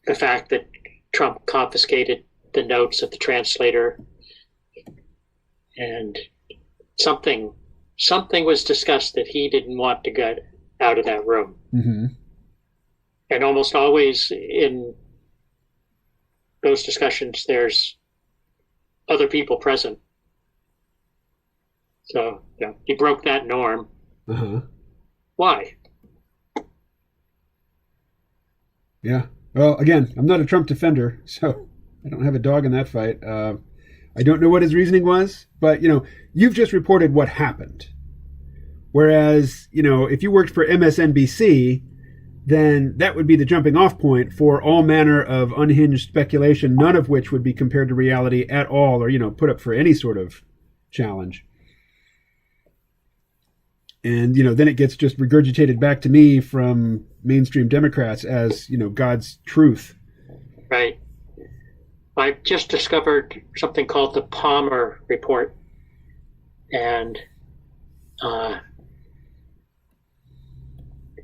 The fact that Trump confiscated the notes of the translator, and something was discussed that he didn't want to get out of that room. And almost always in those discussions, there's other people present. So he broke that norm. Why? Yeah. Well, again, I'm not a Trump defender, so I don't have a dog in that fight. I don't know what his reasoning was, but, you've just reported what happened. Whereas, if you worked for MSNBC, then that would be the jumping off point for all manner of unhinged speculation, none of which would be compared to reality at all or, put up for any sort of challenge. And, then it gets just regurgitated back to me from mainstream Democrats as, God's truth. Right. I just discovered something called the Palmer Report. And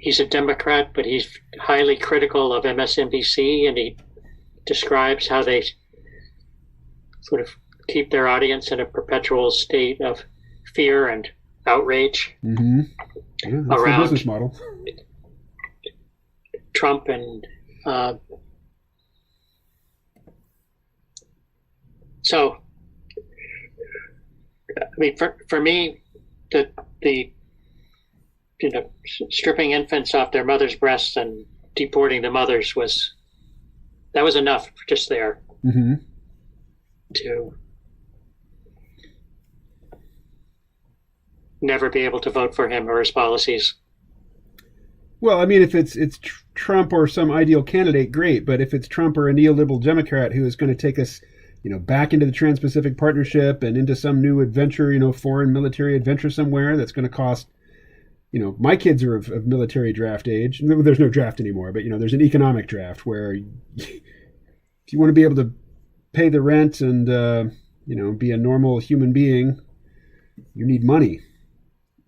he's a Democrat, but he's highly critical of MSNBC, and he describes how they sort of keep their audience in a perpetual state of fear and outrage Yeah, that's around the business model. Trump and so I mean for me the stripping infants off their mothers' breasts and deporting the mothers was enough just there to never be able to vote for him or his policies. Well, I mean, if it's Trump or some ideal candidate, great. But if it's Trump or a neoliberal Democrat who is going to take us, back into the Trans-Pacific Partnership and into some new adventure, foreign military adventure somewhere that's going to cost my kids are of military draft age. There's no draft anymore, but there's an economic draft where if you want to be able to pay the rent and be a normal human being, you need money.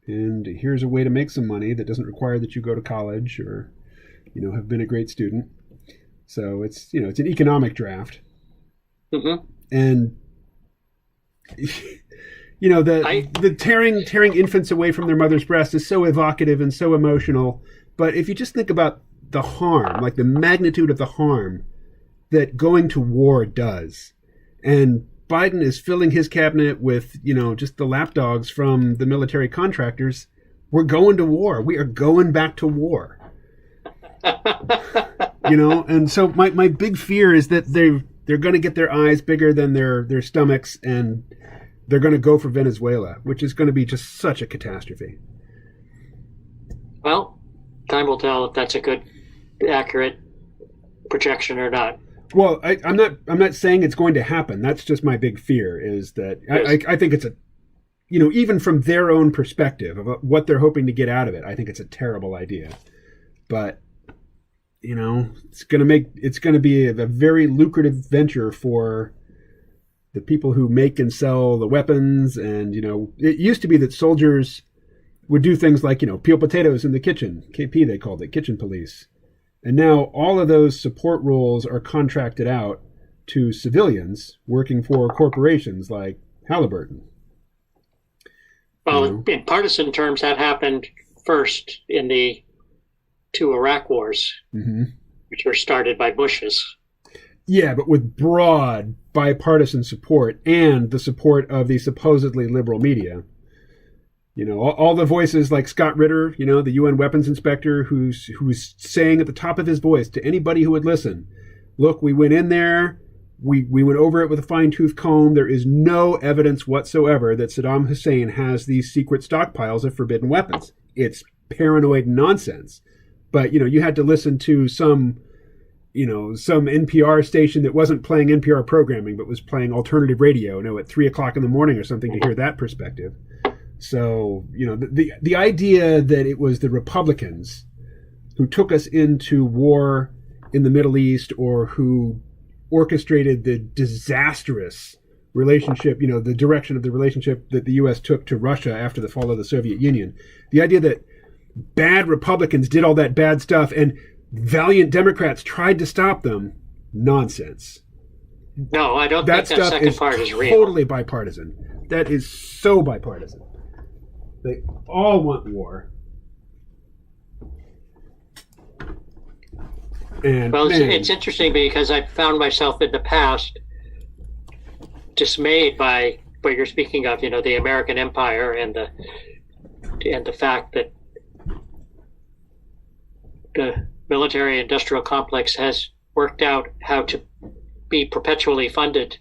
And here's a way to make some money that doesn't require that you go to college or have been a great student. So it's it's an economic draft. Mm-hmm. And the tearing infants away from their mother's breast is so evocative and so emotional. But if you just think about the harm, like the magnitude of the harm that going to war does, and Biden is filling his cabinet with, just the lapdogs from the military contractors, we're going to war. We are going back to war. And so my big fear is that they're going to get their eyes bigger than their stomachs, and they're going to go for Venezuela, which is going to be just such a catastrophe. Well, time will tell if that's a good, accurate projection or not. Well, I'm not saying it's going to happen. That's just my big fear is that I think it's even from their own perspective of what they're hoping to get out of it, I think it's a terrible idea. But it's going to be a very lucrative venture for the people who make and sell the weapons. And, it used to be that soldiers would do things like, peel potatoes in the kitchen. KP, they called it, kitchen police. And now all of those support roles are contracted out to civilians working for corporations like Halliburton. Well, in partisan terms, that happened first in the 2 Iraq wars, mm-hmm. which were started by Bush's. Yeah, but with broad bipartisan support and the support of the supposedly liberal media. All the voices like Scott Ritter, the UN weapons inspector, who's saying at the top of his voice to anybody who would listen, look, we went in there, we went over it with a fine-tooth comb. There is no evidence whatsoever that Saddam Hussein has these secret stockpiles of forbidden weapons. It's paranoid nonsense. But, you had to listen to some NPR station that wasn't playing NPR programming, but was playing alternative radio, at 3 o'clock in the morning or something to hear that perspective. So, the idea that it was the Republicans who took us into war in the Middle East or who orchestrated the disastrous relationship, the direction of the relationship that the U.S. took to Russia after the fall of the Soviet Union. The idea that bad Republicans did all that bad stuff and valiant Democrats tried to stop them, nonsense. No, I don't think that second part is real. Totally bipartisan. That is so bipartisan. They all want war. And well, it's interesting because I found myself in the past dismayed by what you're speaking of, the American empire and the fact that the military industrial complex has worked out how to be perpetually funded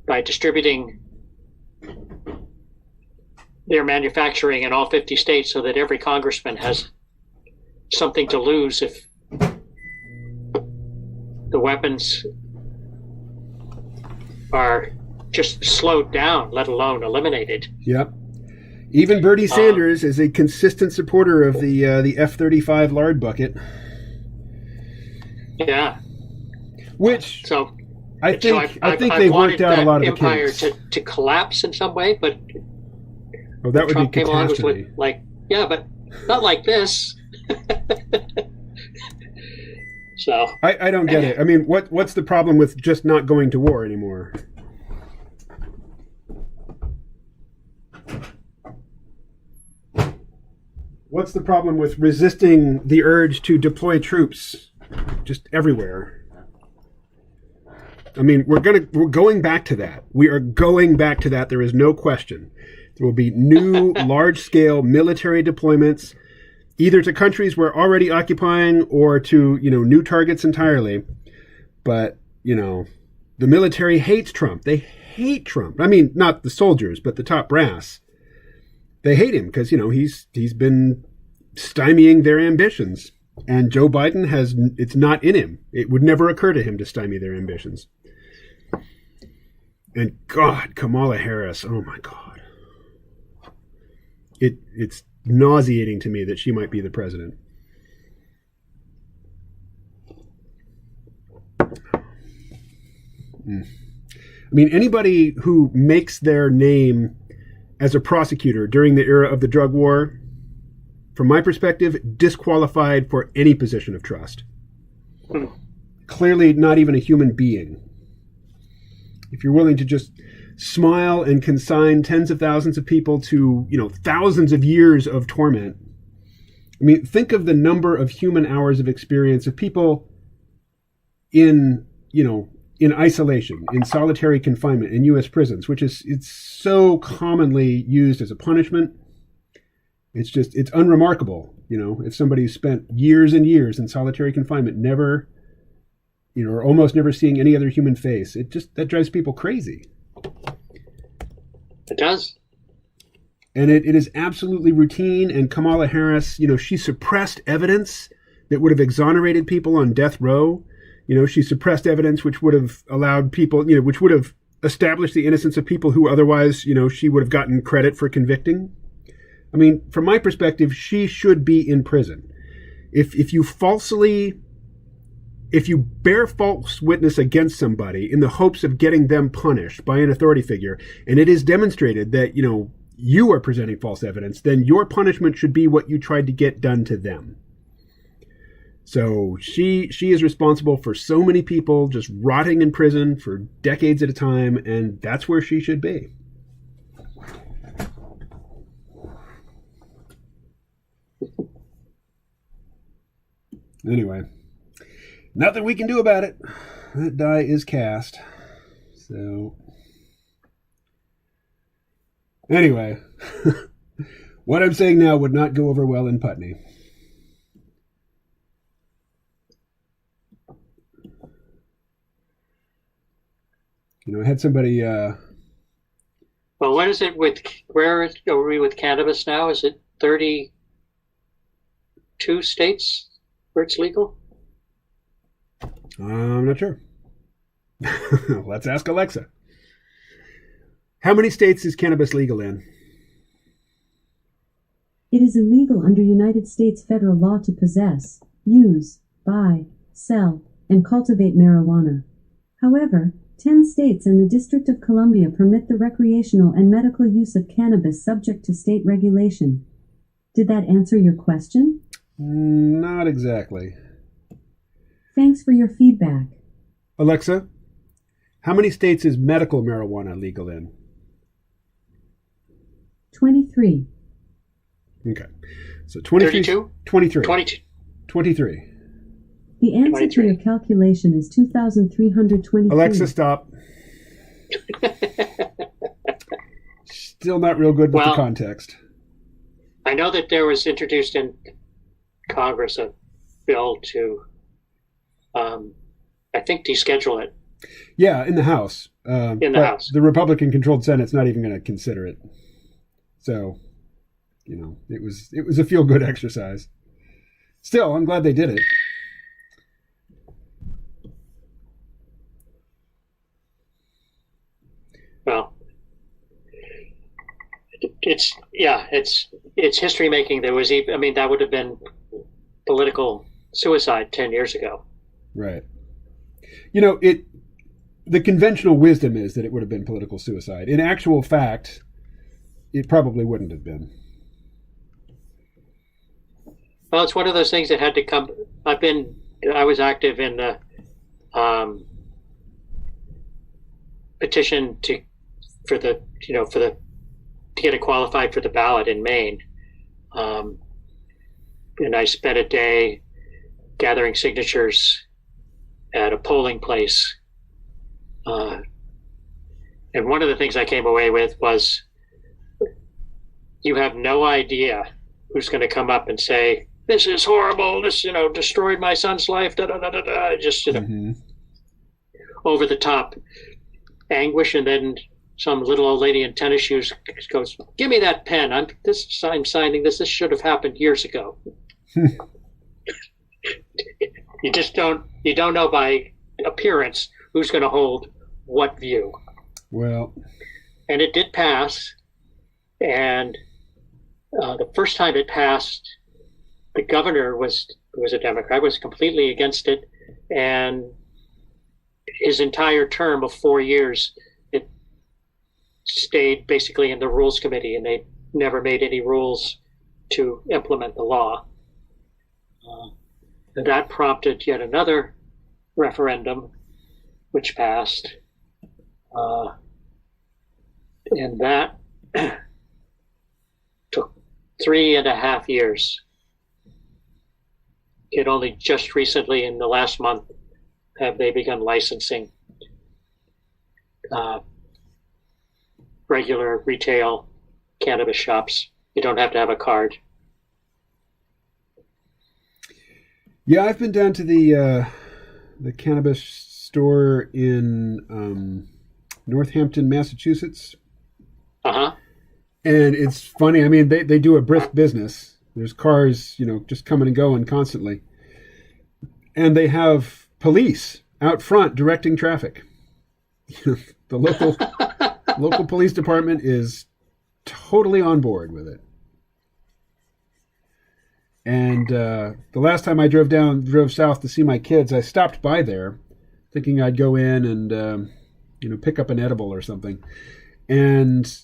by distributing their manufacturing in all 50 states so that every congressman has something to lose if the weapons are just slowed down, let alone eliminated. Yep. Even Bernie Sanders is a consistent supporter of the F-35 lard bucket. Yeah. Which I think I've they've worked out a lot of the empire kinks. to collapse in some way, but that would Trump be came along catastrophe. with like, yeah, but not like this. So I don't get it. I mean, what's the problem with just not going to war anymore? What's the problem with resisting the urge to deploy troops just everywhere? I mean, we're going back to that. We are going back to that. There is no question. There will be new large-scale military deployments, either to countries we're already occupying or to, new targets entirely. But, the military hates Trump. They hate Trump. I mean, not the soldiers, but the top brass. They hate him because, he's been stymieing their ambitions. And Joe Biden it's not in him. It would never occur to him to stymie their ambitions. And God, Kamala Harris, oh my God. it's nauseating to me that she might be the president. I mean, anybody who makes their name as a prosecutor during the era of the drug war, from my perspective, disqualified for any position of trust. Clearly not even a human being. If you're willing to just smile and consign tens of thousands of people to, thousands of years of torment. I mean, think of the number of human hours of experience of people in isolation, in solitary confinement in U.S. prisons, it's so commonly used as a punishment. It's unremarkable, if somebody spent years and years in solitary confinement, never, or almost never seeing any other human face. That drives people crazy. It does. And it is absolutely routine. And Kamala Harris, she suppressed evidence that would have exonerated people on death row. She suppressed evidence which would have allowed people, which would have established the innocence of people who otherwise, she would have gotten credit for convicting. I mean, from my perspective, she should be in prison. If you bear false witness against somebody in the hopes of getting them punished by an authority figure, and it is demonstrated that, you are presenting false evidence, then your punishment should be what you tried to get done to them. So she is responsible for so many people just rotting in prison for decades at a time, and that's where she should be. Anyway, nothing we can do about it. That die is cast. So, anyway, what I'm saying now would not go over well in Putney. I had somebody... Well, what is it where are we with cannabis now? Is it 32 states where it's legal? I'm not sure. Let's ask Alexa. How many states is cannabis legal in? It is illegal under United States federal law to possess, use, buy, sell, and cultivate marijuana. However, 10 states and the District of Columbia permit the recreational and medical use of cannabis subject to state regulation. Did that answer your question? Not exactly. Thanks for your feedback. Alexa, how many states is medical marijuana legal in? 23. Okay. So 23. 32? 23. 22. 23. The answer 23. to your calculation is 2,323. Alexa, stop. Still not real good with the context. I know that there was introduced in Congress a bill to, I think, deschedule it. Yeah, in the House. In the House. The Republican-controlled Senate's not even going to consider it. So, it was a feel-good exercise. Still, I'm glad they did it. Well, it's history making. That would have been political suicide 10 years ago. Right. The conventional wisdom is that it would have been political suicide. In actual fact, it probably wouldn't have been. Well, it's one of those things that had to come. I was active in the petition to get it qualified for the ballot in Maine. And I spent a day gathering signatures at a polling place. And one of the things I came away with was, you have no idea who's going to come up and say, this is horrible, this, destroyed my son's life, just, over the top anguish. And then some little old lady in tennis shoes goes, give me that pen. I'm signing this. This should have happened years ago. You don't know by appearance who's going to hold what view. Well, and it did pass, and The first time it passed, the governor was a Democrat, was completely against it, and his entire term of 4 years, it stayed basically in the Rules Committee, and they never made any rules to implement the law. And that prompted yet another referendum, which passed. And that took 3.5 years. It only just recently, in the last month, have they begun licensing regular retail cannabis shops. You don't have to have a card. Yeah, I've been down to the cannabis store in Northampton, Massachusetts. Uh-huh. And it's funny. I mean, they do a brisk business. There's cars, just coming and going constantly. And they have police out front directing traffic. The local police department is totally on board with it. And the last time I drove south to see my kids, I stopped by there thinking I'd go in and, pick up an edible or something. And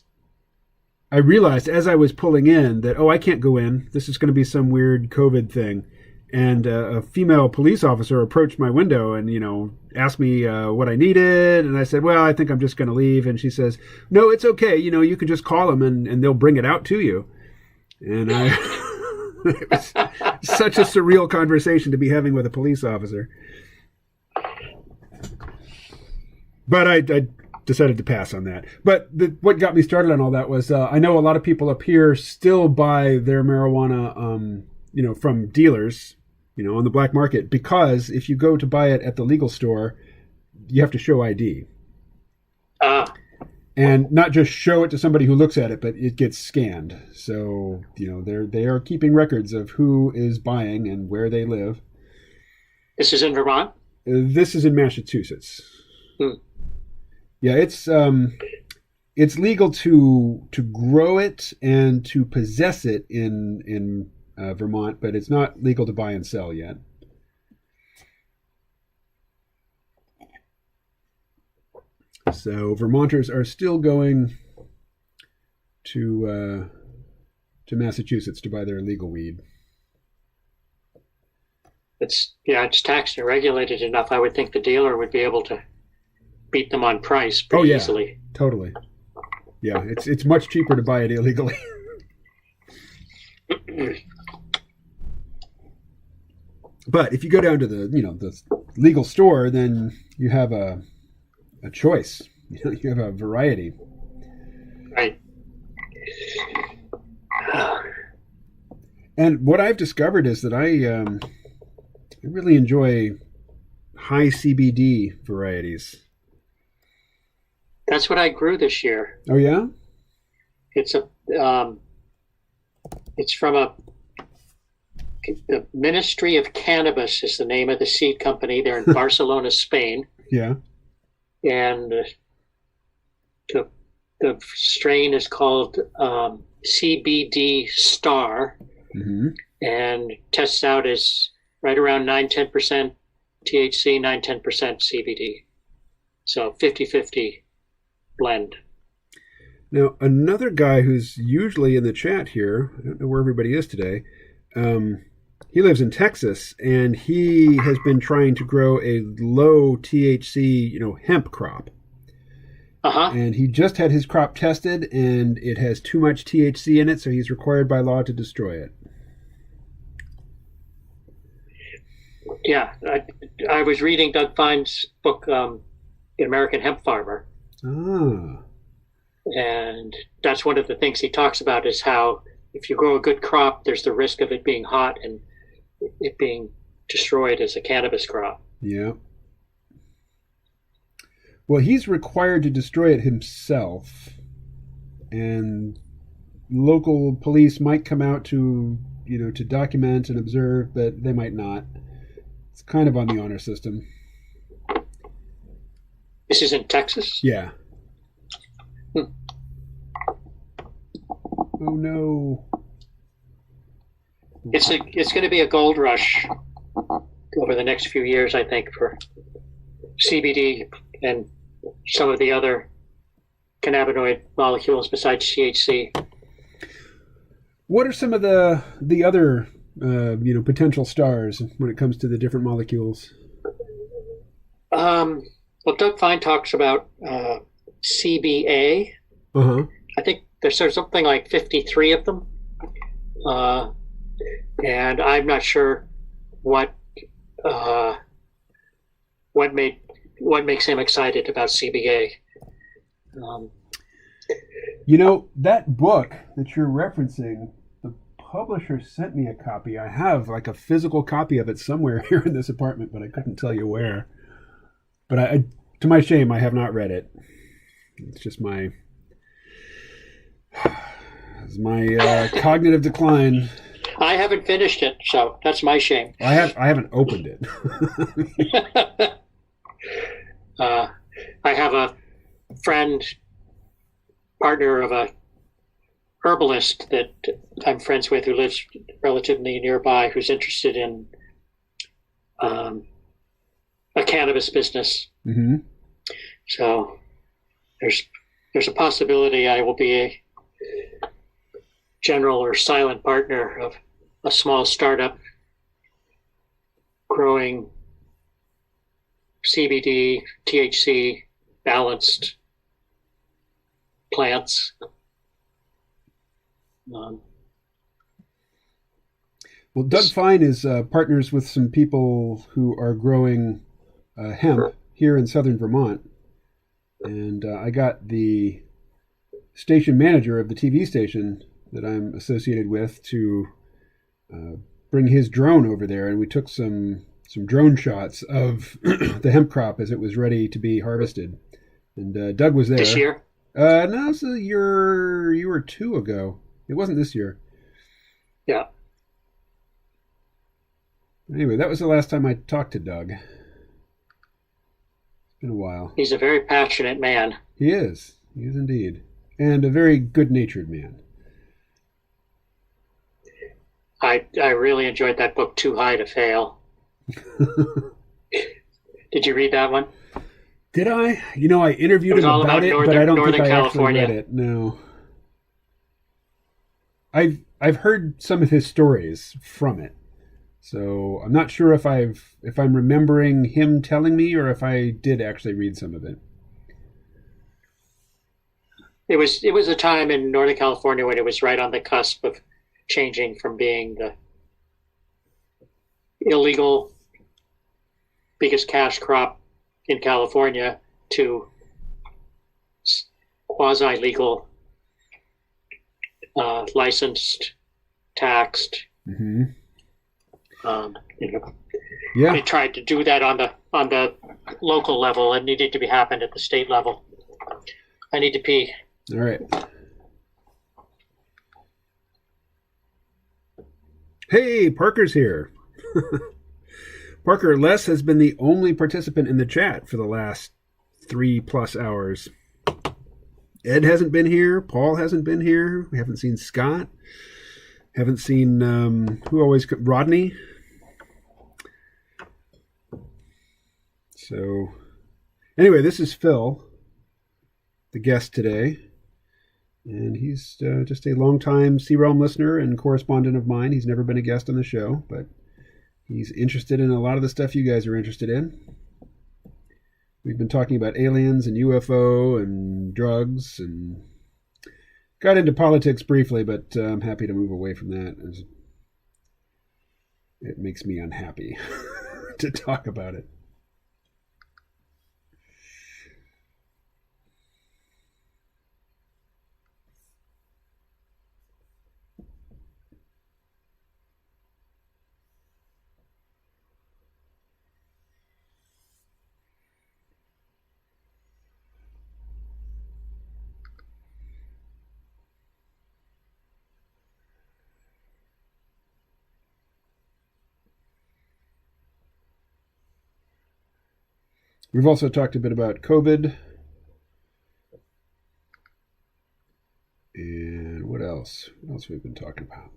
I realized as I was pulling in that, I can't go in. This is going to be some weird COVID thing. And a female police officer approached my window and, asked me what I needed. And I said, well, I think I'm just going to leave. And she says, no, it's okay. You can just call them and they'll bring it out to you. And it was such a surreal conversation to be having with a police officer. But I decided to pass on that. But what got me started on all that was I know a lot of people up here still buy their marijuana, from dealers, on the black market, because if you go to buy it at the legal store, you have to show ID. And not just show it to somebody who looks at it, but it gets scanned. So, they are keeping records of who is buying and where they live. This is in Vermont? This is in Massachusetts. Yeah, it's legal to grow it and to possess it in Vermont, but it's not legal to buy and sell yet. So Vermonters are still going to Massachusetts to buy their legal weed. It's taxed and regulated enough. I would think the dealer would be able to beat them on price pretty easily. Totally. Yeah, it's much cheaper to buy it illegally. But if you go down to the legal store, then you have a choice. You have a variety. Right. And what I've discovered is that I really enjoy high CBD varieties. That's what I grew this year. Oh yeah? It's from the Ministry of Cannabis is the name of the seed company. They're in Barcelona, Spain. Yeah. And the strain is called CBD Star, and tests out as right around 9-10% THC, 9-10% CBD. So 50-50 blend. Now, another guy who's usually in the chat here, I don't know where everybody is today, he lives in Texas, and he has been trying to grow a low THC, hemp crop. And he just had his crop tested, and it has too much THC in it, so he's required by law to destroy it. Yeah, I was reading Doug Fine's book, The American Hemp Farmer. And that's one of the things he talks about is how if you grow a good crop, there's the risk of it being hot and it being destroyed as a cannabis crop. Yeah. Well, he's required to destroy it himself, and local police might come out to document and observe, but they might not. It's kind of on the honor system. This is in Texas? Yeah. Oh no. It's going to be a gold rush over the next few years, I think, for CBD and some of the other cannabinoid molecules besides THC. What are some of the other potential stars when it comes to the different molecules? Well, Doug Fine talks about CBA. Uh-huh. I think there's something like 53 of them, and I'm not sure what makes him excited about CBA. That book that you're referencing, the publisher sent me a copy. I have like a physical copy of it somewhere here in this apartment, but I couldn't tell you where. But I to my shame, I have not read it. It's just my cognitive decline. I haven't finished it, so that's my shame. I haven't opened it. I have a friend, partner of a herbalist that I'm friends with who lives relatively nearby, who's interested in a cannabis business. Mm-hmm. So there's a possibility I will be a general or silent partner of a small startup growing CBD, THC balanced plants. Well, Doug Fine is partners with some people who are growing hemp here in southern Vermont. And I got the station manager of the TV station that I'm associated with to bring his drone over there. And we took some drone shots of the hemp crop as it was ready to be harvested. And Doug was there. This year? No, it was a year or two ago. It wasn't this year. Yeah. Anyway, that was the last time I talked to Doug. It's been a while. He's a very passionate man. He is. He is indeed. And a very good-natured man. I really enjoyed that book, Too High to Fail. Did you read that one? Did I? I interviewed him about it, but I don't think I actually read it. No. I've heard some of his stories from it. So I'm not sure if I'm remembering him telling me or if I did actually read some of it. It was a time in Northern California when it was right on the cusp of changing from being the illegal biggest cash crop in California to quasi-legal, licensed, taxed. Mm-hmm. Yeah. They tried to do that on the local level. It needed to be happened at the state level. I need to pee. All right. Hey, Parker's here. Parker, Les has been the only participant in the chat for the last 3+ hours. Ed hasn't been here. Paul hasn't been here. We haven't seen Scott. Haven't seen Rodney. So, anyway, this is Phil, the guest today. And he's just a longtime C-Realm listener and correspondent of mine. He's never been a guest on the show, but he's interested in a lot of the stuff you guys are interested in. We've been talking about aliens and UFO and drugs and got into politics briefly, but I'm happy to move away from that. As it makes me unhappy to talk about it. We've also talked a bit about COVID. And what else? What else have we been talking about?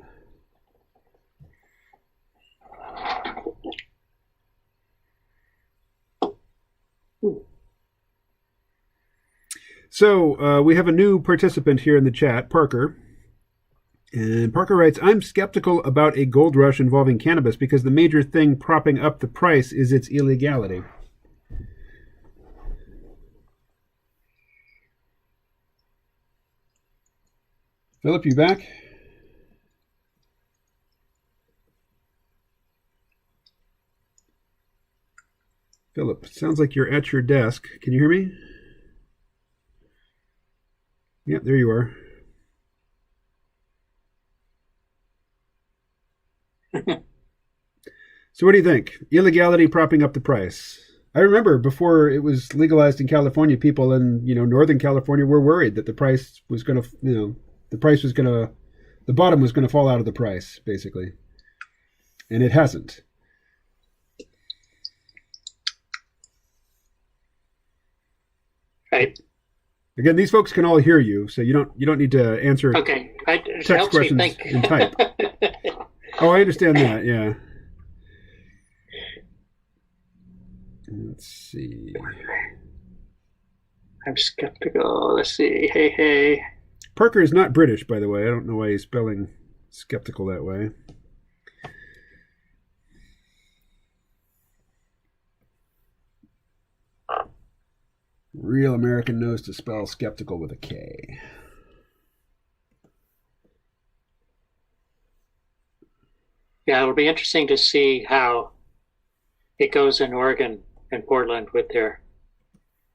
So we have a new participant here in the chat, Parker. And Parker writes, I'm skeptical about a gold rush involving cannabis because the major thing propping up the price is its illegality. Philip, you back? Philip, sounds like you're at your desk. Can you hear me? Yep, there you are. So what do you think? Illegality propping up the price. I remember before it was legalized in California, people in, Northern California were worried that the price was going to, the bottom was going to fall out of the price, basically. And it hasn't. Right. Again, these folks can all hear you, so you don't need to answer text questions in type. Oh, I understand that, yeah. Let's see. I'm skeptical. Let's see. Hey. Parker is not British, by the way. I don't know why he's spelling skeptical that way. Real American knows to spell skeptical with a K. Yeah, it'll be interesting to see how it goes in Oregon and Portland with their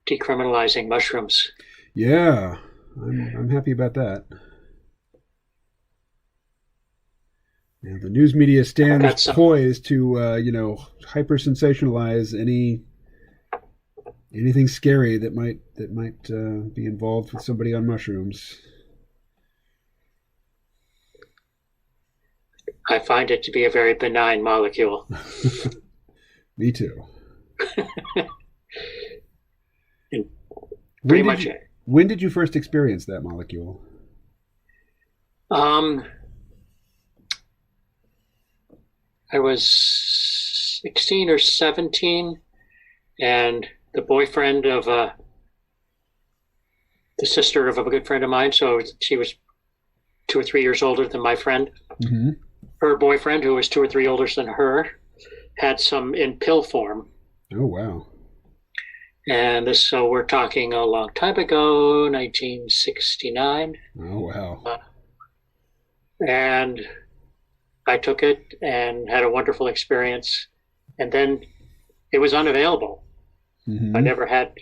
decriminalizing mushrooms. Yeah, I'm happy about that. Yeah, the news media stands poised to, hyper sensationalize anything scary that might be involved with somebody on mushrooms. I find it to be a very benign molecule. Me too. When did you first experience that molecule? I was 16 or 17, and the boyfriend of the sister of a good friend of mine, so she was 2 or 3 years older than my friend. Mm-hmm. Her boyfriend, who was 2 or 3 older than her, had some in pill form. Oh, wow. And so we're talking a long time ago, 1969. Oh, wow. And I took it and had a wonderful experience. And then it was unavailable. Mm-hmm. I never had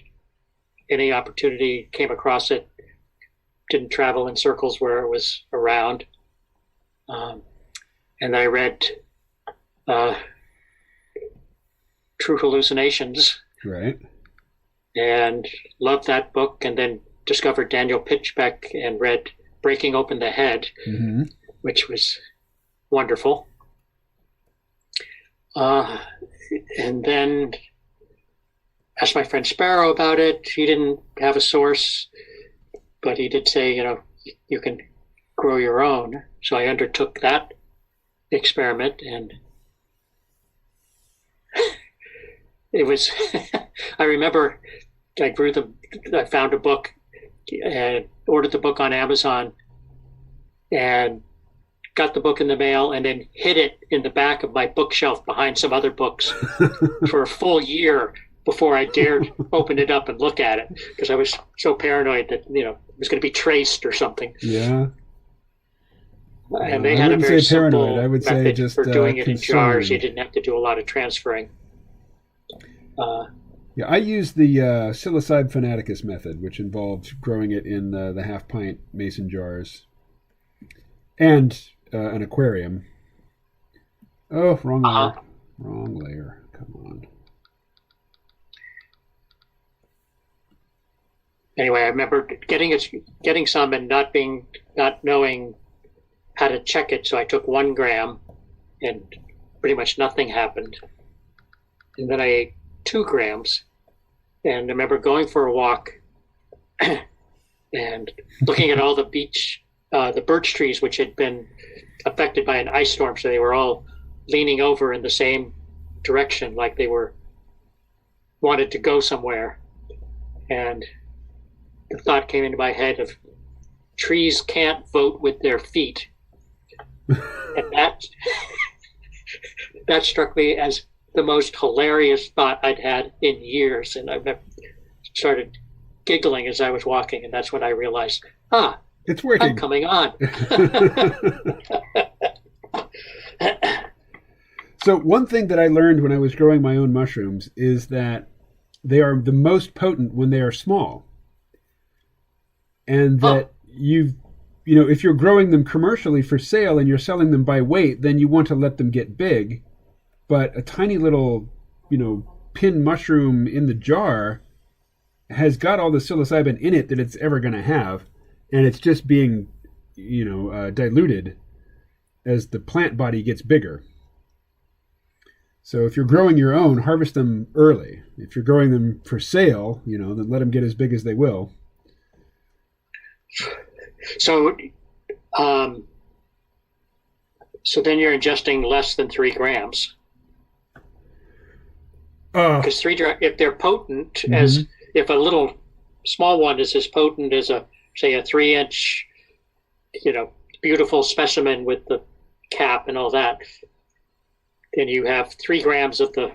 any opportunity, came across it, didn't travel in circles where it was around. And I read True Hallucinations. Right. And loved that book, and then discovered Daniel Pitchbeck and read Breaking Open the Head, mm-hmm. which was wonderful. And then asked my friend Sparrow about it. He didn't have a source, but he did say, you can grow your own. So I undertook that experiment, and it was, I remember I found a book and ordered the book on Amazon and got the book in the mail and then hid it in the back of my bookshelf behind some other books for a full year before I dared open it up and look at it, because I was so paranoid that, it was going to be traced or something. Yeah. And they had a very simple I would say method just for doing it concerned. in jars. You didn't have to do a lot of transferring. Yeah, I used the psilocybe fanaticus method, which involved growing it in the half-pint mason jars and an aquarium. Oh, wrong layer. Wrong layer. Come on. Anyway, I remember getting some and not knowing how to check it, so I took 1 gram, and pretty much nothing happened. And then I ate 2 grams, and I remember going for a walk and looking at all the birch trees, which had been affected by an ice storm, so they were all leaning over in the same direction, like they wanted to go somewhere. And the thought came into my head of trees can't vote with their feet. And that struck me as the most hilarious thought I'd had in years. And I started giggling as I was walking. And that's when I realized, it's working. I'm coming on. So one thing that I learned when I was growing my own mushrooms is that they are the most potent when they are small. And that if you're growing them commercially for sale and you're selling them by weight, then you want to let them get big. But a tiny little, pin mushroom in the jar has got all the psilocybin in it that it's ever going to have. And it's just being, diluted as the plant body gets bigger. So if you're growing your own, harvest them early. If you're growing them for sale, then let them get as big as they will. So, so then you're ingesting less than 3 grams. Because if they're potent, as if a little small one is as potent as a 3-inch, beautiful specimen with the cap and all that, then you have 3 grams of the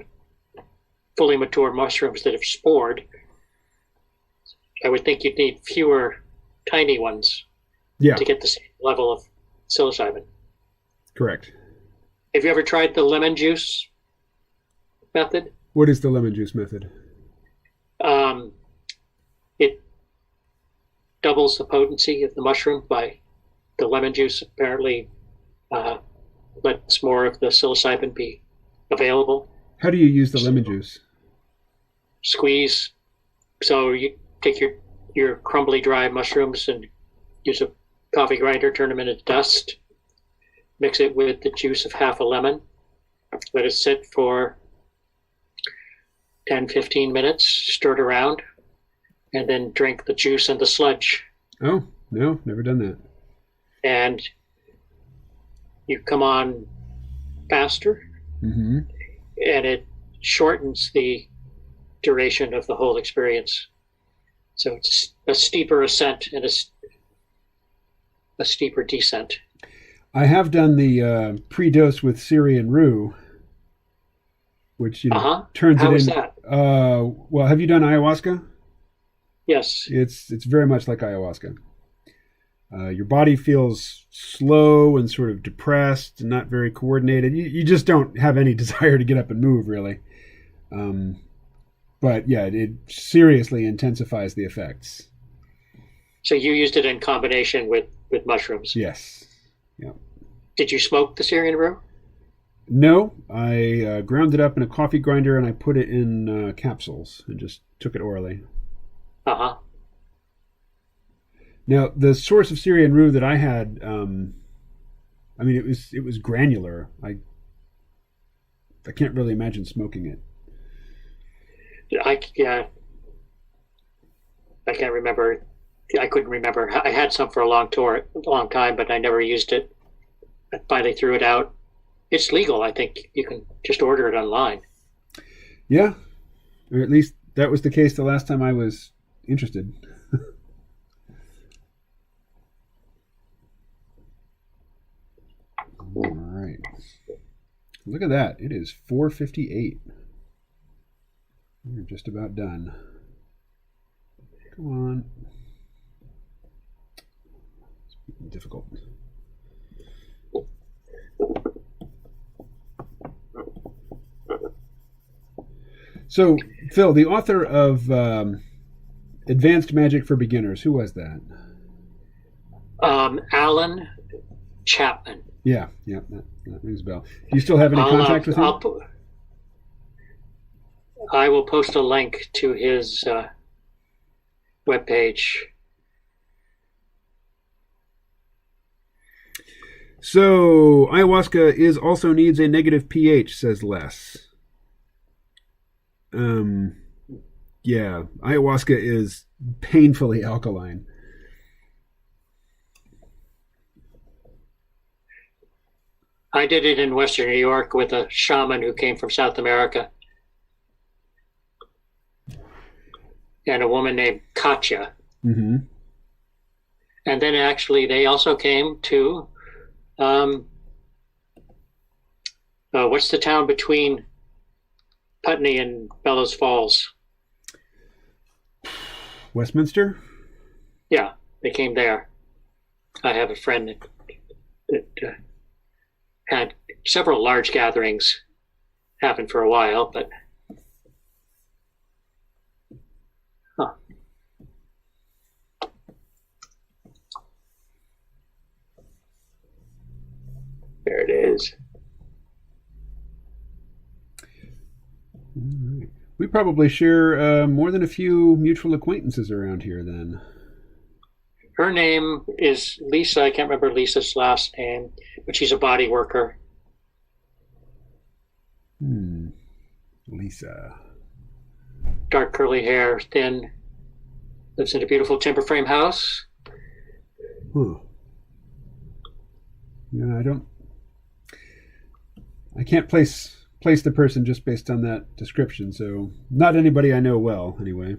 fully mature mushrooms that have spored. I would think you'd need fewer tiny ones to get the same level of psilocybin. Correct. Have you ever tried the lemon juice method? What is the lemon juice method? It doubles the potency of the mushroom by the lemon juice apparently lets more of the psilocybin be available. How do you use the lemon juice? Squeeze. So you take your crumbly dry mushrooms and use a coffee grinder, turn them into dust, mix it with the juice of half a lemon, let it sit for 10, 15 minutes, stir it around, and then drink the juice and the sludge. Oh, no, never done that. And you come on faster, and it shortens the duration of the whole experience. So it's a steeper ascent and a steeper descent. I have done the pre-dose with Syrian rue, which turns How it is in. that? Well, have you done ayahuasca? Yes. It's very much like ayahuasca. Your body feels slow and sort of depressed and not very coordinated. You just don't have any desire to get up and move, really. But yeah, it seriously intensifies the effects. So you used it in combination with mushrooms? Yes. Yeah. Did you smoke the Syrian rue? No, I ground it up in a coffee grinder and I put it in capsules and just took it orally. Now, the source of Syrian rue that I had, it was granular. I can't really imagine smoking it. I can't remember. I couldn't remember. I had some for a long time, but I never used it. I finally threw it out. It's legal. I think you can just order it online. Yeah, or at least that was the case the last time I was interested. All right. Look at that. It is 4:58. We're just about done. Come on. It's difficult. So, Phil, the author of Advanced Magic for Beginners, who was that? Alan Chapman. Yeah, that rings a bell. Do you still have any contact with him? I will post a link to his webpage. So, ayahuasca also needs a negative pH, says Les. Yeah, ayahuasca is painfully alkaline. I did it in Western New York with a shaman who came from South America. And a woman named Katya. Mm-hmm. And then actually they also came to, what's the town between Putney and Bellows Falls? Westminster? Yeah, they came there. I have a friend that had several large gatherings happen for a while, but there it is. All right. We probably share more than a few mutual acquaintances around here then. Her name is Lisa. I can't remember Lisa's last name, but she's a body worker. Lisa. Dark curly hair, thin, lives in a beautiful timber frame house. Huh. Yeah, I can't place the person just based on that description, so not anybody I know well, anyway.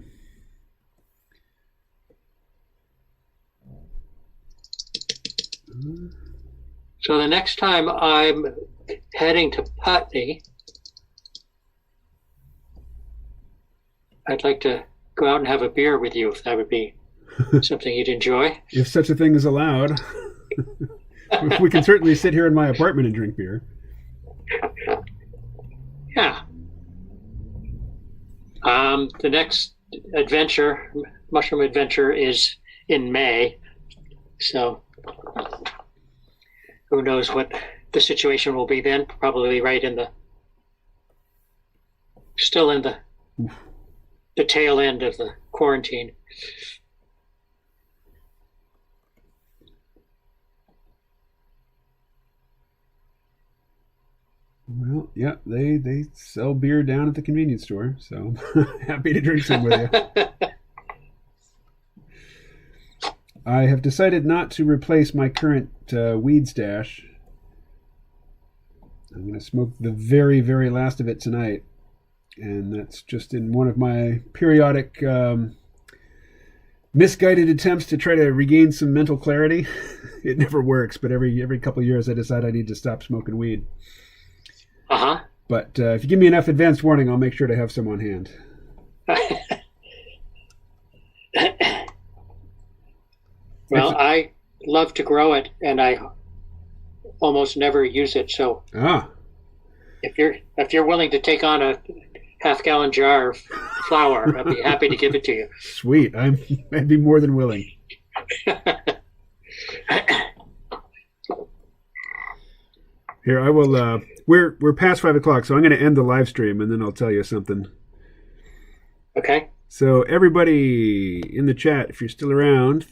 So the next time I'm heading to Putney, I'd like to go out and have a beer with you, if that would be something you'd enjoy. If such a thing is allowed. We can certainly sit here in my apartment and drink beer. Yeah. The next adventure, mushroom adventure, is in May. So who knows what the situation will be then? Probably right still in the tail end of the quarantine. Well, yeah, they sell beer down at the convenience store, so happy to drink some with you. I have decided not to replace my current weed stash. I'm going to smoke the very, very last of it tonight. And that's just in one of my periodic misguided attempts to try to regain some mental clarity. It never works, but every couple of years I decide I need to stop smoking weed. Uh-huh. But if you give me enough advance warning, I'll make sure to have some on hand. Well, I love to grow it, and I almost never use it. So if you're willing to take on a half-gallon jar of flour, I'd be happy to give it to you. Sweet. I'd be more than willing. Here, I will. We're past 5 o'clock, so I'm going to end the live stream, and then I'll tell you something. Okay. So everybody in the chat, if you're still around,